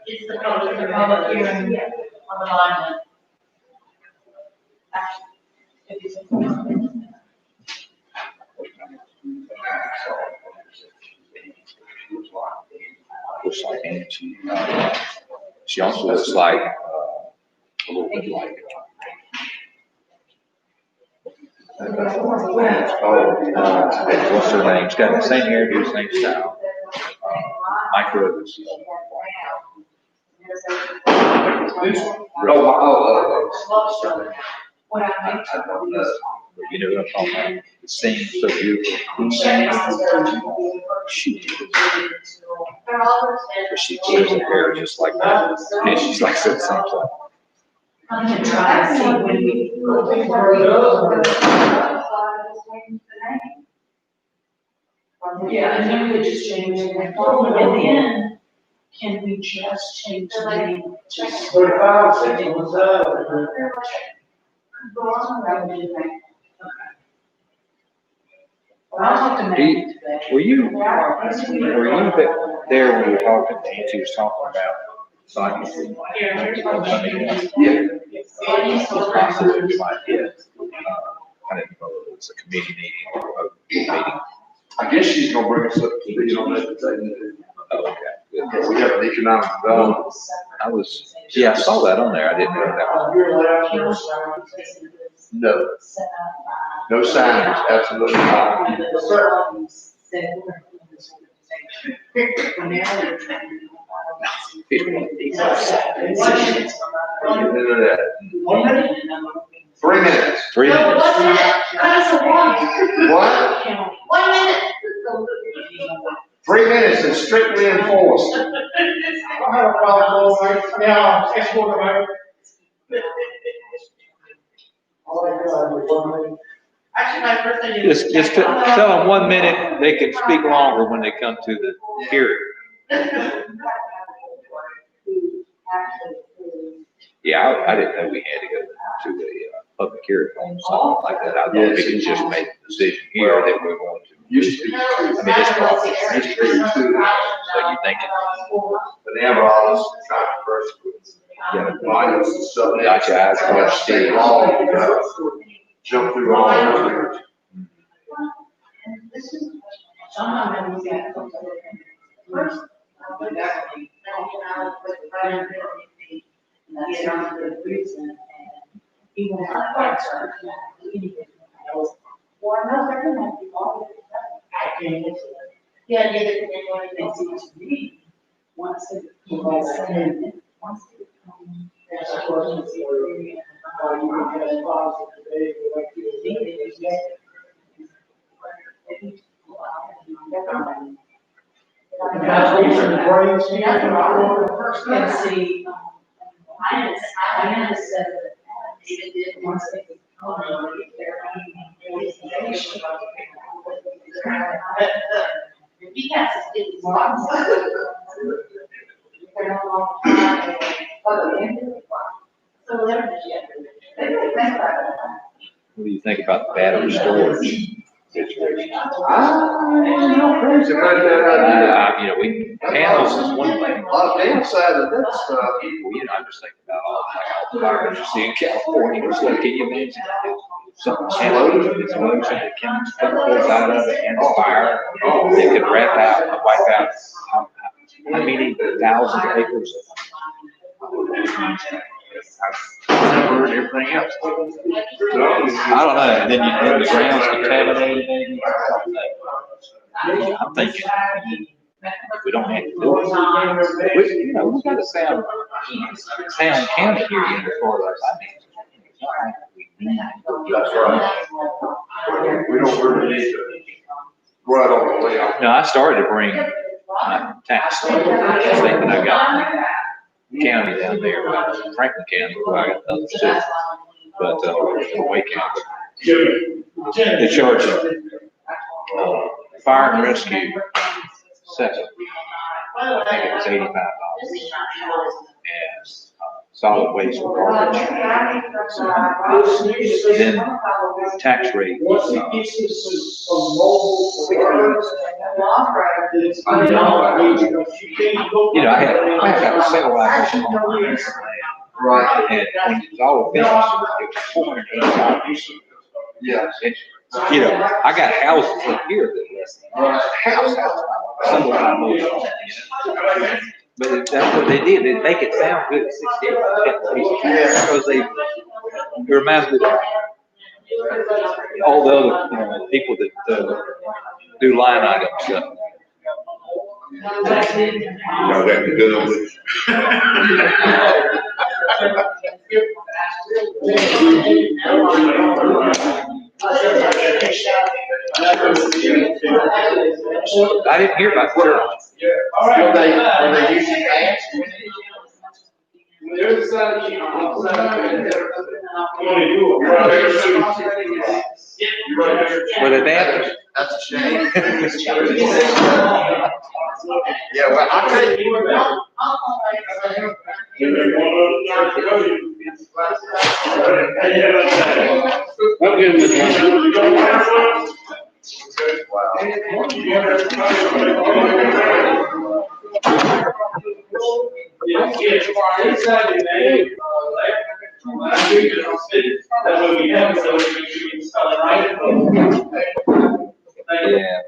it's the public hearing on the line. Looks like Angie. She also looks like, a little bit like. What's her name? She's got the same hairdo, same style. Mike Rhodes. What I make. You know what I'm talking about? It sings so beautiful. She did. But she wears her hair just like that. And she's like said something. I'm gonna try to see when we. Yeah, and then we just change it. And then, can we just change the name? Just. I'll have to make it today. Were you there when we were talking, Nancy was talking about signing? Yeah. I didn't know it was a committee meeting or a meeting. I guess she's gonna bring us up to speed on that thing. Oh, okay. Yeah, we have an economic development. I saw that on there. I didn't know that was. No. No signage, absolutely not. Get into that. 3 minutes. 3 minutes. What? 1 minute. 3 minutes is strictly enforced. I don't have a problem, right now, export, right? Actually, my first thing is. Just tell them 1 minute, they can speak longer when they come to the hearing. Yeah, I didn't know we had to go to a public hearing on something like that. I thought we could just make the decision here that we're going to. Used to be. I mean, this process used to be too. So you thinking, But they have all this controversy. yeah, Violence and stuff. Got your eyes crossed. State law, you gotta jump through all those. Yeah, they seem to me, once it. And see, I said that even did once they. He has to get his lots. What do you think about the battery storage situation? I'm not crazy about that idea. You know, panels is one thing. A lot of downside of that stuff. You know, I'm just thinking about all the fires you see in California, it's like, can you imagine? Something explosion, the chemicals out of it, and the fire, they could wipe out how many thousands of acres of timber and everything else. So, I don't know, and then the ground's contaminated, maybe. I'm thinking, we don't have to do it. You know, we've got a sound county here in Florida. That's right. We don't really need to run all the way out. No, I started to bring my tax thing that I got from the county down there, Franklin County, where I got the other stuff. But, Wake County. They charge fire and rescue separate. I think it was $85. And solid waste or garbage. Then tax rate was, you know, I had a sale right online. Right. And when it's all finished, it was $480. Yes. You know, I got houses up here that house, some of my most, you know. But that's what they did. They make it sound good at 68. Because it reminds me of all the other, you know, people that do line item stuff. You know, that'd be good on it. I didn't hear about Courthouse. Are they using gas? There's a Were they bad? That's a shame. Yeah, well, I'll tell you. Yeah.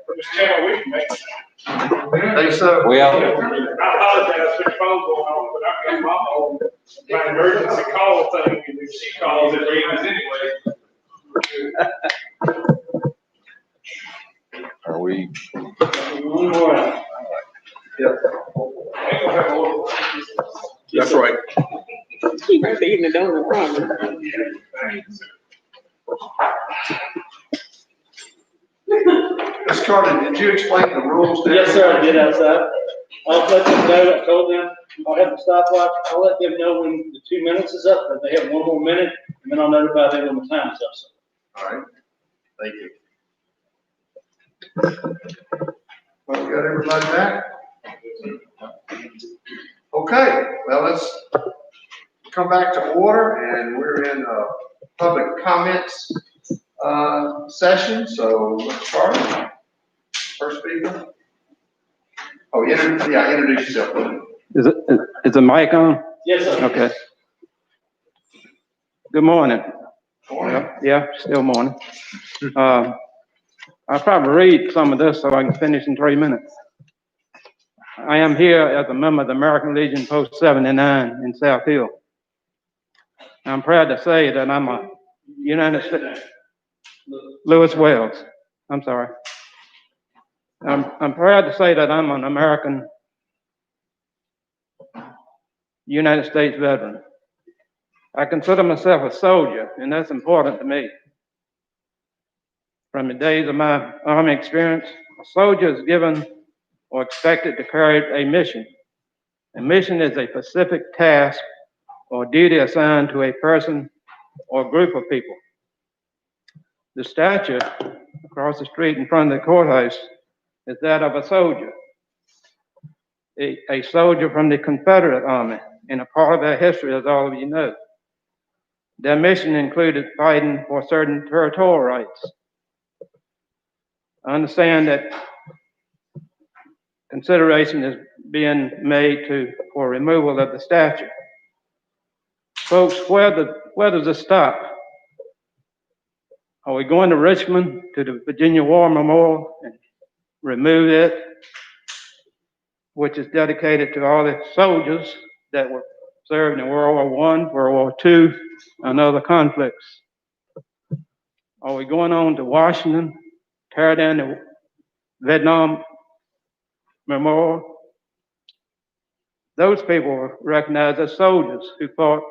Think so? Well, I apologize for the phone going on, but I've got my emergency call thing, and if she calls, it rings anyway. are we? One more. That's right. Keep feeding the donut problem. Ms. Carter, did you explain the rules to Yes, sir, I did outside. I'll let them know, I told them, I'll have the stopwatch, I'll let them know when the 2 minutes is up, if they have one more minute, and then I'll notify them when the time is up. So, All right, thank you. Well, we got everybody back? Okay, well, let's come back to order, and we're in public comments session, so let's start. First speaker. Oh, introduce yourself. Is the mic on? yes, sir. Okay. Good morning. Morning. Yeah, still morning. I'll probably read some of this so I can finish in 3 minutes. I am here as a member of the American Legion Post 79 in South Hill. I'm proud to say that I'm a United States, Lewis Wells, I'm sorry. I'm proud to say that I'm an American United States veteran. I consider myself a soldier, and that's important to me. From the days of my Army experience, a soldier is given or expected to carry a mission. A mission is a specific task or duty assigned to a person or group of people. The statue across the street in front of the courthouse is that of a soldier. A soldier from the Confederate Army, and a part of their history, as all of you know. Their mission included fighting for certain territorial rights. I understand that consideration is being made for removal of the statue. Folks, where does it stop? Are we going to Richmond to the Virginia War Memorial and remove it, which is dedicated to all the soldiers that were served in World War I, World War II, and other conflicts? Are we going on to Washington, tear down the Vietnam Memorial? Those people were recognized as soldiers who fought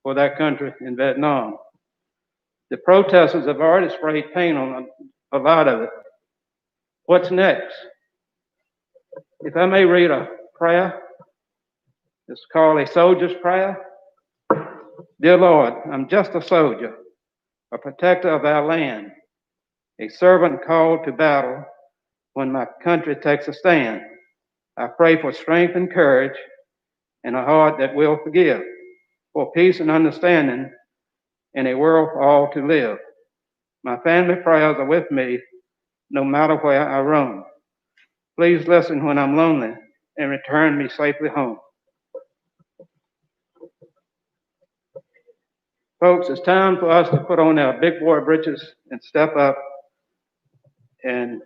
for that country in Vietnam. The protesters have already sprayed paint on a lot of it. What's next? If I may read a prayer, it's called a soldier's prayer. Dear Lord, I'm just a soldier, a protector of our land, a servant called to battle when my country takes a stand. I pray for strength and courage and a heart that will forgive, for peace and understanding in a world for all to live. My family prayers are with me no matter where I roam. Please listen when I'm lonely and return me safely home. Folks, it's time for us to put on our big boy britches and step up. And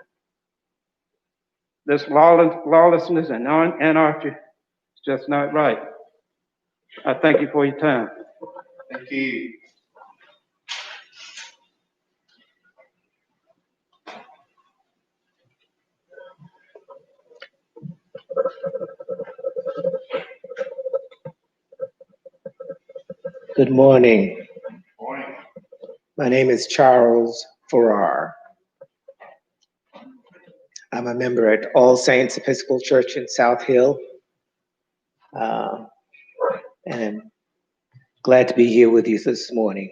this lawlessness and anarchy is just not right. I thank you for your time. Thank you. Good morning. Morning. My name is Charles Farrar. I'm a member at All Saints Episcopal Church in South Hill. And I'm glad to be here with you this morning.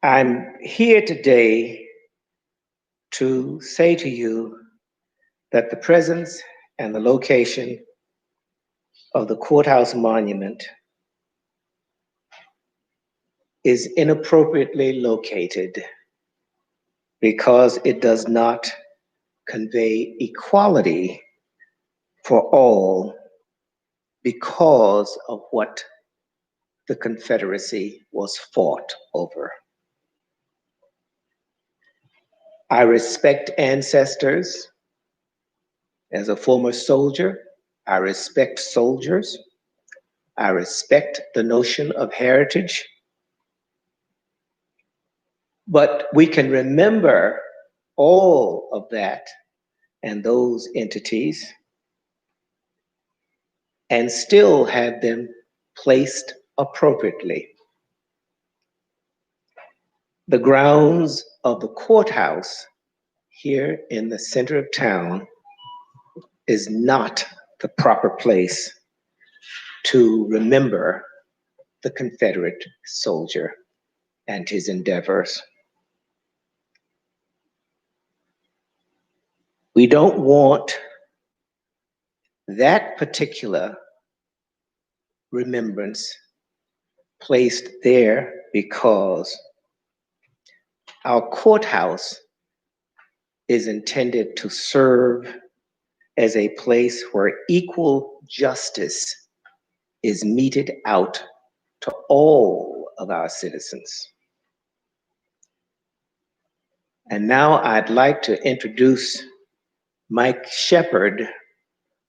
I'm here today to say to you that the presence and the location of the courthouse monument is inappropriately located because it does not convey equality for all because of what the Confederacy was fought over. I respect ancestors. As a former soldier, I respect soldiers. I respect the notion of heritage. But we can remember all of that and those entities and still have them placed appropriately. The grounds of the courthouse here in the center of town is not the proper place to remember the Confederate soldier and his endeavors. We don't want that particular remembrance placed there because our courthouse is intended to serve as a place where equal justice is meted out to all of our citizens. And now I'd like to introduce Mike Shepard,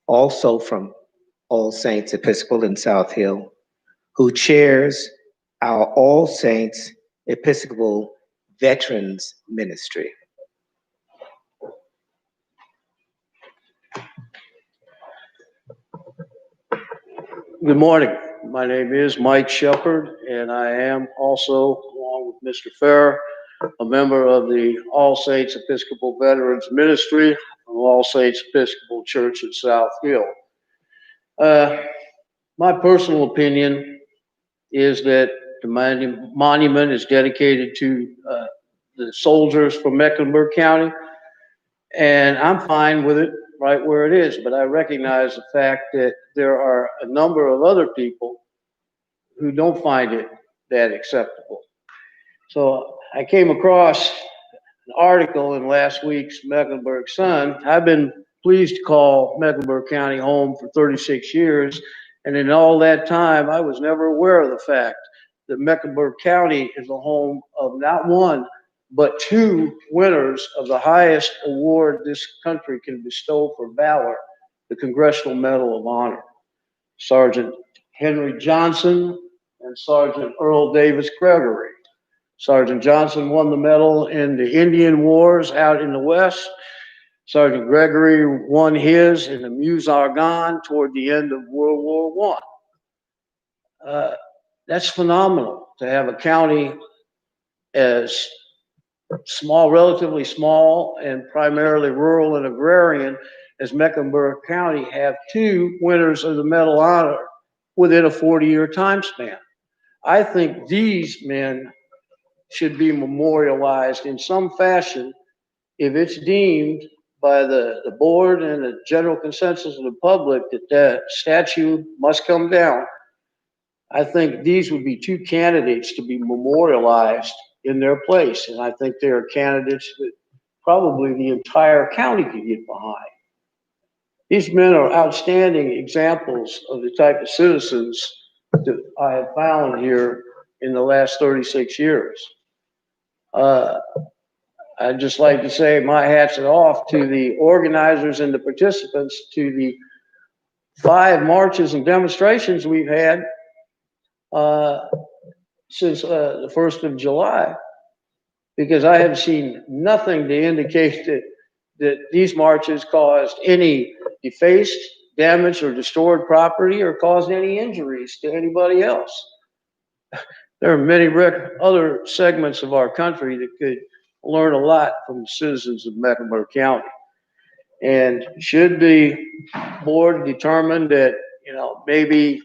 also from All Saints Episcopal in South Hill, who chairs our All Saints Episcopal Veterans Ministry. Good morning. My name is Mike Shepard, and I am also, along with Mr. Farrar, a member of the All Saints Episcopal Veterans Ministry from All Saints Episcopal Church at South Hill. My personal opinion is that the monument is dedicated to the soldiers from Mecklenburg County, and I'm fine with it right where it is, but I recognize the fact that there are a number of other people who don't find it that acceptable. So I came across an article in last week's Mecklenburg Sun. I've been pleased to call Mecklenburg County home for 36 years, and in all that time, I was never aware of the fact that Mecklenburg County is the home of not one, but two winners of the highest award this country can bestow for valor, the Congressional Medal of Honor. Sergeant Henry Johnson and Sergeant Earl Davis Gregory. Sergeant Johnson won the medal in the Indian Wars out in the West. Sergeant Gregory won his in the Meuse-Argonne toward the end of World War I. That's phenomenal to have a county as small, relatively small, and primarily rural and agrarian as Mecklenburg County have two winners of the Medal of Honor within a 40-year time span. I think these men should be memorialized in some fashion if it's deemed by the board and the general consensus of the public that that statue must come down. I think these would be two candidates to be memorialized in their place, and I think they are candidates that probably the entire county could get behind. These men are outstanding examples of the type of citizens that I have found here in the last 36 years. I'd just like to say my hats are off to the organizers and the participants to the 5 marches and demonstrations we've had since the 1st of July, because I have seen nothing to indicate that these marches caused any defaced, damaged, or destroyed property or caused any injuries to anybody else. There are many other segments of our country that could learn a lot from the citizens of Mecklenburg County. And should the board determine that, maybe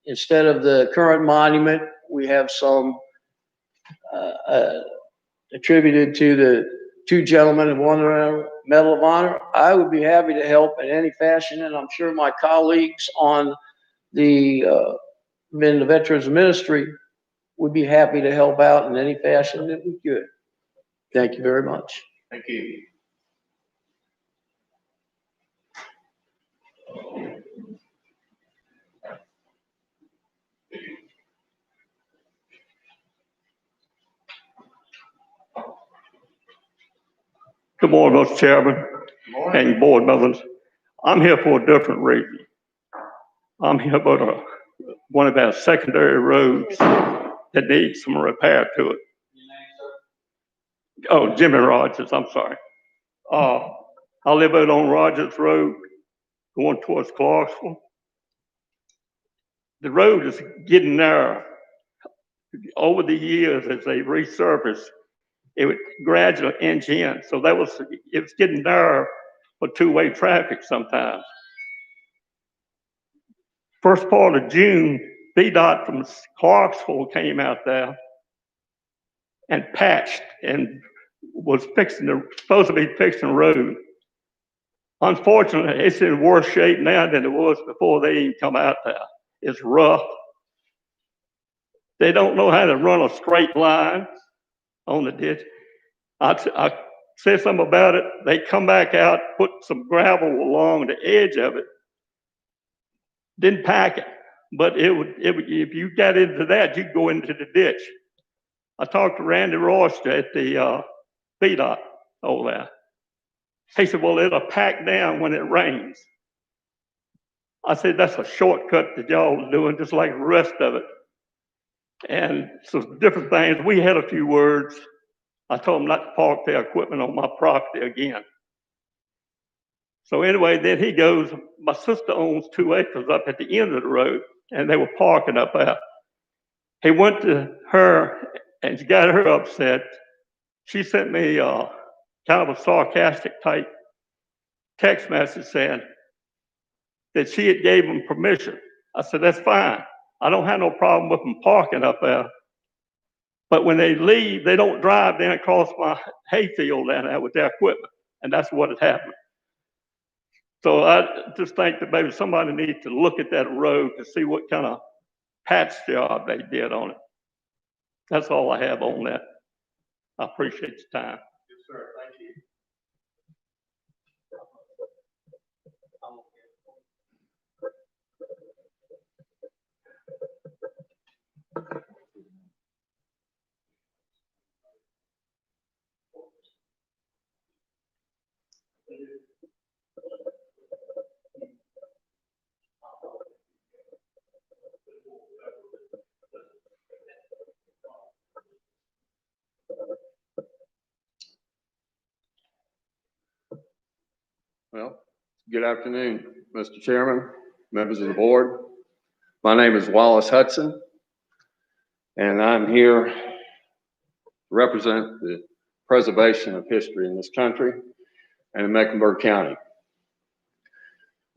instead of the current monument, we have some attributed to the two gentlemen who won the Medal of Honor, I would be happy to help in any fashion, and I'm sure my colleagues on in the Veterans Ministry would be happy to help out in any fashion that we could. Thank you very much. Thank you. Good morning, Mr. Chairman and board members. I'm here for a different reason. I'm here about one of our secondary roads that needs some repair to it. Oh, Jimmy Rogers, I'm sorry. I live out on Rogers Road going towards Clarksville. The road is getting narrow. Over the years, as they resurfaced, it would gradually inch in. So it's getting narrow for two-way traffic sometimes. First part of June, Vdot from Clarksville came out there and patched and was supposed to be fixing the road. Unfortunately, it's in worse shape now than it was before they even come out there. It's rough. They don't know how to run a straight line on the ditch. I said something about it. They come back out, put some gravel along the edge of it. Didn't pack it, but if you got into that, you'd go into the ditch. I talked to Randy Royster at the Vdot over there. He said, well, it'll pack down when it rains. I said, that's a shortcut that y'all are doing, just like the rest of it. And so different things. We had a few words. I told them not to park their equipment on my property again. So anyway, then he goes, my sister owns 2 acres up at the end of the road, and they were parking up there. He went to her and got her upset she sent me, kind of a sarcastic type text message saying that she had gave them permission. I said, that's fine. I don't have no problem with them parking up there. But when they leave, they don't drive down across my hayfield down there with their equipment. And that's what had happened. So I just think that maybe somebody needs to look at that road to see what kind of patch job they did on it. That's all I have on that. I appreciate your time. Yes, sir. Thank you. Well, good afternoon, Mr. Chairman, members of the board. My name is Wallace Hudson, and I'm here to represent the preservation of history in this country and in Mecklenburg County.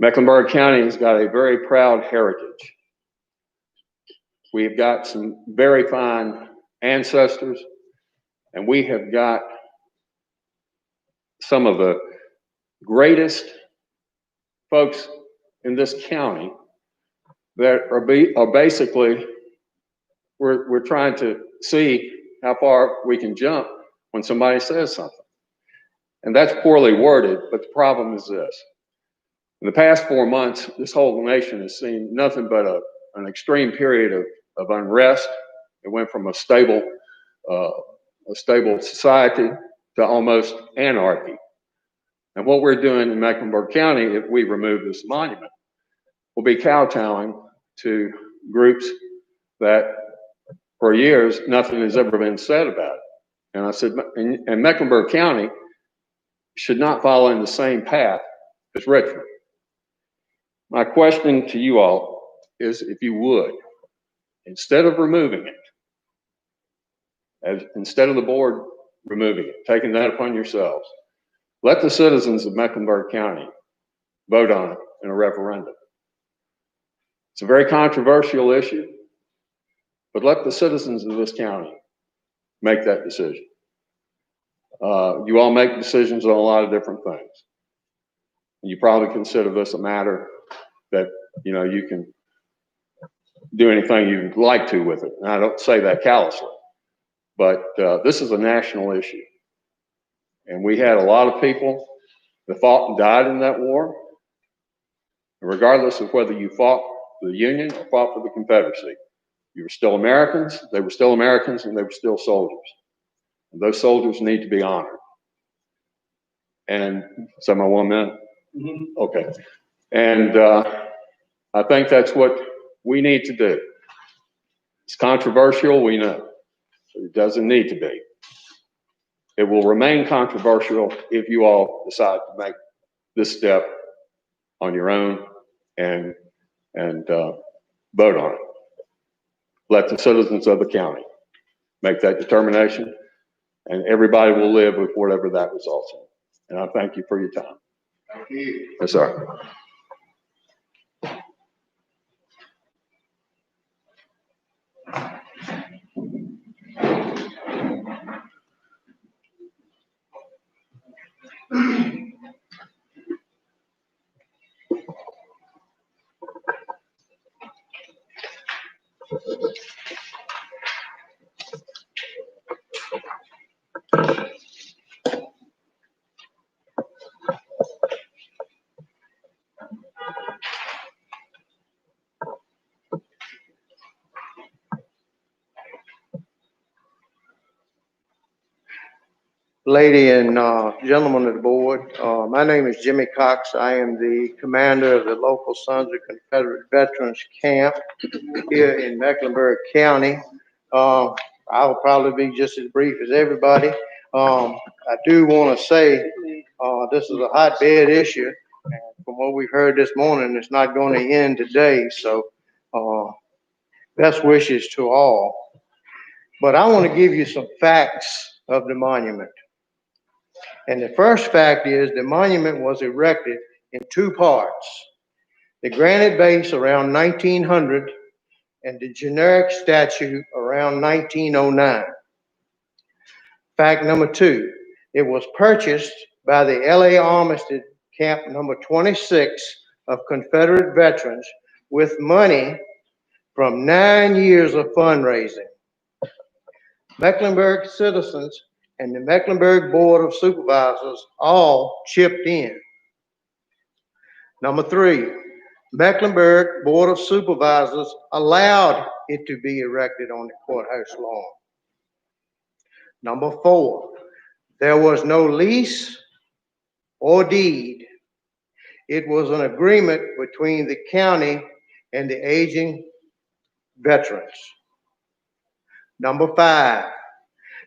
Mecklenburg County has got a very proud heritage. We've got some very fine ancestors, and we have got some of the greatest folks in this county that are basically, we're trying to see how far we can jump when somebody says something. And that's poorly worded, but the problem is this. In the past 4 months, this whole nation has seen nothing but an extreme period of unrest. It went from a stable society to almost anarchy. And what we're doing in Mecklenburg County, if we remove this monument, will be kowtowing to groups that for years, nothing has ever been said about it. And I said, and Mecklenburg County should not follow in the same path as Richmond. My question to you all is, if you would, instead of removing it, instead of the board removing it, taking that upon yourselves, let the citizens of Mecklenburg County vote on it in a referendum. It's a very controversial issue, but let the citizens of this county make that decision. You all make decisions on a lot of different things. You probably consider this a matter that, you know, you can do anything you'd like to with it. And I don't say that callously, but this is a national issue. And we had a lot of people that fought and died in that war. And regardless of whether you fought for the Union or fought for the Confederacy, you were still Americans, they were still Americans, and they were still soldiers. And those soldiers need to be honored. And, is that my 1 minute? Mm-hmm. Okay. And I think that's what we need to do. It's controversial, we know, but it doesn't need to be. It will remain controversial if you all decide to make this step on your own and vote on it. Let the citizens of the county make that determination, and everybody will live with whatever that results in. And I thank you for your time. Thank you. Yes, sir. Lady and gentlemen of the board, my name is Jimmy Cox. I am the commander of the local Sons of Confederate Veterans Camp here in Mecklenburg County. I'll probably be just as brief as everybody. I do want to say this is a hotbed issue. From what we've heard this morning, it's not going to end today. So best wishes to all. But I want to give you some facts of the monument. And the first fact is the monument was erected in two parts. The granite base around 1900 and the generic statue around 1909. Fact number two, it was purchased by the LA Armistead Camp number 26 of Confederate veterans with money from 9 years of fundraising. Mecklenburg citizens and the Mecklenburg Board of Supervisors all chipped in. Number three, Mecklenburg Board of Supervisors allowed it to be erected on the courthouse lawn. Number four, there was no lease or deed. It was an agreement between the county and the aging veterans. Number five,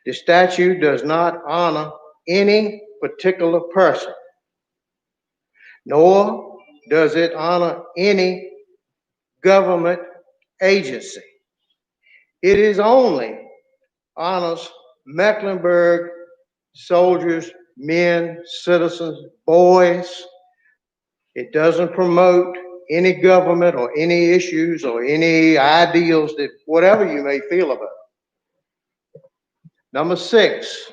the statute does not honor any particular person, nor does it honor any government agency. It is only honors Mecklenburg soldiers, men, citizens, boys. It doesn't promote any government or any issues or any ideals that whatever you may feel about it. Number six,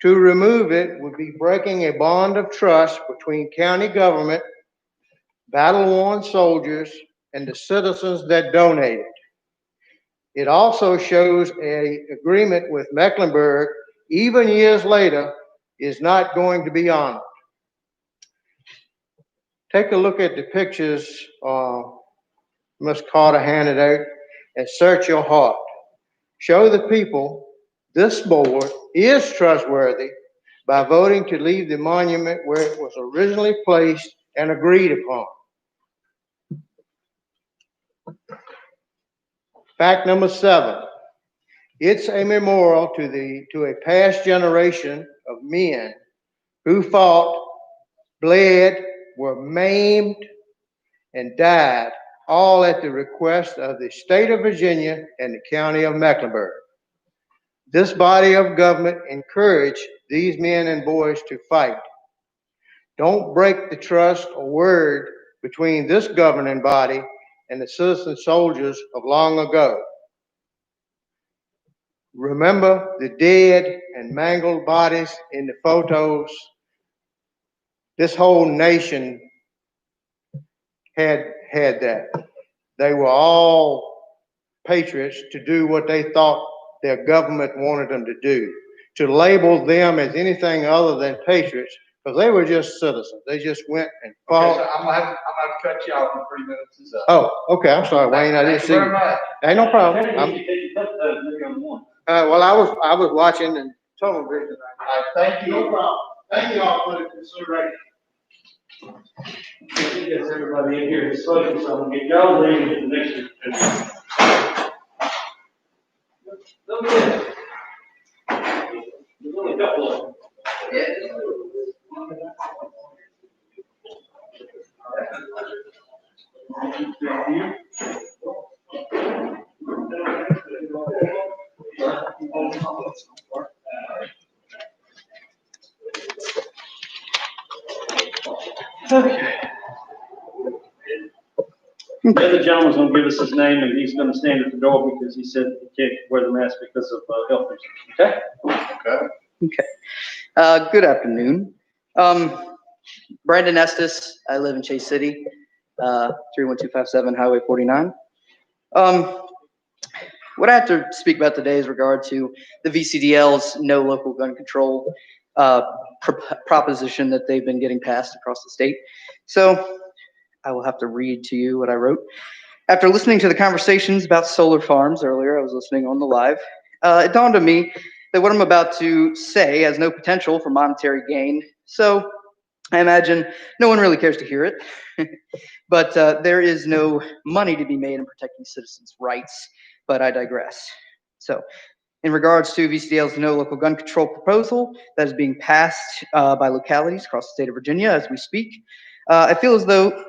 to remove it would be breaking a bond of trust between county government, battle-worn soldiers, and the citizens that donated. It also shows an agreement with Mecklenburg, even years later, is not going to be honored. Take a look at the pictures Ms. Carter handed out and search your heart. Show the people this board is trustworthy by voting to leave the monument where it was originally placed and agreed upon. Fact number seven, it's a memorial to a past generation of men who fought, bled, were maimed, and died, all at the request of the state of Virginia and the county of Mecklenburg. This body of government encouraged these men and boys to fight. Don't break the trust or word between this governing body and the citizen soldiers of long ago. Remember the dead and mangled bodies in the photos. This whole nation had that. They were all patriots to do what they thought their government wanted them to do. To label them as anything other than patriots, because they were just citizens. They just went and fought. Okay, so I'm gonna have to cut you off in 3 minutes. Is up. Oh, okay. I'm sorry, Wayne. I didn't see you. Very much. Ain't no problem. Well, I was watching and television. Thank you. No problem. Thank you all for the consideration. I think that's everybody in here discussion, so I'm gonna get y'all ready to the next. Look at this. There's only a couple of them. Okay. The other gentleman's gonna give us his name, and he's gonna stand at the door because he said he can't wear the mask because of health reasons, okay? Okay. Okay. Good afternoon. Brandon Estes. I live in Chase City, 31257 Highway 49. What I have to speak about today is regard to the VCDL's no local gun control proposition that they've been getting passed across the state. So I will have to read to you what I wrote. After listening to the conversations about solar farms earlier, I was listening on the live, it dawned on me that what I'm about to say has no potential for monetary gain. So I imagine no one really cares to hear it. But there is no money to be made in protecting citizens' rights, but I digress. So in regards to VCDL's no local gun control proposal that is being passed by localities across the state of Virginia as we speak, I feel as though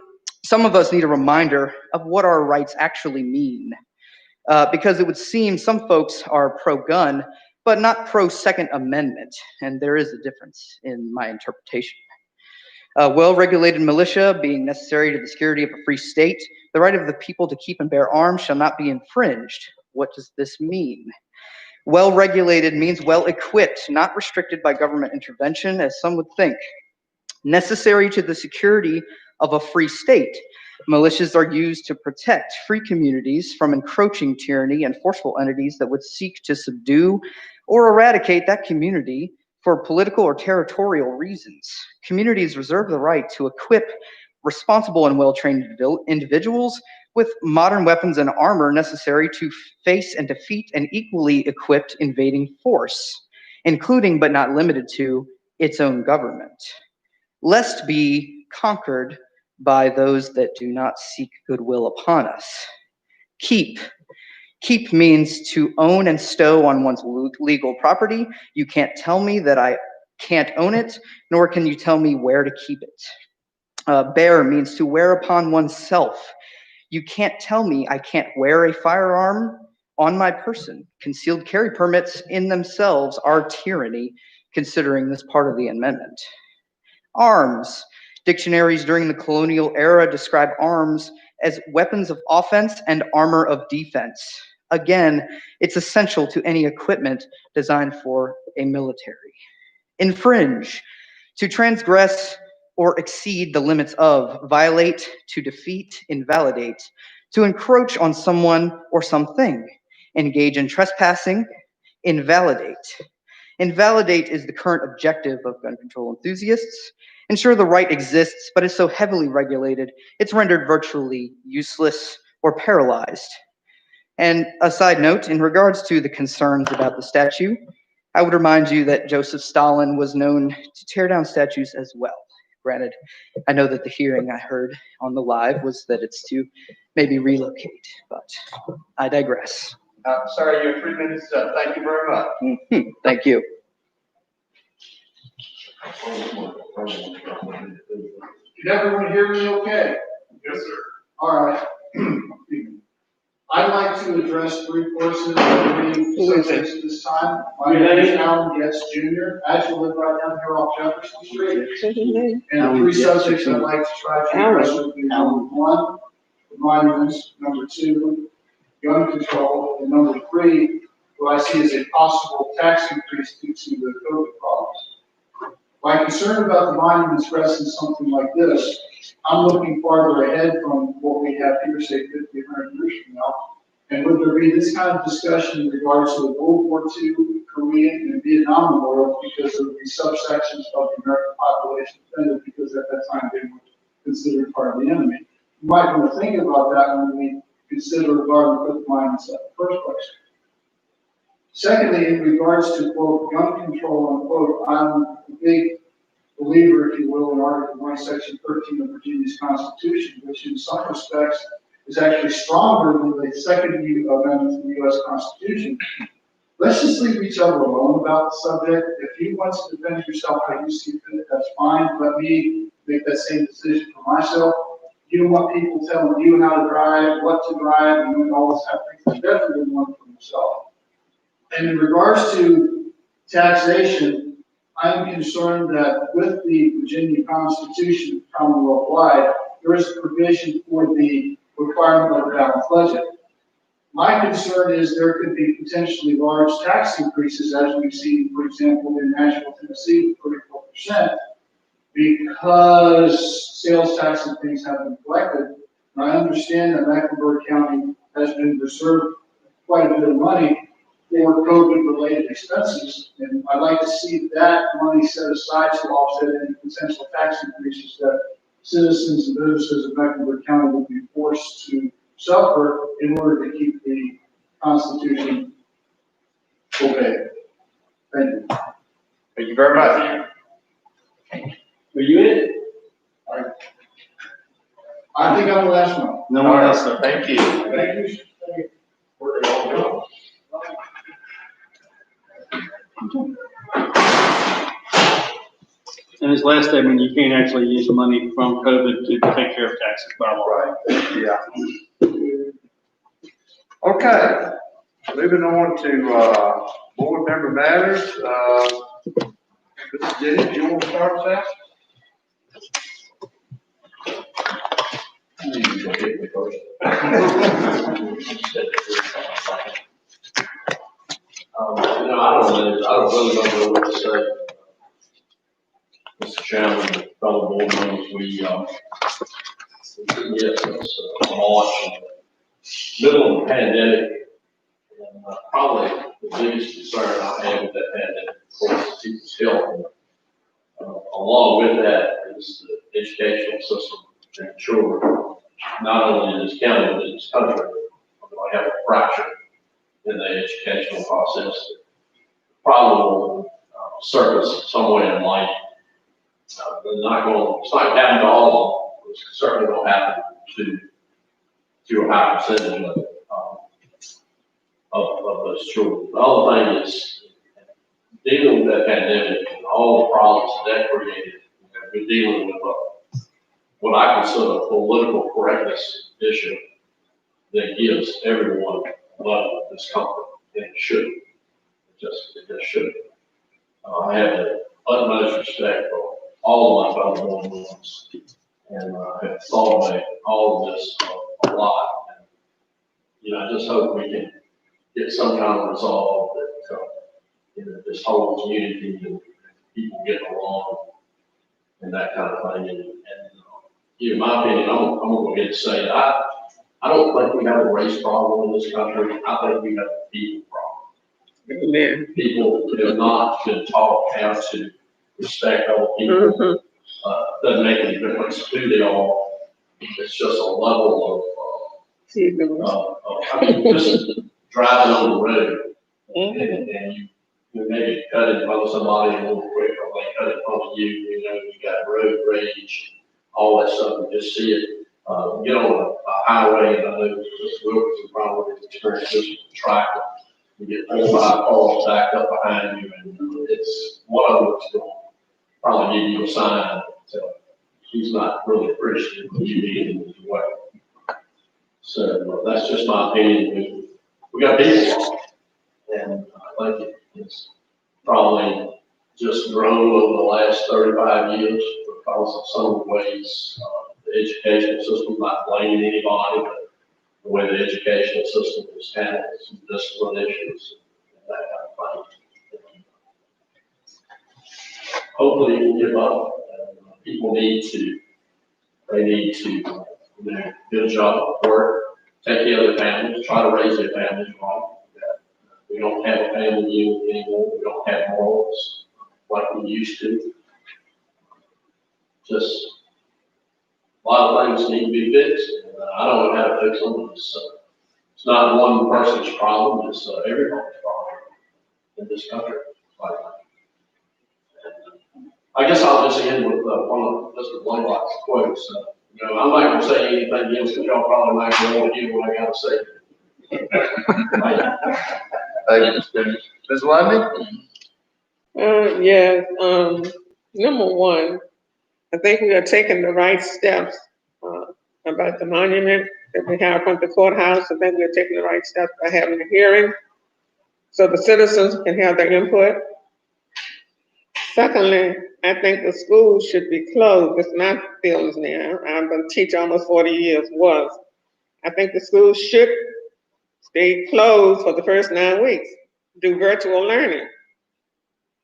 some of us need a reminder of what our rights actually mean. Because it would seem some folks are pro-gun, but not pro-Second Amendment, and there is a difference in my interpretation. Well-regulated militia being necessary to the security of a free state, the right of the people to keep and bear arms shall not be infringed. What does this mean? Well-regulated means well-equipped, not restricted by government intervention, as some would think. Necessary to the security of a free state, militias are used to protect free communities from encroaching tyranny and forceful entities that would seek to subdue or eradicate that community for political or territorial reasons. Communities reserve the right to equip responsible and well-trained individuals with modern weapons and armor necessary to face and defeat an equally equipped invading force, including but not limited to its own government, lest be conquered by those that do not seek goodwill upon us. Keep. Keep means to own and stow on one's legal property. You can't tell me that I can't own it, nor can you tell me where to keep it. Bear means to wear upon oneself. You can't tell me I can't wear a firearm on my person. Concealed carry permits in themselves are tyranny, considering this part of the amendment. Arms. Dictionaries during the colonial era describe arms as weapons of offense and armor of defense. Again, it's essential to any equipment designed for a military. Infringe, to transgress or exceed the limits of, violate, to defeat, invalidate, to encroach on someone or something, engage in trespassing, invalidate. Invalidate is the current objective of gun control enthusiasts. Ensure the right exists, but is so heavily regulated, it's rendered virtually useless or paralyzed. And a side note, in regards to the concerns about the statue, I would remind you that Joseph Stalin was known to tear down statues as well. Granted, I know that the hearing I heard on the live was that it's to maybe relocate, but I digress. Sorry, your 3 minutes is up. Thank you very much. Thank you. Can everyone hear me okay? Yes, sir. All right. I'd like to address 3 persons that are being subject to this time. My name is Alan Getz Jr. I actually live right down here off Jefferson Street. And the 3 subjects I'd like to try to address would be number 1, the monuments, number 2, gun control, and number 3, what I see as a possible tax increase due to the COVID problems. My concern about the monuments rests in something like this. I'm looking farther ahead from what we have here, say 50, 100 years from now. And would there be this kind of discussion in regards to the World War II, Korean, and Vietnam War because of the subsections of the American population defended because at that time they were considered part of the enemy? You might want to think about that when we consider regarding put the monuments at the first place. Secondly, in regards to quote gun control unquote, I'm a big believer, if you will, in Article 1, Section 13 of Virginia's Constitution, which in some respects is actually stronger than the Second Amendment to the U.S. Constitution. Let's just leave each other alone about the subject. If you want to defend yourself how you see fit, that's fine. Let me make that same decision for myself. You don't want people telling you how to drive, what to drive, and all this happening. You definitely want for yourself. And in regards to taxation, I'm concerned that with the Virginia Constitution, Commonwealth-wide, there is a provision for the requirement of a balanced budget. My concern is there could be potentially large tax increases, as we've seen, for example, in Nashville, Tennessee, 34%, because sales tax and things have been collected. And I understand that Mecklenburg County has been reserved quite a bit of money for COVID-related expenses, and I'd like to see that money set aside to offset any potential tax increases that citizens and businesses of Mecklenburg County would be forced to suffer in order to keep the Constitution obeyed. Thank you. Thank you very much. Are you in it? I think I'm the last one. No one else, sir. Thank you. Thank you. Where they all go? And his last statement, you can't actually use the money from COVID to take care of taxes by law. Right, yeah. Okay, moving on to, Board member matters, Mr. Jennings, you want to start us out? I don't really know what to say. Mr. Chairman, fellow board members, yes, it's March, middle of the pandemic, and probably the biggest concern I have with that pandemic, of course, is people's health. Along with that is the educational system and children, not only in this county, but in this country, are going to have a fracture in the educational process. Probably will surface somewhere in life. It's not going to happen to all of them. It's certainly going to happen to a high percentage of those children. The other thing is dealing with that pandemic and all the problems that created. We're dealing with what I consider a political correctness issue that gives everyone a level of discomfort, and it shouldn't. It just shouldn't. I have the utmost respect for all of my fellow board members, and I have thought about all of this a lot. And, I just hope we can get some kind of resolve that this whole community and people get along and that kind of thing. And in my opinion, I'm going to go ahead and say that I don't think we have a race problem in this country. I think we have a people problem. Amen. People have not been taught how to respect other people. Doesn't make any difference who they are. It's just a level of just driving on the road and you maybe cut in front of somebody a little quick, or they cut in front of you. You got road rage, all that stuff. You just see it. Get on a highway, and I know Mr. Wilkerson probably experienced this with the tractor. You get 4 or 5 cars backed up behind you, and it's one of them that's going to probably give you a sign that he's not really appreciative of you being in his way. So that's just my opinion. We got people, and I think it's probably just grown over the last 35 years because of some of the ways the educational system, not blaming anybody, but the way the educational system is handled, some discipline issues, and that kind of thing. Hopefully it will give up. People need to do a job of work, take care of their families, try to raise their families right. We don't have a family unit anymore. We don't have morals like we used to. Just a lot of things need to be fixed. I don't know how to fix them. It's not one person's problem. It's everybody's problem in this country. I guess I'll just end with one of Mr. Blakelock's quotes. I'm not going to say anything else, but y'all probably might want to hear what I got to say. Thank you, Mr. Jennings. Ms. Lundy? Number one, I think we are taking the right steps about the monument that we have from the courthouse. I think we're taking the right steps by having a hearing so the citizens can have their input. Secondly, I think the schools should be closed. It's not feelings now. I've been teaching almost 40 years, I think the schools should stay closed for the first 9 weeks, do virtual learning.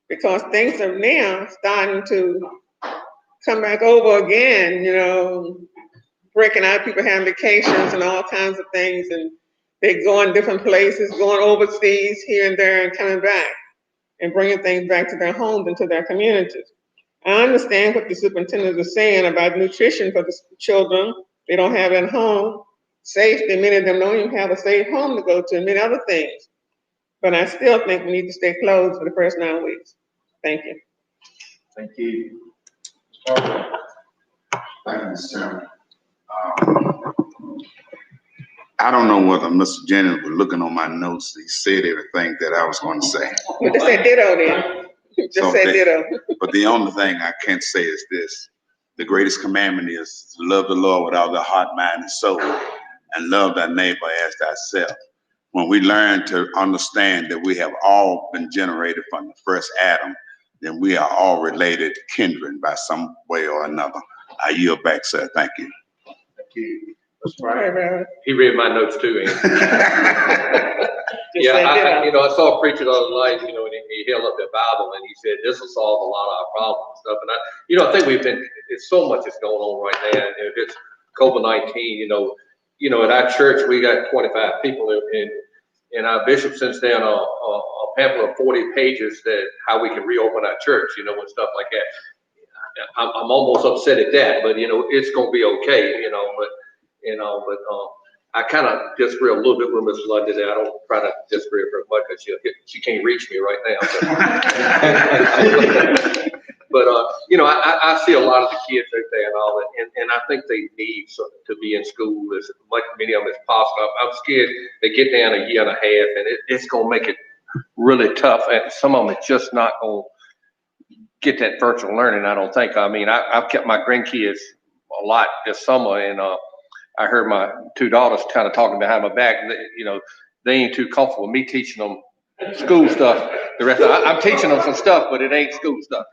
Because things are now starting to come back over again, breaking out, people having vacations and all kinds of things, and they going different places, going overseas here and there and coming back and bringing things back to their homes and to their communities. I understand what the superintendent is saying about nutrition for the children. They don't have it at home. Safety, many of them don't even have a safe home to go to, and many other things. But I still think we need to stay closed for the first 9 weeks. Thank you. Thank you. Thank you, Mr. Chairman. I don't know whether Mr. Jennings was looking on my notes. He said everything that I was going to say. You just said ditto then. Ditto. But the only thing I can say is this. The greatest commandment is to love the Lord with all their heart, mind, and soul, and love thy neighbor as thyself. when we learn to understand that we have all been generated from the first Adam, then we are all related, kindred by some way or another. I yield back, sir. Thank you. Thank you. He read my notes too, Andy. Yeah, I saw a preacher the other night, and he held up the Bible and he said, this will solve a lot of our problems and stuff. And I think it's so much that's going on right now. And if it's COVID-19, at our church, we got 25 people and our bishop sends down a pamphlet of 40 pages that how we can reopen our church, and stuff like that. I'm almost upset at that, but it's going to be okay, but I kind of disagree a little bit with Ms. London. I don't try to disagree with her much because she can't reach me right now. But I see a lot of the kids out there and all that, and I think they need to be in school as many of them as possible. I'm scared they get down a year and a half, and it's going to make it really tough. And some of them are just not going to get that virtual learning, I don't think. I mean, I've kept my grandkids a lot this summer, and I heard my two daughters kind of talking behind my back. They ain't too comfortable with me teaching them school stuff. The rest, I'm teaching them some stuff, but it ain't school stuff,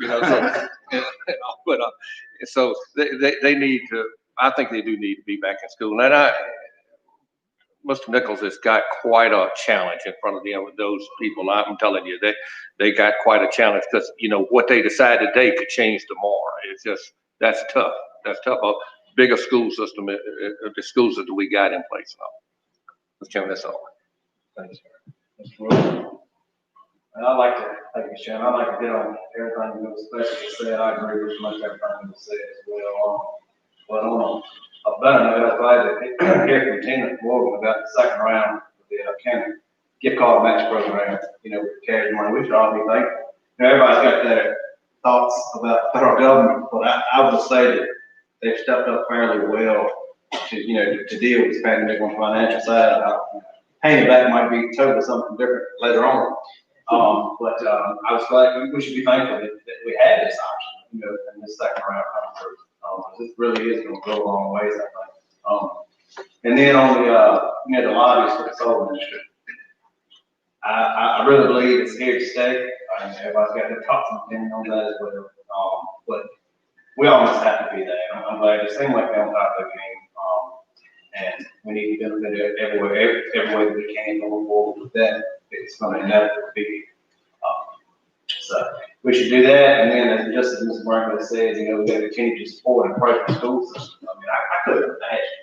So they need to. I think they do need to be back in school. And Mr. Nichols has got quite a challenge in front of them with those people. I'm telling you, they got quite a challenge because what they decide today could change tomorrow. It's just that's tough. That's tough. A bigger school system, the schools that we got in place now. Mr. Chairman, that's all. Thanks, sir. Mr. Wilson. And I'd like to, thank you, Chairman, I'd like to hit on everything that was specially said. I agree with much everything that was said as well. But on a better note, I was glad to hear from Tina Morgan about the second round of the county gift card match program, with cash money. We should all be thankful. Everybody's got their thoughts about federal government, but I would say that they've stepped up fairly well to deal with this pandemic on the financial side. Paying it back might be totally something different later on. But I was glad we should be thankful that we had this option, in this second round coming through. This really is going to go a long ways, I think. And then on the lobbies for the solar industry, I really believe it's here to stay. Everybody's got their thoughts and opinions on that as well. But we almost have to be there. I'm glad it seems like they're on top of the game. And we need to benefit every way that we can going forward with that. It's going to inevitably be. So we should do that. And then, just as Mr. Franklin said, we got to continue to support and pray for the school system. I mean, I couldn't imagine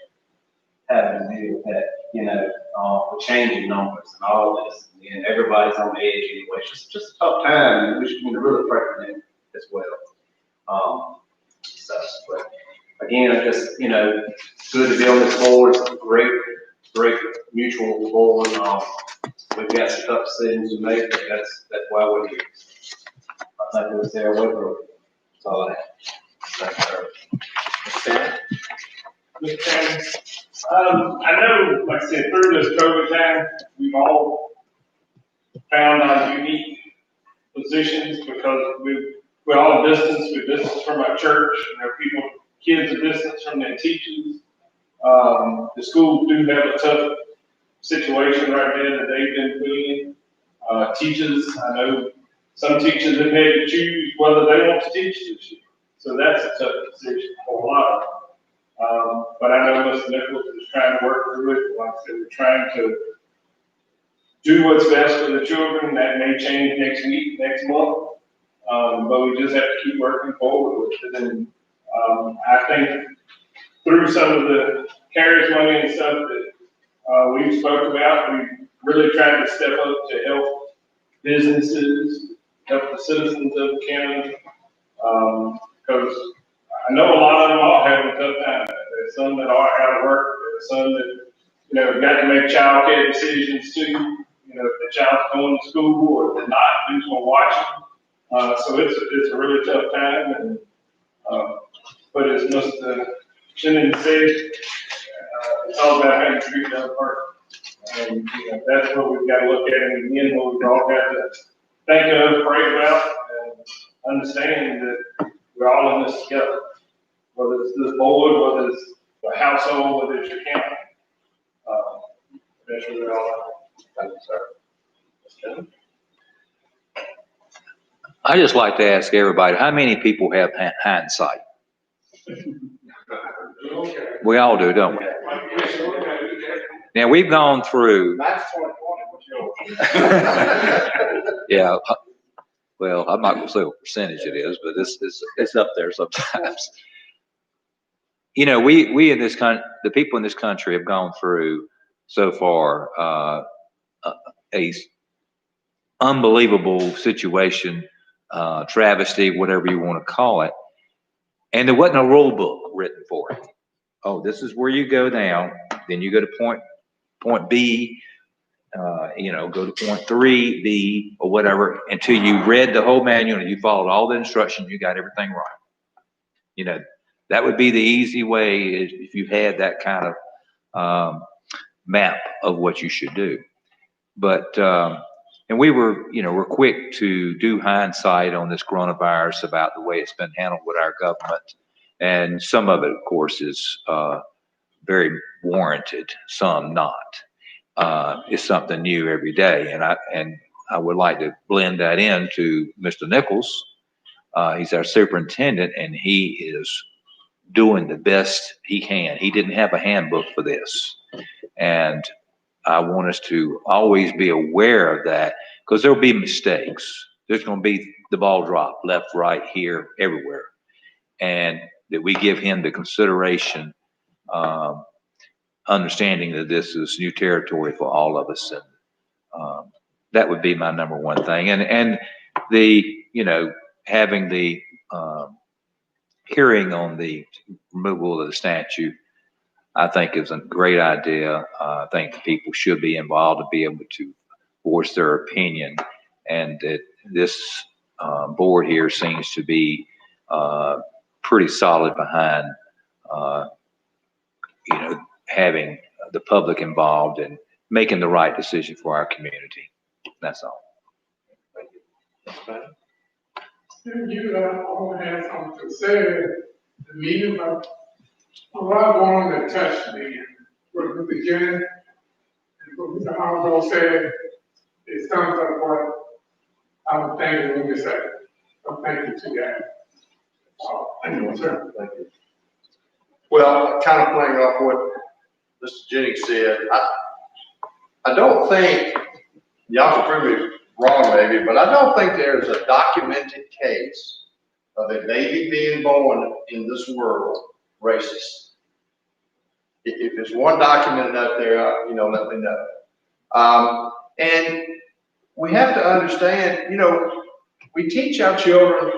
having to deal with that, the changing numbers and all of this. And everybody's on the edge anyway. It's just a tough time. And we should really pray for them as well. But again, it's just, good to be on this board. It's a great mutual board. We've got some tough decisions to make, but that's why we're here. I think we'll stay away from it. That's all I have. Thanks, sir. Mr. Chairman, I know, like I said, through this COVID time, we've all found our unique positions because we're all distance. We're distance from our church. Kids are distance from their teachers. The schools do have a tough situation right there that they've been put in. Teachers, I know some teachers have had to choose whether they want to teach this year. So that's a tough decision for a lot of them. But I know Mr. Nichols is trying to work through it. Like I said, we're trying to do what's best for the children. That may change next week, next month. But we just have to keep working forward with it. And I think through some of the CARES money and stuff that we've spoke about, we really tried to step up to help businesses, help the citizens of the county, because I know a lot of them are having a tough time. There's some that are out of work. There's some that got to make child care decisions too. If the child's going to school or they're not, who's going to watch them. So it's a really tough time. And but as Mr. Shannon said, it's all about how you treat the other person. And that's what we've got to look at in the end, what we've all got to think of, pray about, and understand that we're all in this together. Whether it's this board, whether it's the household, whether it's your county. That's really all Thank you, sir. I just like to ask everybody, how many people have hindsight? We all do, don't we? Now, we've gone through, That's 2020, what's yours? yeah, well, I'm not gonna say what percentage it is, but it's up there sometimes. You know, we in this the people in this country have gone through so far, a unbelievable situation, travesty, whatever you want to call it. And there wasn't a rule book written for it. Oh, this is where you go now. Then you go to point B, go to point 3B or whatever, until you read the whole manual and you followed all the instructions, you got everything right. You know, that would be the easy way if you had that kind of map of what you should do. But, and we're quick to do hindsight on this coronavirus about the way it's been handled with our government. And some of it, of course, is very warranted, some not. It's something new every day. And I would like to blend that into Mr. Nichols. He's our superintendent, and he is doing the best he can. He didn't have a handbook for this. And I want us to always be aware of that, because there'll be mistakes. There's going to be the ball drop left, right, here, everywhere. And that we give him the consideration, understanding that this is new territory for all of us. And that would be my number one thing. And the, having the hearing on the removal of the statute, I think is a great idea. I think people should be involved to be able to voice their opinion, and that this board here seems to be pretty solid behind, having the public involved and making the right decision for our community. That's all. You all had something to say at the meeting, but what I wanted to touch me was the beginning, and what Mr. Honorable said, it sums up what I was thinking when you said it. So thank you to that. Thank you, sir. Thank you. Well, kind of playing off what Mr. Jennings said, I don't think, y'all can prove me wrong maybe, but I don't think there's a documented case of a baby being born in this world racist. If there's one documented out there, let me know. And we have to understand, we teach our children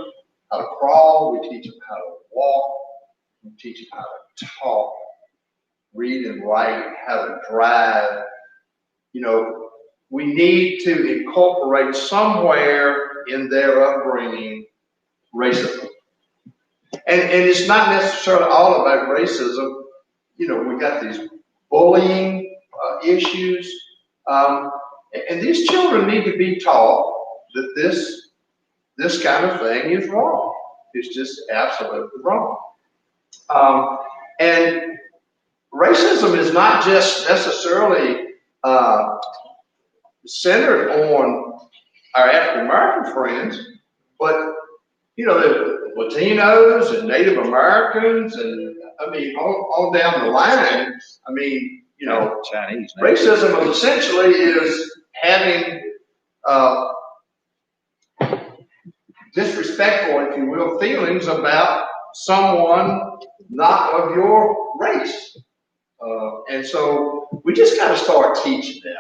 how to crawl, we teach them how to walk, we teach them how to talk, read and write, how to drive. We need to incorporate somewhere in their upbringing racism. And it's not necessarily all about racism. We got these bullying issues. And these children need to be taught that this kind of thing is wrong. It's just absolutely wrong. And racism is not just necessarily centered on our African American friends, but the Latinos and Native Americans, and on down the line. Chinese. Racism essentially is having disrespectful, if you will, feelings about someone not of your race. And so we just got to start teaching that.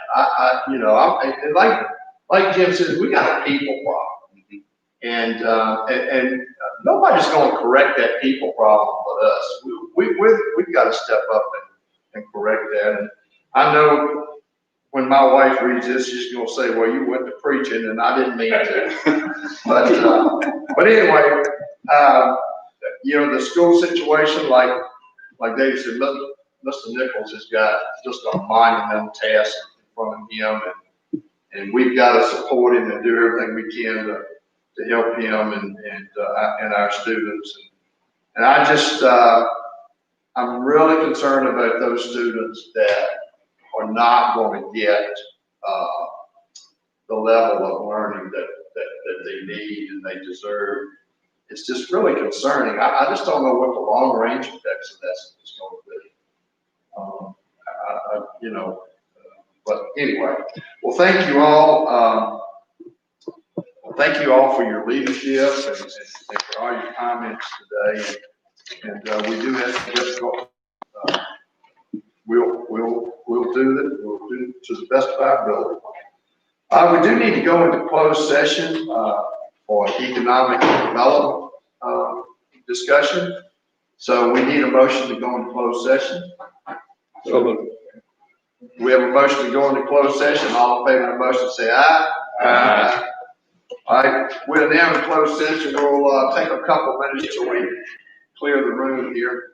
And like Jim says, we got a people problem, and nobody's going to correct that people problem but us. We've got to step up and correct that. And I know when my wife reads this, she's going to say, "Well, you went to preaching, and I didn't mean to." But anyway, the school situation, like David said, Mr. Nichols has got just a monumental task in front of him, and we've got to support him and do everything we can to help him and our students. And I just, I'm really concerned about those students that are not going to get the level of learning that they need and they deserve. It's just really concerning. I just don't know what the long range effects of that is going to be. You know, but anyway, well, thank you all. Thank you all for your leadership and for all your comments today. And we do have some difficult. We'll do that. We'll do to the best of our ability. We do need to go into closed session for economic development discussion. So we need a motion to go into closed session. We have a motion to go into closed session. All in favor of the motion, say aye. Aye. All right, we're now in closed session. We'll take a couple minutes till we clear the room here.